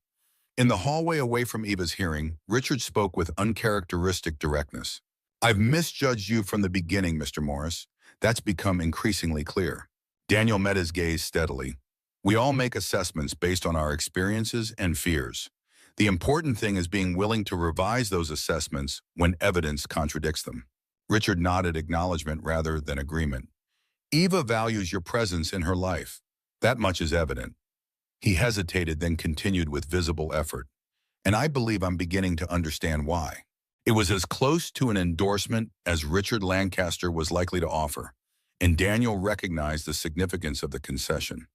In the hallway away from Eva's hearing, Richard spoke with uncharacteristic directness. "I've misjudged you from the beginning, Mr. Morris. That's become increasingly clear." Daniel met his gaze steadily. "We all make assessments based on our experiences and fears. The important thing is being willing to revise those assessments when evidence contradicts them." Richard nodded acknowledgement rather than agreement. "Eva values your presence in her life. That much is evident." He hesitated, then continued with visible effort. "And I believe I'm beginning to understand why." It was as close to an endorsement as Richard Lancaster was likely to offer, and Daniel recognized the significance of the concession.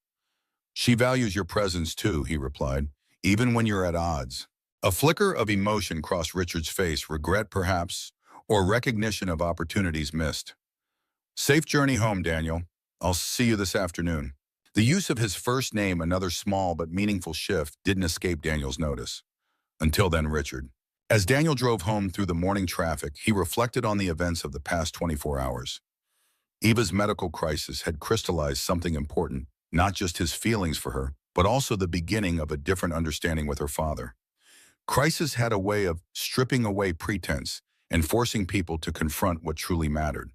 "She values your presence too," he replied, "even when you're at odds." A flicker of emotion crossed Richard's face, regret perhaps, or recognition of opportunities missed. "Safe journey home, Daniel. I'll see you this afternoon." The use of his first name, another small but meaningful shift, didn't escape Daniel's notice. Until then, Richard. As Daniel drove home through the morning traffic, he reflected on the events of the past 24 hours. Eva's medical crisis had crystallized something important, not just his feelings for her, but also the beginning of a different understanding with her father. Crisis had a way of stripping away pretense and forcing people to confront what truly mattered.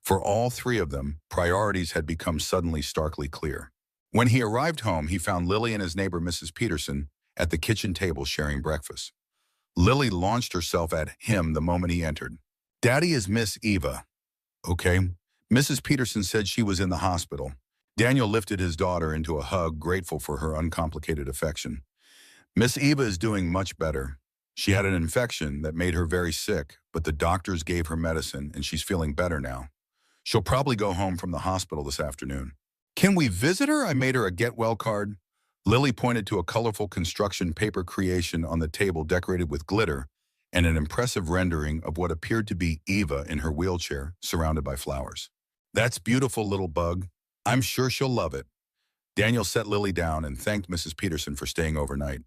For all three of them, priorities had become suddenly starkly clear. When he arrived home, he found Lily and his neighbor, Mrs. Peterson, at the kitchen table sharing breakfast. Lily launched herself at him the moment he entered. "Daddy is Miss Eva." "Okay." Mrs. Peterson said she was in the hospital. Daniel lifted his daughter into a hug, grateful for her uncomplicated affection. Miss Eva is doing much better. She had an infection that made her very sick, but the doctors gave her medicine and she's feeling better now. She'll probably go home from the hospital this afternoon. Can we visit her? I made her a get well card. Lily pointed to a colorful construction paper creation on the table decorated with glitter and an impressive rendering of what appeared to be Eva in her wheelchair, surrounded by flowers. That's beautiful, little bug. I'm sure she'll love it. Daniel set Lily down and thanked Mrs. Peterson for staying overnight.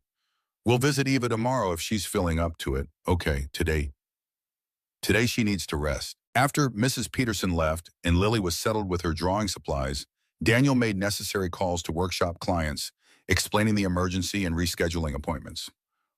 We'll visit Eva tomorrow if she's feeling up to it. Okay, Today she needs to rest. After Mrs. Peterson left and Lily was settled with her drawing supplies, Daniel made necessary calls to workshop clients, explaining the emergency and rescheduling appointments.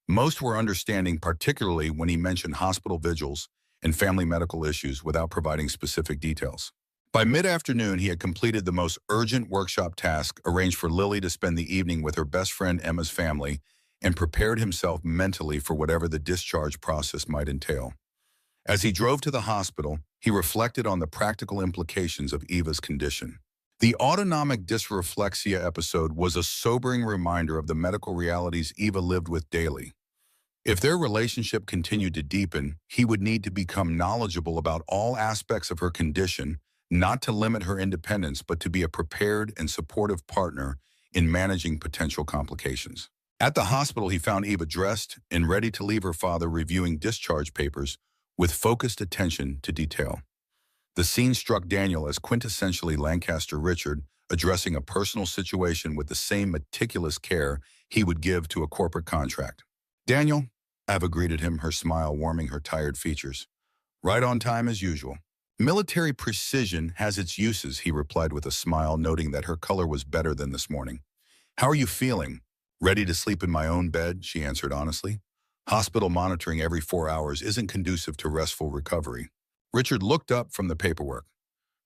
Most were understanding, particularly when he mentioned hospital vigils and family medical issues without providing specific details. By mid-afternoon, he had completed the most urgent workshop task, arranged for Lily to spend the evening with her best friend Emma's family, and prepared himself mentally for whatever the discharge process might entail. As he drove to the hospital, he reflected on the practical implications of Eva's condition. The autonomic dysreflexia episode was a sobering reminder of the medical realities Eva lived with daily. If their relationship continued to deepen, he would need to become knowledgeable about all aspects of her condition, not to limit her independence, but to be a prepared and supportive partner in managing potential complications. At the hospital, he found Eva dressed and ready to leave her father, reviewing discharge papers with focused attention to detail. The scene struck Daniel as quintessentially Lancaster Richard, addressing a personal situation with the same meticulous care he would give to a corporate contract. Daniel, Eva greeted him, her smile warming her tired features. Right on time as usual. Military precision has its uses, he replied with a smile, noting that her color was better than this morning. How are you feeling? Ready to sleep in my own bed, she answered honestly. Hospital monitoring every 4 hours isn't conducive to restful recovery. Richard looked up from the paperwork.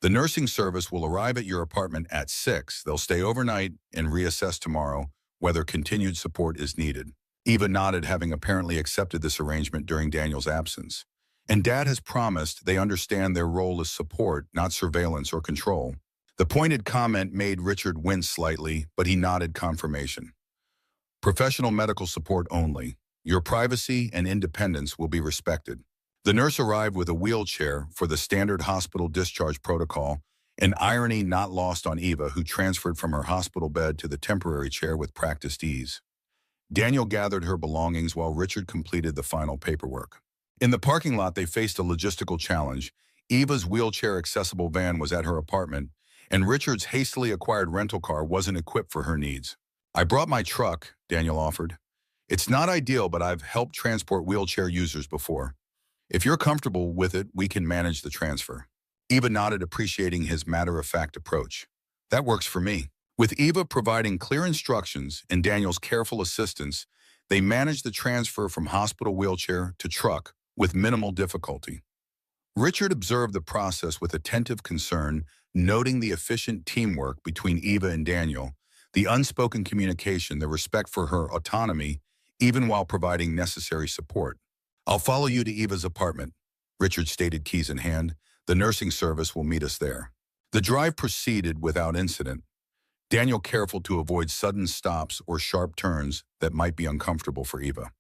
The nursing service will arrive at your apartment at 6. They'll stay overnight and reassess tomorrow whether continued support is needed. Eva nodded, having apparently accepted this arrangement during Daniel's absence. And Dad has promised they understand their role as support, not surveillance or control. The pointed comment made Richard wince slightly, but he nodded confirmation. Professional medical support only. Your privacy and independence will be respected. The nurse arrived with a wheelchair for the standard hospital discharge protocol, an irony not lost on Eva, who transferred from her hospital bed to the temporary chair with practiced ease. Daniel gathered her belongings while Richard completed the final paperwork. In the parking lot, they faced a logistical challenge. Eva's wheelchair-accessible van was at her apartment, and Richard's hastily acquired rental car wasn't equipped for her needs. I brought my truck, Daniel offered. It's not ideal, but I've helped transport wheelchair users before. If you're comfortable with it, we can manage the transfer. Eva nodded, appreciating his matter-of-fact approach. That works for me. With Eva providing clear instructions and Daniel's careful assistance, they managed the transfer from hospital wheelchair to truck with minimal difficulty. Richard observed the process with attentive concern, noting the efficient teamwork between Eva and Daniel, the unspoken communication, the respect for her autonomy, even while providing necessary support. I'll follow you to Eva's apartment, Richard stated, keys in hand. The nursing service will meet us there. The drive proceeded without incident, Daniel careful to avoid sudden stops or sharp turns that might be uncomfortable for Eva.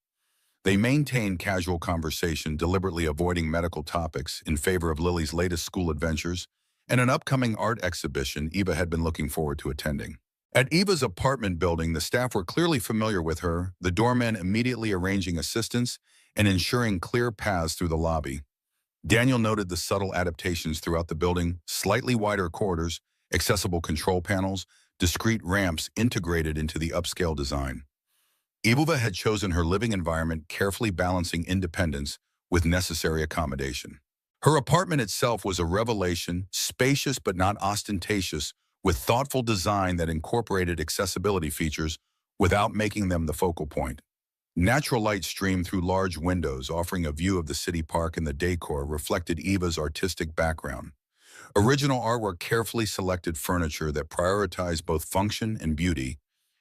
They maintained casual conversation, deliberately avoiding medical topics in favor of Lily's latest school adventures and an upcoming art exhibition Eva had been looking forward to attending. At Eva's apartment building, the staff were clearly familiar with her, the doorman immediately arranging assistance and ensuring clear paths through the lobby. Daniel noted the subtle adaptations throughout the building: slightly wider corridors, accessible control panels, discrete ramps integrated into the upscale design. Eva had chosen her living environment, carefully balancing independence with necessary accommodation. Her apartment itself was a revelation, spacious but not ostentatious, with thoughtful design that incorporated accessibility features without making them the focal point. Natural light streamed through large windows, offering a view of the city park, and the decor reflected Eva's artistic background. Original artwork, carefully selected furniture that prioritized both function and beauty,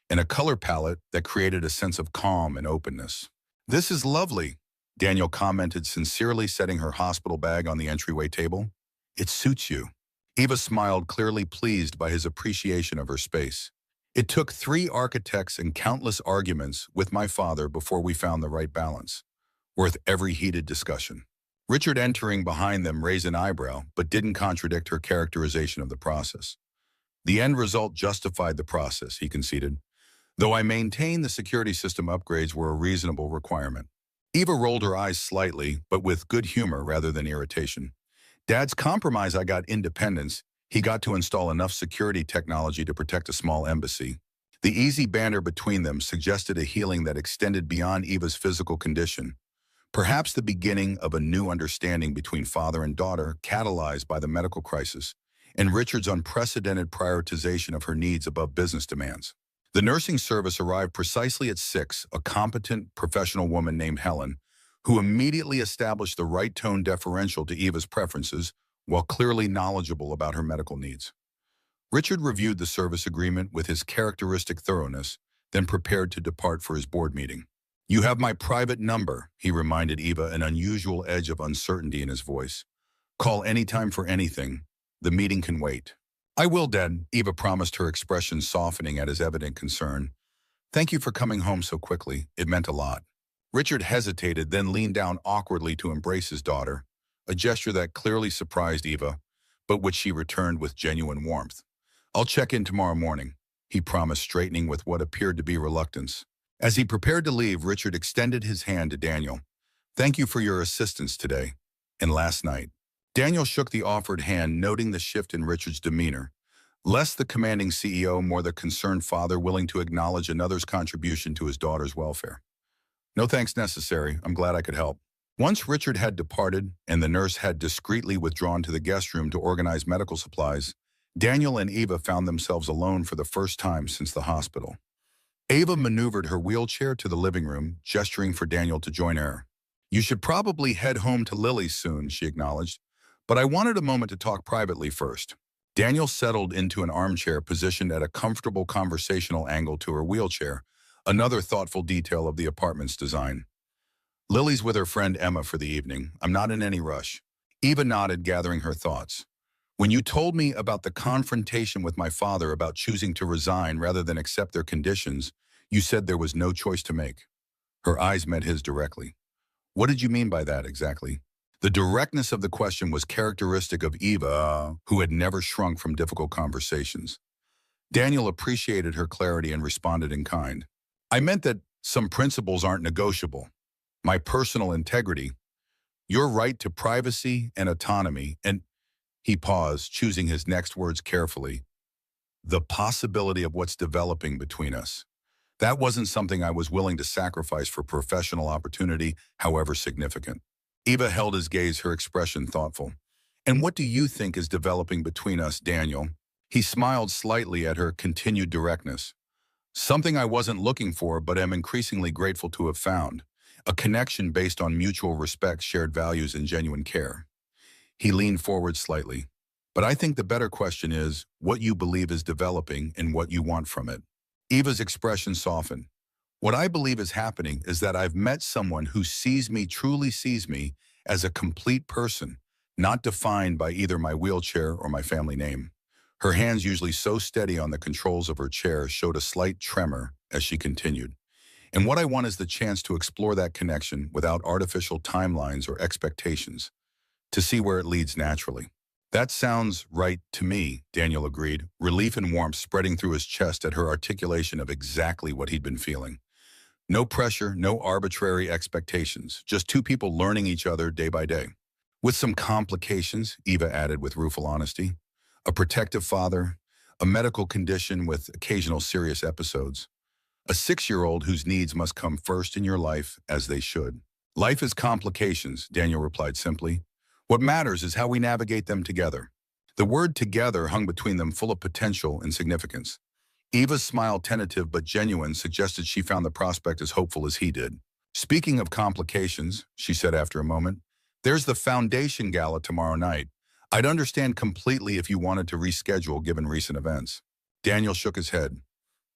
and a color palette that created a sense of calm and openness. "This is lovely," Daniel commented sincerely, setting her hospital bag on the entryway table. "It suits you." Eva smiled, clearly pleased by his appreciation of her space. It took 3 architects and countless arguments with my father before we found the right balance, worth every heated discussion. Richard, entering behind them, raised an eyebrow, but didn't contradict her characterization of the process. The end result justified the process, he conceded, though I maintain the security system upgrades were a reasonable requirement. Eva rolled her eyes slightly, but with good humor rather than irritation. Dad's compromise, I got independence. He got to install enough security technology to protect a small embassy. The easy banter between them suggested a healing that extended beyond Eva's physical condition, perhaps the beginning of a new understanding between father and daughter, catalyzed by the medical crisis and Richard's unprecedented prioritization of her needs above business demands. The nursing service arrived precisely at 6, a competent, professional woman named Helen, who immediately established the right tone deferential to Eva's preferences while clearly knowledgeable about her medical needs. Richard reviewed the service agreement with his characteristic thoroughness, then prepared to depart for his board meeting. You have my private number, he reminded Eva, an unusual edge of uncertainty in his voice. Call anytime for anything. The meeting can wait. I will, Dad, Eva promised, her expression softening at his evident concern. Thank you for coming home so quickly. It meant a lot. Richard hesitated, then leaned down awkwardly to embrace his daughter, a gesture that clearly surprised Eva, but which she returned with genuine warmth. I'll check in tomorrow morning, he promised, straightening with what appeared to be reluctance. As he prepared to leave, Richard extended his hand to Daniel. Thank you for your assistance today and last night. Daniel shook the offered hand, noting the shift in Richard's demeanor. Less the commanding CEO, more the concerned father willing to acknowledge another's contribution to his daughter's welfare. No thanks necessary. I'm glad I could help. Once Richard had departed and the nurse had discreetly withdrawn to the guest room to organize medical supplies, Daniel and Eva found themselves alone for the first time since the hospital. Eva maneuvered her wheelchair to the living room, gesturing for Daniel to join her. You should probably head home to Lily's soon, she acknowledged, but I wanted a moment to talk privately first. Daniel settled into an armchair positioned at a comfortable conversational angle to her wheelchair, another thoughtful detail of the apartment's design. Lily's with her friend Emma for the evening. I'm not in any rush. Eva nodded, gathering her thoughts. When you told me about the confrontation with my father about choosing to resign rather than accept their conditions, you said there was no choice to make. Her eyes met his directly. What did you mean by that exactly? The directness of the question was characteristic of Eva, who had never shrunk from difficult conversations. Daniel appreciated her clarity and responded in kind. I meant that some principles aren't negotiable. My personal integrity, your right to privacy and autonomy, and he paused, choosing his next words carefully, the possibility of what's developing between us. That wasn't something I was willing to sacrifice for professional opportunity, however significant. Eva held his gaze, her expression thoughtful. And what do you think is developing between us, Daniel? He smiled slightly at her continued directness. Something I wasn't looking for, but am increasingly grateful to have found. A connection based on mutual respect, shared values, and genuine care. He leaned forward slightly. But I think the better question is what you believe is developing and what you want from it. Eva's expression softened. What I believe is happening is that I've met someone who truly sees me as a complete person, not defined by either my wheelchair or my family name. Her hands, usually so steady on the controls of her chair, showed a slight tremor as she continued. And what I want is the chance to explore that connection without artificial timelines or expectations, to see where it leads naturally. That sounds right to me, Daniel agreed, relief and warmth spreading through his chest at her articulation of exactly what he'd been feeling. No pressure, no arbitrary expectations, just two people learning each other day by day. With some complications, Eva added with rueful honesty. A protective father, a medical condition with occasional serious episodes. A 6-year-old whose needs must come first in your life, as they should. Life is complications, Daniel replied simply. What matters is how we navigate them together. The word together hung between them, full of potential and significance. Eva's smile, tentative but genuine, suggested she found the prospect as hopeful as he did. Speaking of complications, she said after a moment, there's the foundation gala tomorrow night. I'd understand completely if you wanted to reschedule given recent events. Daniel shook his head.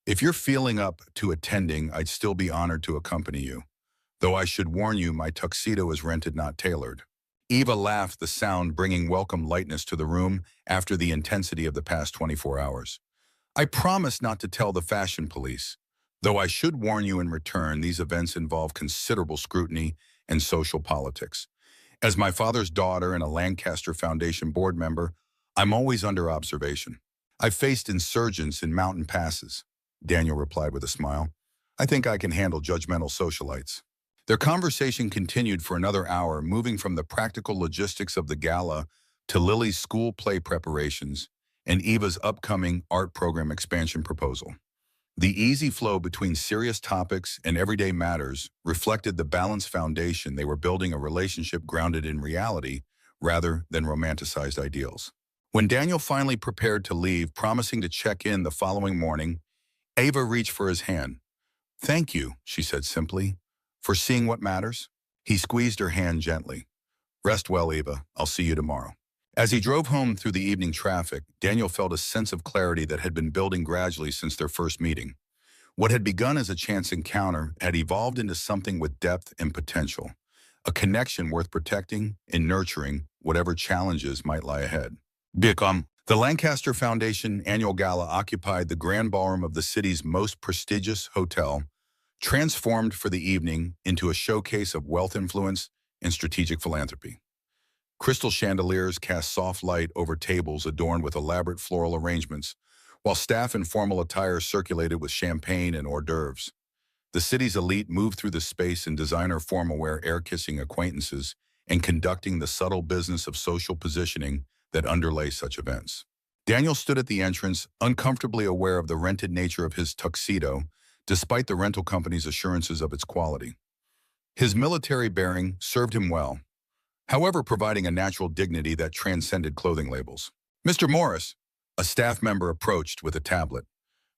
If you're feeling up to attending, I'd still be honored to accompany you. Though I should warn you, my tuxedo is rented, not tailored. Eva laughed, the sound bringing welcome lightness to the room after the intensity of the past 24 hours. I promise not to tell the fashion police, though I should warn you in return these events involve considerable scrutiny and social politics. As my father's daughter and a Lancaster Foundation board member, I'm always under observation. I've faced insurgents in mountain passes, Daniel replied with a smile. I think I can handle judgmental socialites. Their conversation continued for another hour, moving from the practical logistics of the gala to Lily's school play preparations and Eva's upcoming art program expansion proposal. The easy flow between serious topics and everyday matters reflected the balanced foundation they were building, a relationship grounded in reality rather than romanticized ideals. When Daniel finally prepared to leave, promising to check in the following morning, Eva reached for his hand. Thank you, she said simply, for seeing what matters. He squeezed her hand gently. Rest well, Eva. I'll see you tomorrow. As he drove home through the evening traffic, Daniel felt a sense of clarity that had been building gradually since their first meeting. What had begun as a chance encounter had evolved into something with depth and potential, a connection worth protecting and nurturing whatever challenges might lie ahead. The Lancaster Foundation annual gala occupied the grand ballroom of the city's most prestigious hotel, transformed for the evening into a showcase of wealth, influence, and strategic philanthropy. Crystal chandeliers cast soft light over tables adorned with elaborate floral arrangements, while staff in formal attire circulated with champagne and hors d'oeuvres. The city's elite moved through the space in designer formal wear, air-kissing acquaintances and conducting the subtle business of social positioning that underlay such events. Daniel stood at the entrance, uncomfortably aware of the rented nature of his tuxedo, despite the rental company's assurances of its quality. His military bearing served him well, however, providing a natural dignity that transcended clothing labels. Mr. Morris, a staff member approached with a tablet.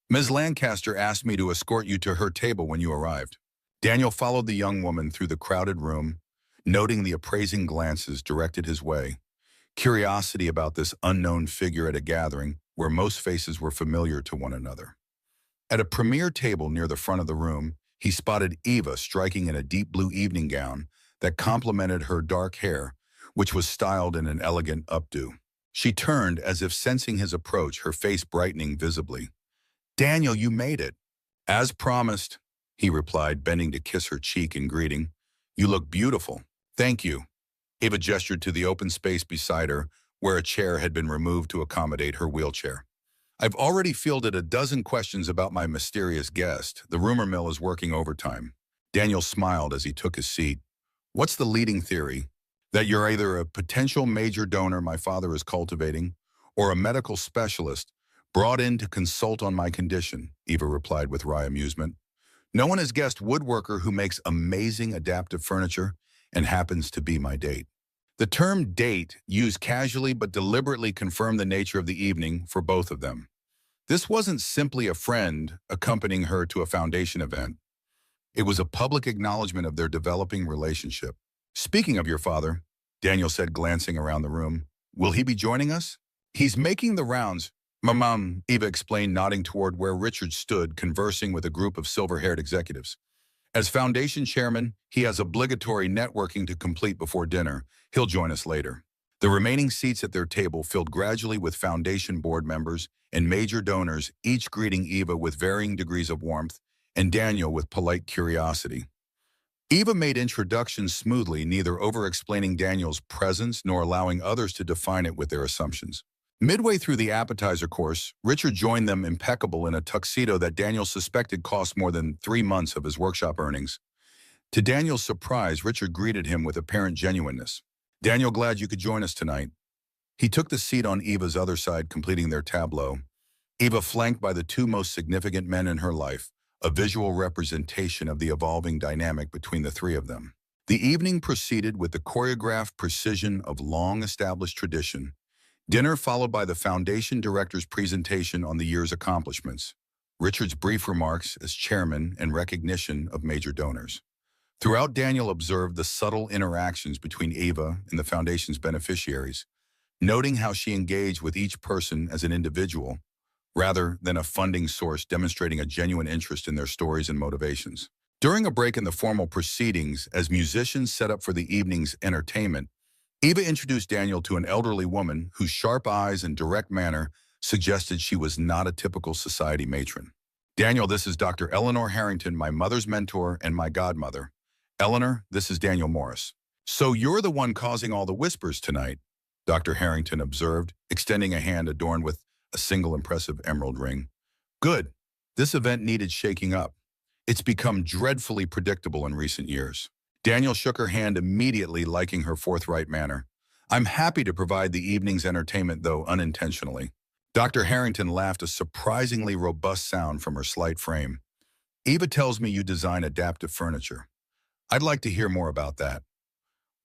Ms. Lancaster asked me to escort you to her table when you arrived. Daniel followed the young woman through the crowded room, noting the appraising glances directed his way. Curiosity about this unknown figure at a gathering where most faces were familiar to one another. At a premier table near the front of the room, he spotted Eva striking in a deep blue evening gown that complemented her dark hair, which was styled in an elegant updo. She turned as if sensing his approach, her face brightening visibly. Daniel, you made it. As promised, he replied, bending to kiss her cheek in greeting. You look beautiful. Thank you. Eva gestured to the open space beside her, where a chair had been removed to accommodate her wheelchair. I've already fielded a dozen questions about my mysterious guest. The rumor mill is working overtime. Daniel smiled as he took his seat. What's the leading theory? That you're either a potential major donor my father is cultivating, or a medical specialist brought in to consult on my condition, Eva replied with wry amusement. No one has guessed woodworker who makes amazing adaptive furniture and happens to be my date. The term date, used casually but deliberately, confirmed the nature of the evening for both of them. This wasn't simply a friend accompanying her to a foundation event. It was a public acknowledgement of their developing relationship. Speaking of your father, Daniel said, glancing around the room, will he be joining us? He's making the rounds. Mom, Eva explained, nodding toward where Richard stood, conversing with a group of silver-haired executives. As foundation chairman, he has obligatory networking to complete before dinner. He'll join us later. The remaining seats at their table filled gradually with foundation board members and major donors, each greeting Eva with varying degrees of warmth and Daniel with polite curiosity. Eva made introductions smoothly, neither over-explaining Daniel's presence nor allowing others to define it with their assumptions. Midway through the appetizer course, Richard joined them, impeccable in a tuxedo that Daniel suspected cost more than 3 months of his workshop earnings. To Daniel's surprise, Richard greeted him with apparent genuineness. Daniel, glad you could join us tonight. He took the seat on Eva's other side, completing their tableau. Eva flanked by the two most significant men in her life, a visual representation of the evolving dynamic between the three of them. The evening proceeded with the choreographed precision of long-established tradition. Dinner followed by the foundation director's presentation on the year's accomplishments, Richard's brief remarks as chairman, and recognition of major donors. Throughout, Daniel observed the subtle interactions between Eva and the foundation's beneficiaries, noting how she engaged with each person as an individual, rather than a funding source, demonstrating a genuine interest in their stories and motivations. During a break in the formal proceedings, as musicians set up for the evening's entertainment, Eva introduced Daniel to an elderly woman whose sharp eyes and direct manner suggested she was not a typical society matron. Daniel, this is Dr. Eleanor Harrington, my mother's mentor and my godmother. Eleanor, this is Daniel Morris. So you're the one causing all the whispers tonight, Dr. Harrington observed, extending a hand adorned with a single impressive emerald ring. Good. This event needed shaking up. It's become dreadfully predictable in recent years. Daniel shook her hand immediately, liking her forthright manner. I'm happy to provide the evening's entertainment, though unintentionally. Dr. Harrington laughed, a surprisingly robust sound from her slight frame. Eva tells me you design adaptive furniture. I'd like to hear more about that.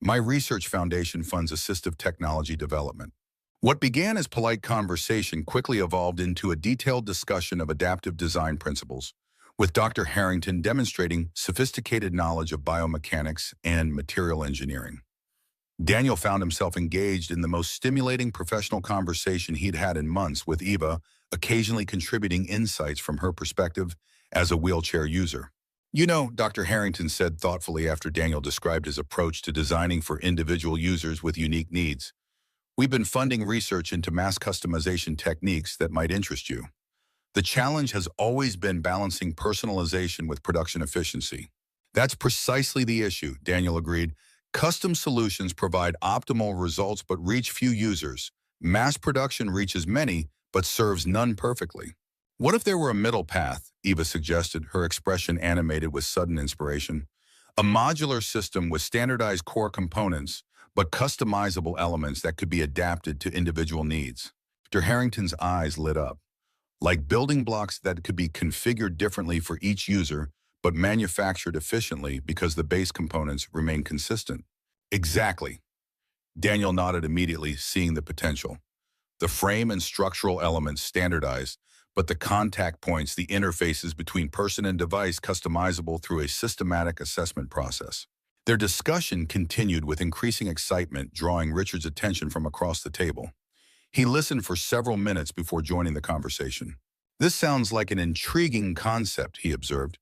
My research foundation funds assistive technology development. What began as polite conversation quickly evolved into a detailed discussion of adaptive design principles, with Dr. Harrington demonstrating sophisticated knowledge of biomechanics and material engineering. Daniel found himself engaged in the most stimulating professional conversation he'd had in months, with Eva occasionally contributing insights from her perspective as a wheelchair user. You know, Dr. Harrington said thoughtfully after Daniel described his approach to designing for individual users with unique needs, we've been funding research into mass customization techniques that might interest you. The challenge has always been balancing personalization with production efficiency. That's precisely the issue, Daniel agreed. Custom solutions provide optimal results but reach few users. Mass production reaches many but serves none perfectly. What if there were a middle path, Eva suggested, her expression animated with sudden inspiration. A modular system with standardized core components but customizable elements that could be adapted to individual needs. Dr. Harrington's eyes lit up. Like building blocks that could be configured differently for each user, but manufactured efficiently because the base components remain consistent. Exactly. Daniel nodded immediately, seeing the potential. The frame and structural elements standardized, but the contact points, the interfaces between person and device, customizable through a systematic assessment process. Their discussion continued with increasing excitement, drawing Richard's attention from across the table. He listened for several minutes before joining the conversation. This sounds like an intriguing concept, he observed,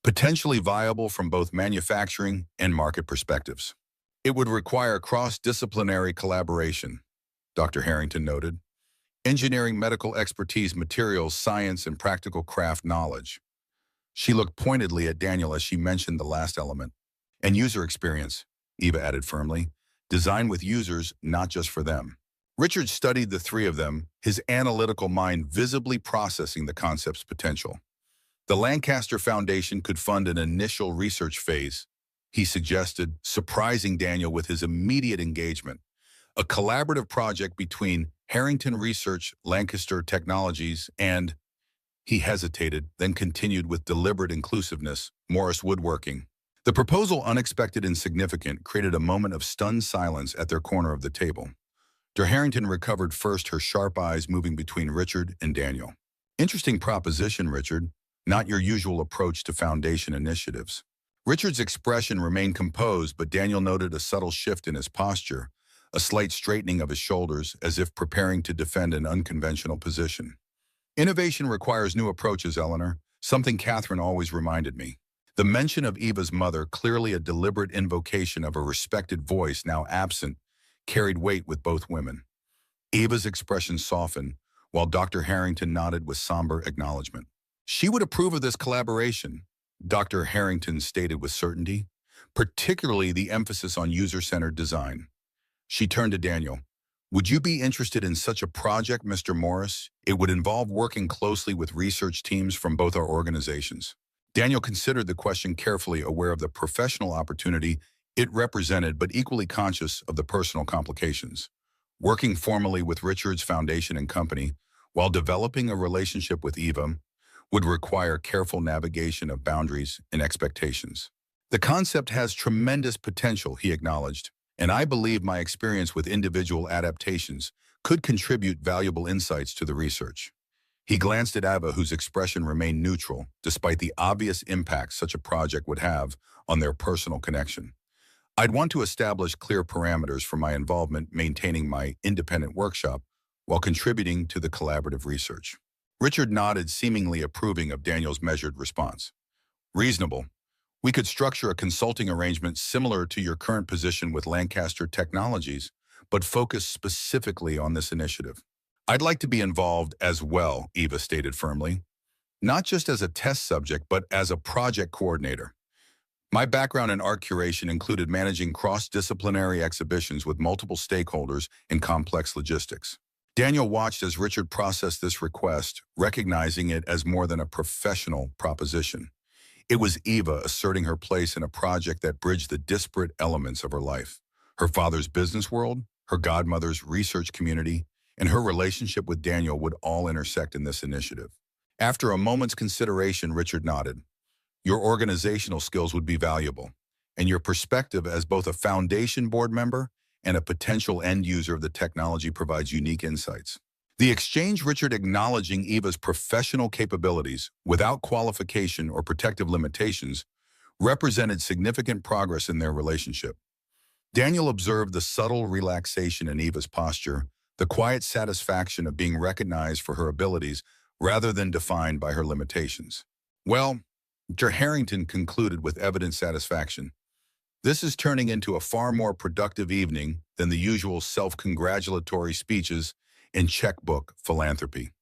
potentially viable from both manufacturing and market perspectives. It would require cross-disciplinary collaboration, Dr. Harrington noted. Engineering, medical expertise, materials, science, and practical craft knowledge. She looked pointedly at Daniel as she mentioned the last element. And user experience, Eva added firmly. Design with users, not just for them. Richard studied the three of them, his analytical mind visibly processing the concept's potential. The Lancaster Foundation could fund an initial research phase, he suggested, surprising Daniel with his immediate engagement. A collaborative project between Harrington Research, Lancaster Technologies, and, he hesitated, then continued with deliberate inclusiveness, Morris Woodworking. The proposal, unexpected and significant, created a moment of stunned silence at their corner of the table. Dr. Harrington recovered first, her sharp eyes moving between Richard and Daniel. Interesting proposition, Richard. Not your usual approach to foundation initiatives. Richard's expression remained composed, but Daniel noted a subtle shift in his posture, a slight straightening of his shoulders, as if preparing to defend an unconventional position. Innovation requires new approaches, Eleanor, something Catherine always reminded me. The mention of Eva's mother, clearly a deliberate invocation of a respected voice now absent, carried weight with both women. Eva's expression softened, while Dr. Harrington nodded with somber acknowledgement. She would approve of this collaboration, Dr. Harrington stated with certainty, particularly the emphasis on user-centered design. She turned to Daniel. Would you be interested in such a project, Mr. Morris? It would involve working closely with research teams from both our organizations. Daniel considered the question carefully, aware of the professional opportunity it represented, but equally conscious of the personal complications. Working formally with Richard's Foundation and Company, while developing a relationship with Eva, would require careful navigation of boundaries and expectations. The concept has tremendous potential, he acknowledged, and I believe my experience with individual adaptations could contribute valuable insights to the research. He glanced at Eva, whose expression remained neutral, despite the obvious impact such a project would have on their personal connection. I'd want to establish clear parameters for my involvement, maintaining my independent workshop while contributing to the collaborative research. Richard nodded, seemingly approving of Daniel's measured response. Reasonable. We could structure a consulting arrangement similar to your current position with Lancaster Technologies, but focus specifically on this initiative. I'd like to be involved as well, Eva stated firmly. Not just as a test subject, but as a project coordinator. My background in art curation included managing cross-disciplinary exhibitions with multiple stakeholders in complex logistics. Daniel watched as Richard processed this request, recognizing it as more than a professional proposition. It was Eva asserting her place in a project that bridged the disparate elements of her life. Her father's business world, her godmother's research community, and her relationship with Daniel would all intersect in this initiative. After a moment's consideration, Richard nodded. Your organizational skills would be valuable, and your perspective as both a foundation board member and a potential end user of the technology provides unique insights. The exchange, Richard acknowledging Eva's professional capabilities without qualification or protective limitations, represented significant progress in their relationship. Daniel observed the subtle relaxation in Eva's posture, the quiet satisfaction of being recognized for her abilities rather than defined by her limitations. Well, Mr. Harrington concluded with evident satisfaction. This is turning into a far more productive evening than the usual self-congratulatory speeches and checkbook philanthropy.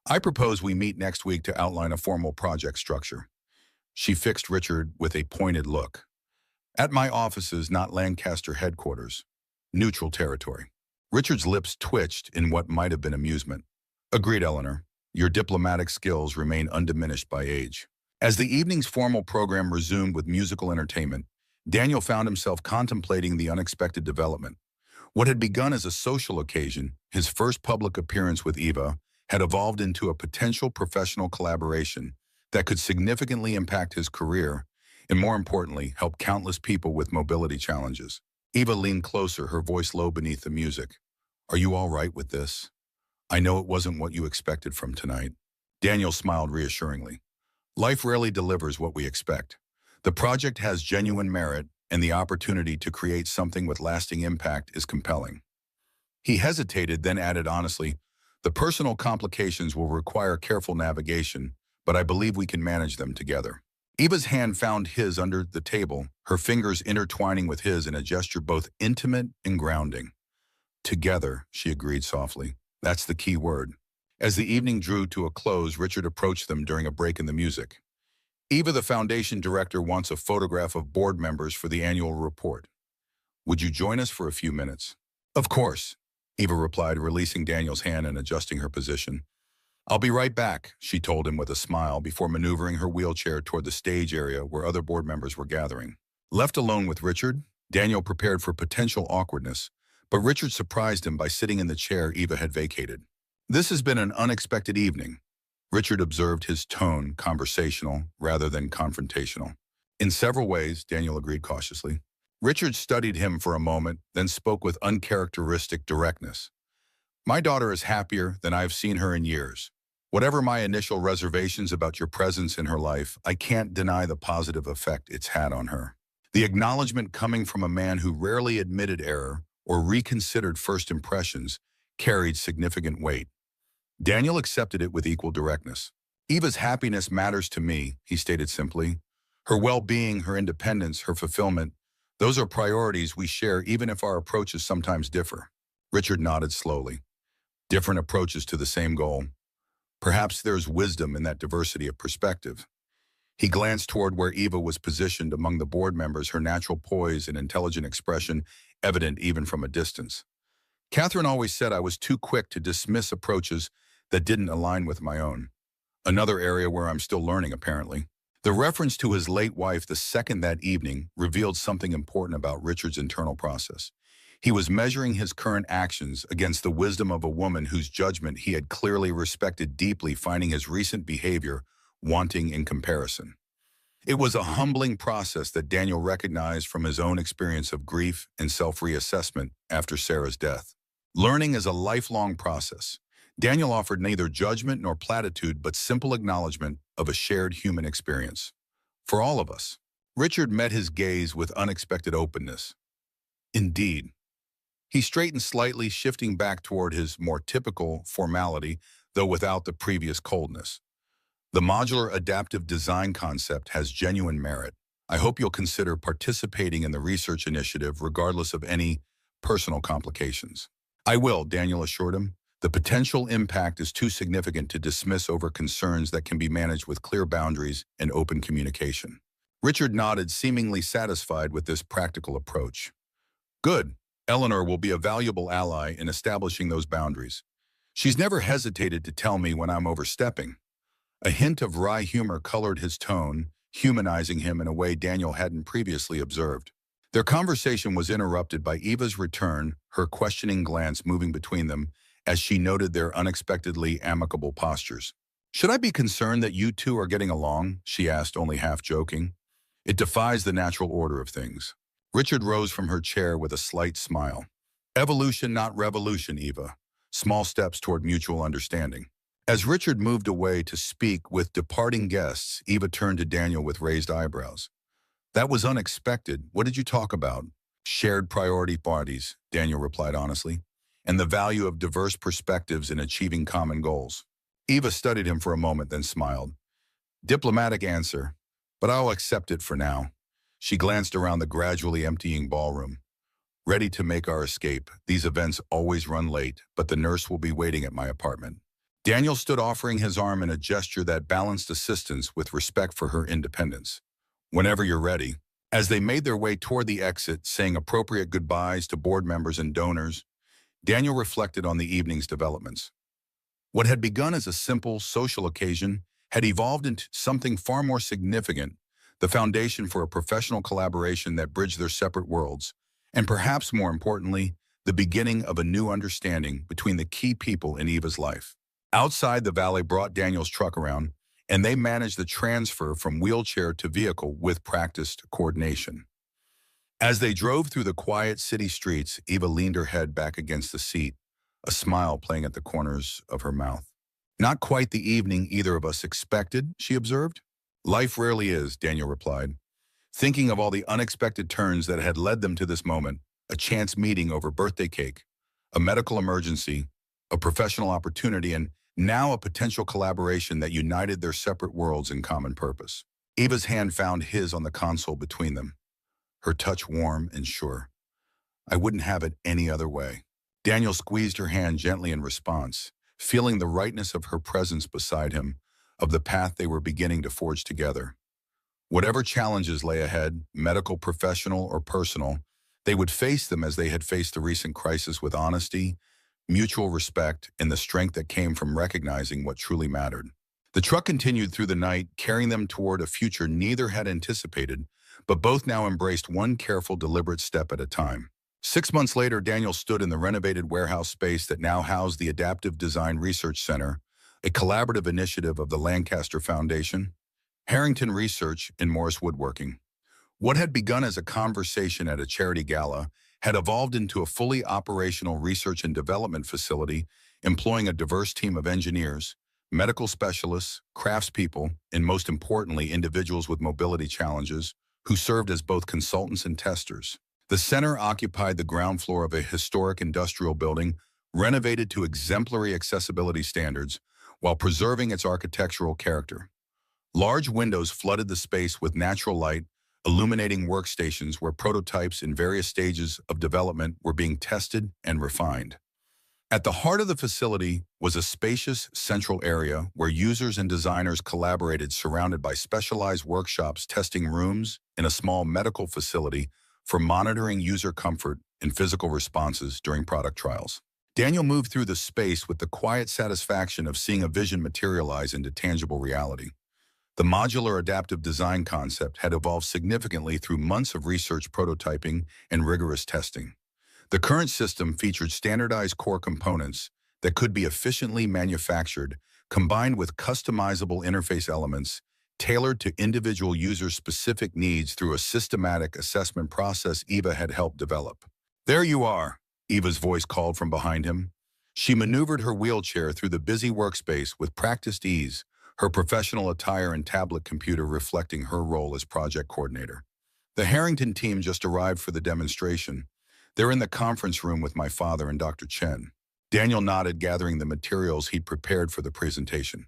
I propose we meet next week to outline a formal project structure. She fixed Richard with a pointed look. At my offices, not Lancaster headquarters. Neutral territory. Richard's lips twitched in what might have been amusement. Agreed, Eleanor. Your diplomatic skills remain undiminished by age. As the evening's formal program resumed with musical entertainment, Daniel found himself contemplating the unexpected development. What had begun as a social occasion, his first public appearance with Eva, had evolved into a potential professional collaboration that could significantly impact his career and, more importantly, help countless people with mobility challenges. Eva leaned closer, her voice low beneath the music. Are you all right with this? I know it wasn't what you expected from tonight. Daniel smiled reassuringly. Life rarely delivers what we expect. The project has genuine merit, and the opportunity to create something with lasting impact is compelling. He hesitated, then added honestly, the personal complications will require careful navigation, but I believe we can manage them together. Eva's hand found his under the table, her fingers intertwining with his in a gesture both intimate and grounding. Together, she agreed softly. That's the key word. As the evening drew to a close, Richard approached them during a break in the music. Eva, the foundation director, wants a photograph of board members for the annual report. Would you join us for a few minutes? Of course, Eva replied, releasing Daniel's hand and adjusting her position. I'll be right back, she told him with a smile before maneuvering her wheelchair toward the stage area where other board members were gathering. Left alone with Richard, Daniel prepared for potential awkwardness, but Richard surprised him by sitting in the chair Eva had vacated. This has been an unexpected evening. Richard observed, his tone conversational rather than confrontational. In several ways, Daniel agreed cautiously. Richard studied him for a moment, then spoke with uncharacteristic directness. My daughter is happier than I've seen her in years. Whatever my initial reservations about your presence in her life, I can't deny the positive effect it's had on her. The acknowledgement coming from a man who rarely admitted error or reconsidered first impressions carried significant weight. Daniel accepted it with equal directness. Eva's happiness matters to me, he stated simply. Her well-being, her independence, her fulfillment, those are priorities we share even if our approaches sometimes differ. Richard nodded slowly. Different approaches to the same goal. Perhaps there's wisdom in that diversity of perspective. He glanced toward where Eva was positioned among the board members, her natural poise and intelligent expression evident even from a distance. Catherine always said I was too quick to dismiss approaches that didn't align with my own. Another area where I'm still learning, apparently. The reference to his late wife the second that evening revealed something important about Richard's internal process. He was measuring his current actions against the wisdom of a woman whose judgment he had clearly respected deeply, finding his recent behavior wanting in comparison. It was a humbling process that Daniel recognized from his own experience of grief and self-reassessment after Sarah's death. Learning is a lifelong process. Daniel offered neither judgment nor platitude, but simple acknowledgement of a shared human experience. For all of us. Richard met his gaze with unexpected openness. Indeed. He straightened slightly, shifting back toward his more typical formality, though without the previous coldness. The modular adaptive design concept has genuine merit. I hope you'll consider participating in the research initiative regardless of any personal complications. I will, Daniel assured him. The potential impact is too significant to dismiss over concerns that can be managed with clear boundaries and open communication. Richard nodded, seemingly satisfied with this practical approach. Good. Eleanor will be a valuable ally in establishing those boundaries. She's never hesitated to tell me when I'm overstepping. A hint of wry humor colored his tone, humanizing him in a way Daniel hadn't previously observed. Their conversation was interrupted by Eva's return, her questioning glance moving between them as she noted their unexpectedly amicable postures. "Should I be concerned that you two are getting along?" she asked, only half joking. "It defies the natural order of things." Richard rose from her chair with a slight smile. "Evolution, not revolution, Eva. Small steps toward mutual understanding." As Richard moved away to speak with departing guests, Eva turned to Daniel with raised eyebrows. "That was unexpected. What did you talk about?" "Shared priority parties," Daniel replied honestly, "and the value of diverse perspectives in achieving common goals." Eva studied him for a moment, then smiled. "Diplomatic answer, but I'll accept it for now." She glanced around the gradually emptying ballroom. "Ready to make our escape. These events always run late, but the nurse will be waiting at my apartment." Daniel stood, offering his arm in a gesture that balanced assistance with respect for her independence. "Whenever you're ready." As they made their way toward the exit, saying appropriate goodbyes to board members and donors, Daniel reflected on the evening's developments. What had begun as a simple social occasion had evolved into something far more significant, the foundation for a professional collaboration that bridged their separate worlds, and perhaps more importantly, the beginning of a new understanding between the key people in Eva's life. Outside, the valet brought Daniel's truck around, and they managed the transfer from wheelchair to vehicle with practiced coordination. As they drove through the quiet city streets, Eva leaned her head back against the seat, a smile playing at the corners of her mouth. "Not quite the evening either of us expected," she observed. "Life rarely is," Daniel replied, thinking of all the unexpected turns that had led them to this moment: a chance meeting over birthday cake, a medical emergency, a professional opportunity, and now a potential collaboration that united their separate worlds in common purpose. Eva's hand found his on the console between them, her touch warm and sure. "I wouldn't have it any other way." Daniel squeezed her hand gently in response, feeling the rightness of her presence beside him, of the path they were beginning to forge together. Whatever challenges lay ahead, medical, professional, or personal, they would face them as they had faced the recent crisis, with honesty, mutual respect, and the strength that came from recognizing what truly mattered. The truck continued through the night, carrying them toward a future neither had anticipated, but both now embraced one careful, deliberate step at a time. 6 months later, Daniel stood in the renovated warehouse space that now housed the Adaptive Design Research Center, a collaborative initiative of the Lancaster Foundation, Harrington Research, and Morris Woodworking. What had begun as a conversation at a charity gala had evolved into a fully operational research and development facility employing a diverse team of engineers, medical specialists, craftspeople, and most importantly, individuals with mobility challenges who served as both consultants and testers. The center occupied the ground floor of a historic industrial building renovated to exemplary accessibility standards while preserving its architectural character. Large windows flooded the space with natural light, illuminating workstations where prototypes in various stages of development were being tested and refined. At the heart of the facility was a spacious central area where users and designers collaborated, surrounded by specialized workshops, testing rooms, and a small medical facility for monitoring user comfort and physical responses during product trials. Daniel moved through the space with the quiet satisfaction of seeing a vision materialize into tangible reality. The modular adaptive design concept had evolved significantly through months of research, prototyping, and rigorous testing. The current system featured standardized core components that could be efficiently manufactured, combined with customizable interface elements tailored to individual users' specific needs through a systematic assessment process Eva had helped develop. "There you are," Eva's voice called from behind him. She maneuvered her wheelchair through the busy workspace with practiced ease, her professional attire and tablet computer reflecting her role as project coordinator. "The Harrington team just arrived for the demonstration. They're in the conference room with my father and Dr. Chen." Daniel nodded, gathering the materials he'd prepared for the presentation.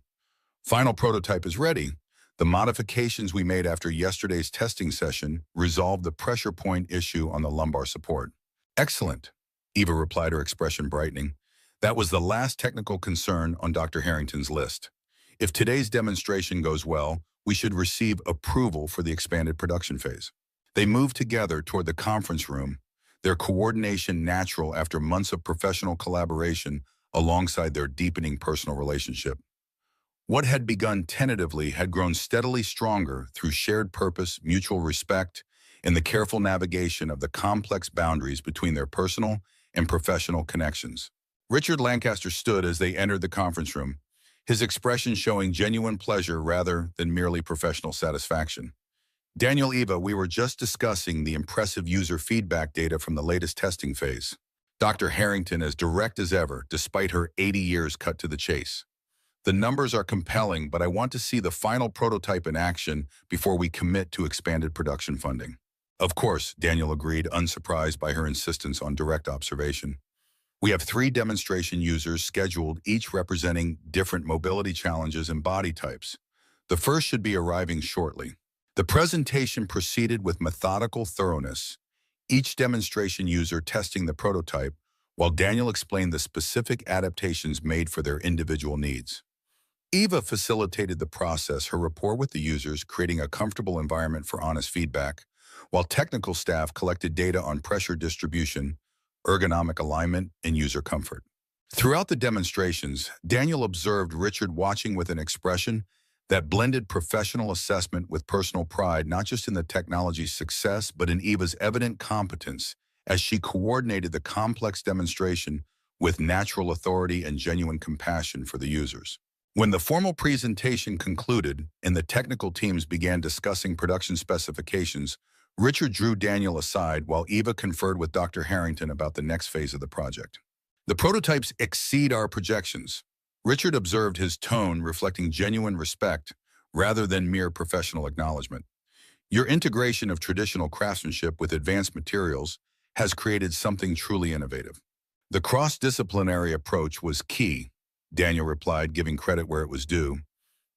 "Final prototype is ready. The modifications we made after yesterday's testing session resolved the pressure point issue on the lumbar support. Excellent, Eva replied, her expression brightening. That was the last technical concern on Dr. Harrington's list. If today's demonstration goes well, we should receive approval for the expanded production phase. They moved together toward the conference room, their coordination natural after months of professional collaboration alongside their deepening personal relationship. What had begun tentatively had grown steadily stronger through shared purpose, mutual respect, and the careful navigation of the complex boundaries between their personal and professional connections. Richard Lancaster stood as they entered the conference room, his expression showing genuine pleasure rather than merely professional satisfaction. Daniel, Eva, we were just discussing the impressive user feedback data from the latest testing phase. Dr. Harrington as direct as ever, despite her 80 years cut to the chase. The numbers are compelling, but I want to see the final prototype in action before we commit to expanded production funding. Of course, Daniel agreed, unsurprised by her insistence on direct observation. We have 3 demonstration users scheduled, each representing different mobility challenges and body types. The first should be arriving shortly. The presentation proceeded with methodical thoroughness, each demonstration user testing the prototype, while Daniel explained the specific adaptations made for their individual needs. Eva facilitated the process, her rapport with the users creating a comfortable environment for honest feedback, while technical staff collected data on pressure distribution, ergonomic alignment, and user comfort. Throughout the demonstrations, Daniel observed Richard watching with an expression that blended professional assessment with personal pride, not just in the technology's success, but in Eva's evident competence as she coordinated the complex demonstration with natural authority and genuine compassion for the users. When the formal presentation concluded and the technical teams began discussing production specifications, Richard drew Daniel aside while Eva conferred with Dr. Harrington about the next phase of the project. The prototypes exceed our projections. Richard observed, his tone reflecting genuine respect rather than mere professional acknowledgement. Your integration of traditional craftsmanship with advanced materials has created something truly innovative. The cross-disciplinary approach was key, Daniel replied, giving credit where it was due.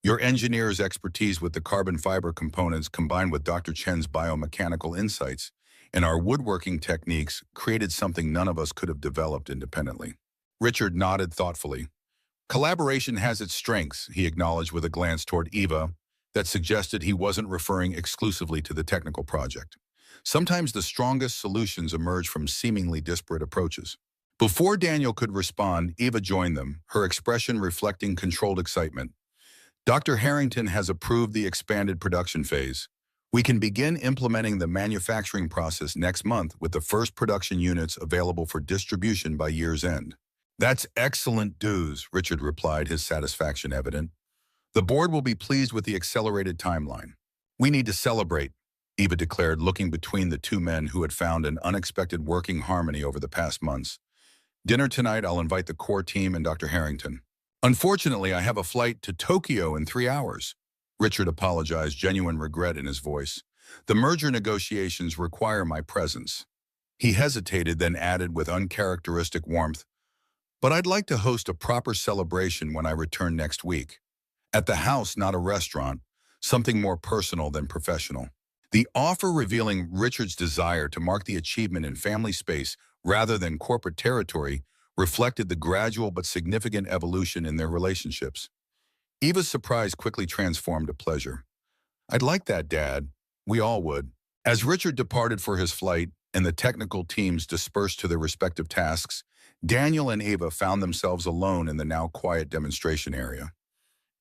Your engineer's expertise with the carbon fiber components combined with Dr. Chen's biomechanical insights and our woodworking techniques created something none of us could have developed independently. Richard nodded thoughtfully. Collaboration has its strengths, he acknowledged with a glance toward Eva that suggested he wasn't referring exclusively to the technical project. Sometimes the strongest solutions emerge from seemingly disparate approaches. Before Daniel could respond, Eva joined them, her expression reflecting controlled excitement. Dr. Harrington has approved the expanded production phase. We can begin implementing the manufacturing process next month with the first production units available for distribution by year's end. That's excellent news, Richard replied, his satisfaction evident. The board will be pleased with the accelerated timeline. We need to celebrate, Eva declared, looking between the 2 men who had found an unexpected working harmony over the past months. Dinner tonight, I'll invite the core team and Dr. Harrington. Unfortunately, I have a flight to Tokyo in 3 hours. Richard apologized, genuine regret in his voice. The merger negotiations require my presence. He hesitated, then added with uncharacteristic warmth, but I'd like to host a proper celebration when I return next week. At the house, not a restaurant, something more personal than professional. The offer revealing Richard's desire to mark the achievement in family space rather than corporate territory reflected the gradual but significant evolution in their relationships. Eva's surprise quickly transformed to pleasure. I'd like that, Dad. We all would. As Richard departed for his flight and the technical teams dispersed to their respective tasks, Daniel and Eva found themselves alone in the now quiet demonstration area.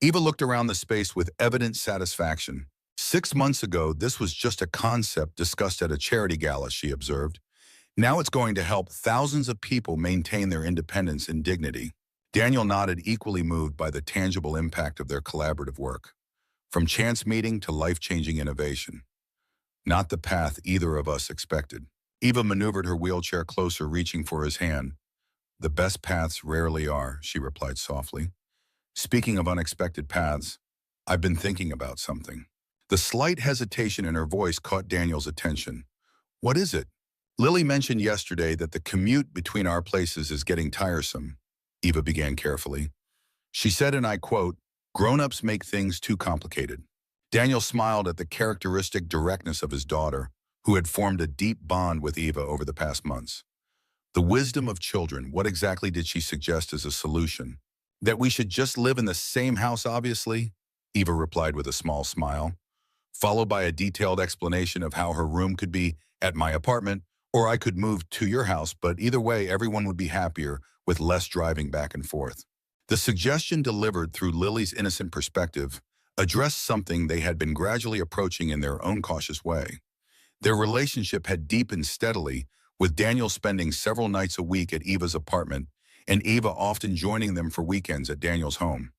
Eva looked around the space with evident satisfaction. 6 months ago, this was just a concept discussed at a charity gala, she observed. Now it's going to help thousands of people maintain their independence and dignity. Daniel nodded, equally moved by the tangible impact of their collaborative work. From chance meeting to life-changing innovation. Not the path either of us expected. Eva maneuvered her wheelchair closer, reaching for his hand. The best paths rarely are, she replied softly. Speaking of unexpected paths, I've been thinking about something. The slight hesitation in her voice caught Daniel's attention. What is it? Lily mentioned yesterday that the commute between our places is getting tiresome, Eva began carefully. She said, and I quote, grown-ups make things too complicated. Daniel smiled at the characteristic directness of his daughter, who had formed a deep bond with Eva over the past months. The wisdom of children, what exactly did she suggest as a solution? That we should just live in the same house, obviously? Eva replied with a small smile, followed by a detailed explanation of how her room could be at my apartment, or I could move to your house, but either way, everyone would be happier with less driving back and forth. The suggestion delivered through Lily's innocent perspective addressed something they had been gradually approaching in their own cautious way. Their relationship had deepened steadily, with Daniel spending several nights a week at Eva's apartment and Eva often joining them for weekends at Daniel's home.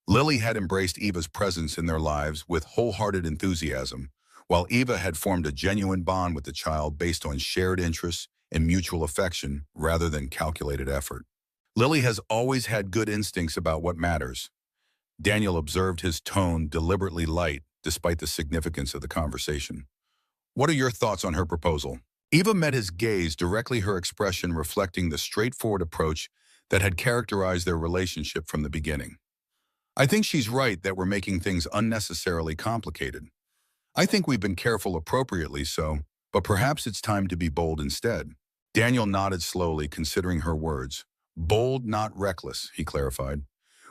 Lily had embraced Eva's presence in their lives with wholehearted enthusiasm, while Eva had formed a genuine bond with the child based on shared interests and mutual affection rather than calculated effort. Lily has always had good instincts about what matters. Daniel observed his tone deliberately light despite the significance of the conversation. What are your thoughts on her proposal? Eva met his gaze directly, her expression reflecting the straightforward approach that had characterized their relationship from the beginning. I think she's right that we're making things unnecessarily complicated. I think we've been careful appropriately so, but perhaps it's time to be bold instead. Daniel nodded slowly, considering her words. Bold, not reckless, he clarified,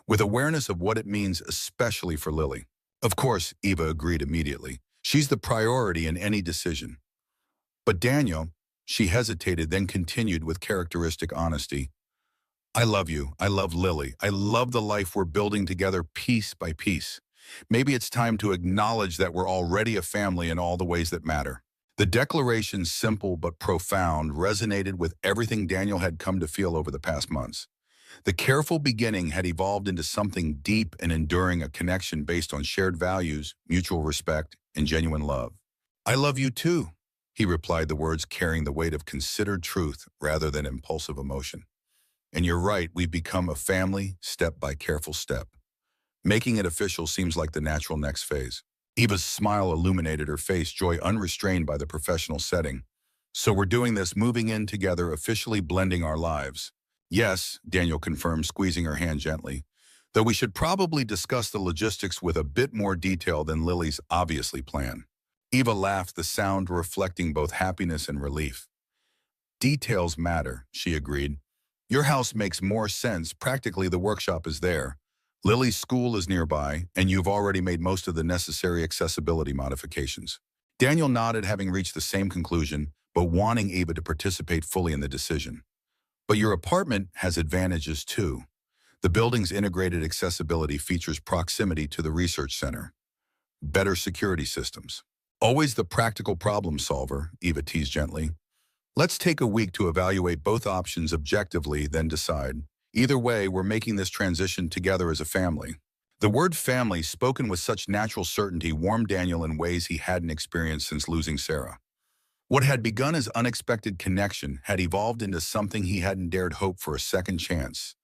with awareness of what it means especially for Lily. Of course, Eva agreed immediately. She's the priority in any decision. But Daniel, she hesitated, then continued with characteristic honesty. I love you. I love Lily. I love the life we're building together piece by piece. Maybe it's time to acknowledge that we're already a family in all the ways that matter. The declaration, simple but profound, resonated with everything Daniel had come to feel over the past months. The careful beginning had evolved into something deep and enduring, a connection based on shared values, mutual respect, and genuine love. I love you too, he replied, the words carrying the weight of considered truth rather than impulsive emotion. And you're right, we've become a family, step by careful step. Making it official seems like the natural next phase. Eva's smile illuminated her face, joy unrestrained by the professional setting. So we're doing this, moving in together, officially blending our lives. Yes, Daniel confirmed, squeezing her hand gently, though we should probably discuss the logistics with a bit more detail than Lily's obviously planned. Eva laughed, the sound reflecting both happiness and relief. Details matter, she agreed. Your house makes more sense. Practically, the workshop is there. Lily's school is nearby, and you've already made most of the necessary accessibility modifications. Daniel nodded, having reached the same conclusion, but wanting Eva to participate fully in the decision. But your apartment has advantages too. The building's integrated accessibility features proximity to the research center, better security systems. Always the practical problem solver, Eva teased gently. Let's take a week to evaluate both options objectively, then decide. Either way, we're making this transition together as a family. The word family, spoken with such natural certainty, warmed Daniel in ways he hadn't experienced since losing Sarah. What had begun as unexpected connection had evolved into something he hadn't dared hope for, a second chance,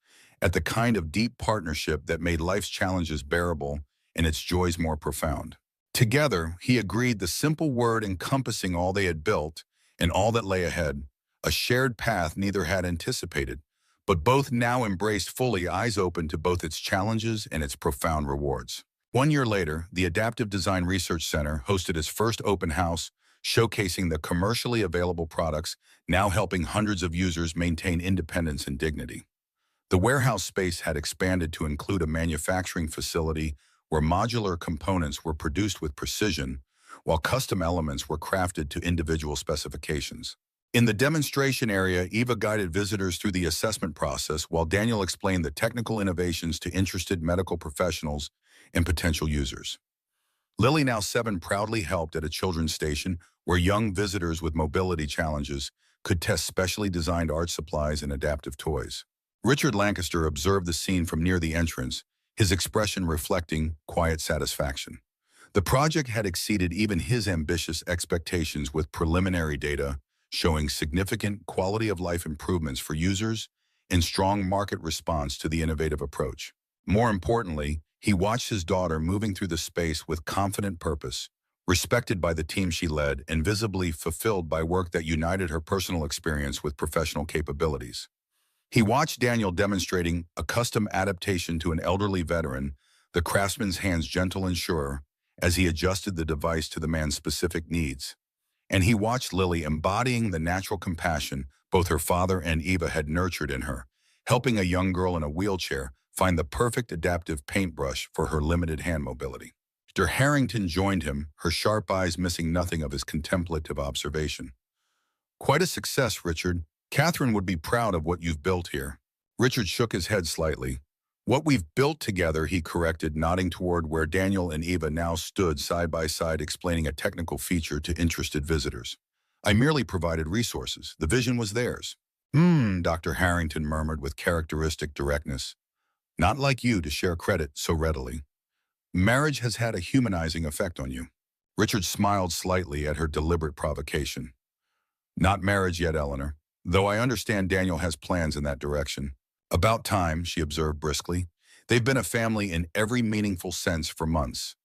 at the kind of deep partnership that made life's challenges bearable and its joys more profound. Together, he agreed, the simple word encompassing all they had built and all that lay ahead, a shared path neither had anticipated, but both now embraced fully, eyes open to both its challenges and its profound rewards. 1 year later, the Adaptive Design Research Center hosted its first open house, showcasing the commercially available products, now helping hundreds of users maintain independence and dignity. The warehouse space had expanded to include a manufacturing facility where modular components were produced with precision, while custom elements were crafted to individual specifications. In the demonstration area, Eva guided visitors through the assessment process, while Daniel explained the technical innovations to interested medical professionals and potential users. Lily, now 7, proudly helped at a children's station where young visitors with mobility challenges could test specially designed art supplies and adaptive toys. Richard Lancaster observed the scene from near the entrance, his expression reflecting quiet satisfaction. The project had exceeded even his ambitious expectations, with preliminary data showing significant quality-of-life improvements for users and strong market response to the innovative approach. More importantly, he watched his daughter moving through the space with confident purpose, respected by the team she led, and visibly fulfilled by work that united her personal experience with professional capabilities. He watched Daniel demonstrating a custom adaptation to an elderly veteran, the craftsman's hands gentle and sure, as he adjusted the device to the man's specific needs. And he watched Lily embodying the natural compassion both her father and Eva had nurtured in her, helping a young girl in a wheelchair find the perfect adaptive paintbrush for her limited hand mobility. Mr. Harrington joined him, her sharp eyes missing nothing of his contemplative observation. "Quite a success, Richard. Catherine would be proud of what you've built here." Richard shook his head slightly. "What we've built together," he corrected, nodding toward where Daniel and Eva now stood side by side explaining a technical feature to interested visitors. "I merely provided resources. The vision was theirs." Dr. Harrington murmured with characteristic directness. "Not like you to share credit so readily. Marriage has had a humanizing effect on you." Richard smiled slightly at her deliberate provocation. "Not marriage yet, Eleanor, though I understand Daniel has plans in that direction." "About time," she observed briskly. "They've been a family in every meaningful sense for months.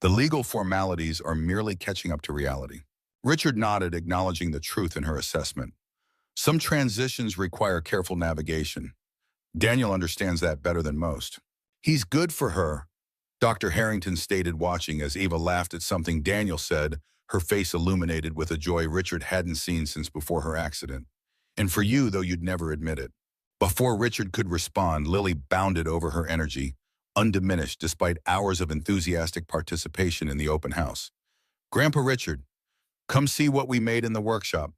The legal formalities are merely catching up to reality." Richard nodded, acknowledging the truth in her assessment. "Some transitions require careful navigation. Daniel understands that better than most." "He's good for her," Dr. Harrington stated, watching as Eva laughed at something Daniel said, her face illuminated with a joy Richard hadn't seen since before her accident. "And for you, though you'd never admit it." Before Richard could respond, Lily bounded over her energy, undiminished despite hours of enthusiastic participation in the open house. "Grandpa Richard, come see what we made in the workshop.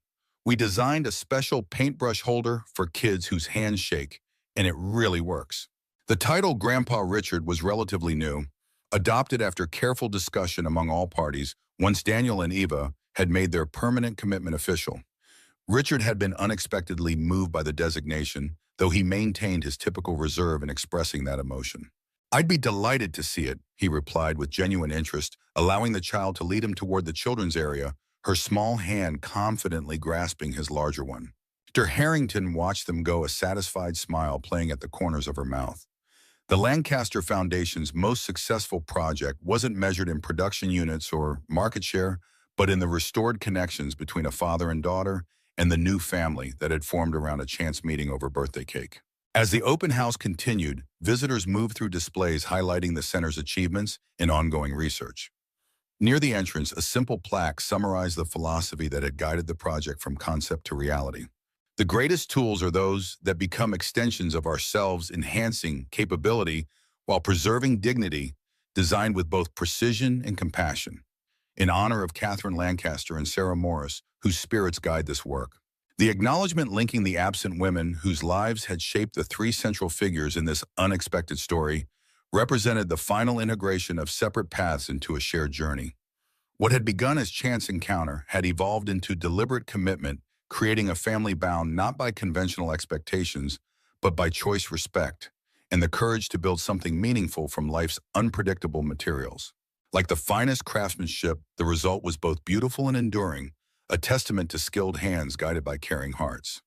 We designed a special paintbrush holder for kids whose hands shake, and it really works." The title Grandpa Richard was relatively new, adopted after careful discussion among all parties once Daniel and Eva had made their permanent commitment official. Richard had been unexpectedly moved by the designation, though he maintained his typical reserve in expressing that emotion. "I'd be delighted to see it," he replied with genuine interest, allowing the child to lead him toward the children's area, her small hand confidently grasping his larger one. Mr. Harrington watched them go, a satisfied smile playing at the corners of her mouth. The Lancaster Foundation's most successful project wasn't measured in production units or market share, but in the restored connections between a father and daughter and the new family that had formed around a chance meeting over birthday cake. As the open house continued, visitors moved through displays highlighting the center's achievements and ongoing research. Near the entrance, a simple plaque summarized the philosophy that had guided the project from concept to reality. "The greatest tools are those that become extensions of ourselves, enhancing capability while preserving dignity, designed with both precision and compassion." In honor of Catherine Lancaster and Sarah Morris, whose spirits guide this work. The acknowledgement linking the absent women whose lives had shaped the three central figures in this unexpected story represented the final integration of separate paths into a shared journey. What had begun as chance encounter had evolved into deliberate commitment, creating a family bound not by conventional expectations, but by choice respect, and the courage to build something meaningful from life's unpredictable materials. Like the finest craftsmanship, the result was both beautiful and enduring, a testament to skilled hands guided by caring hearts.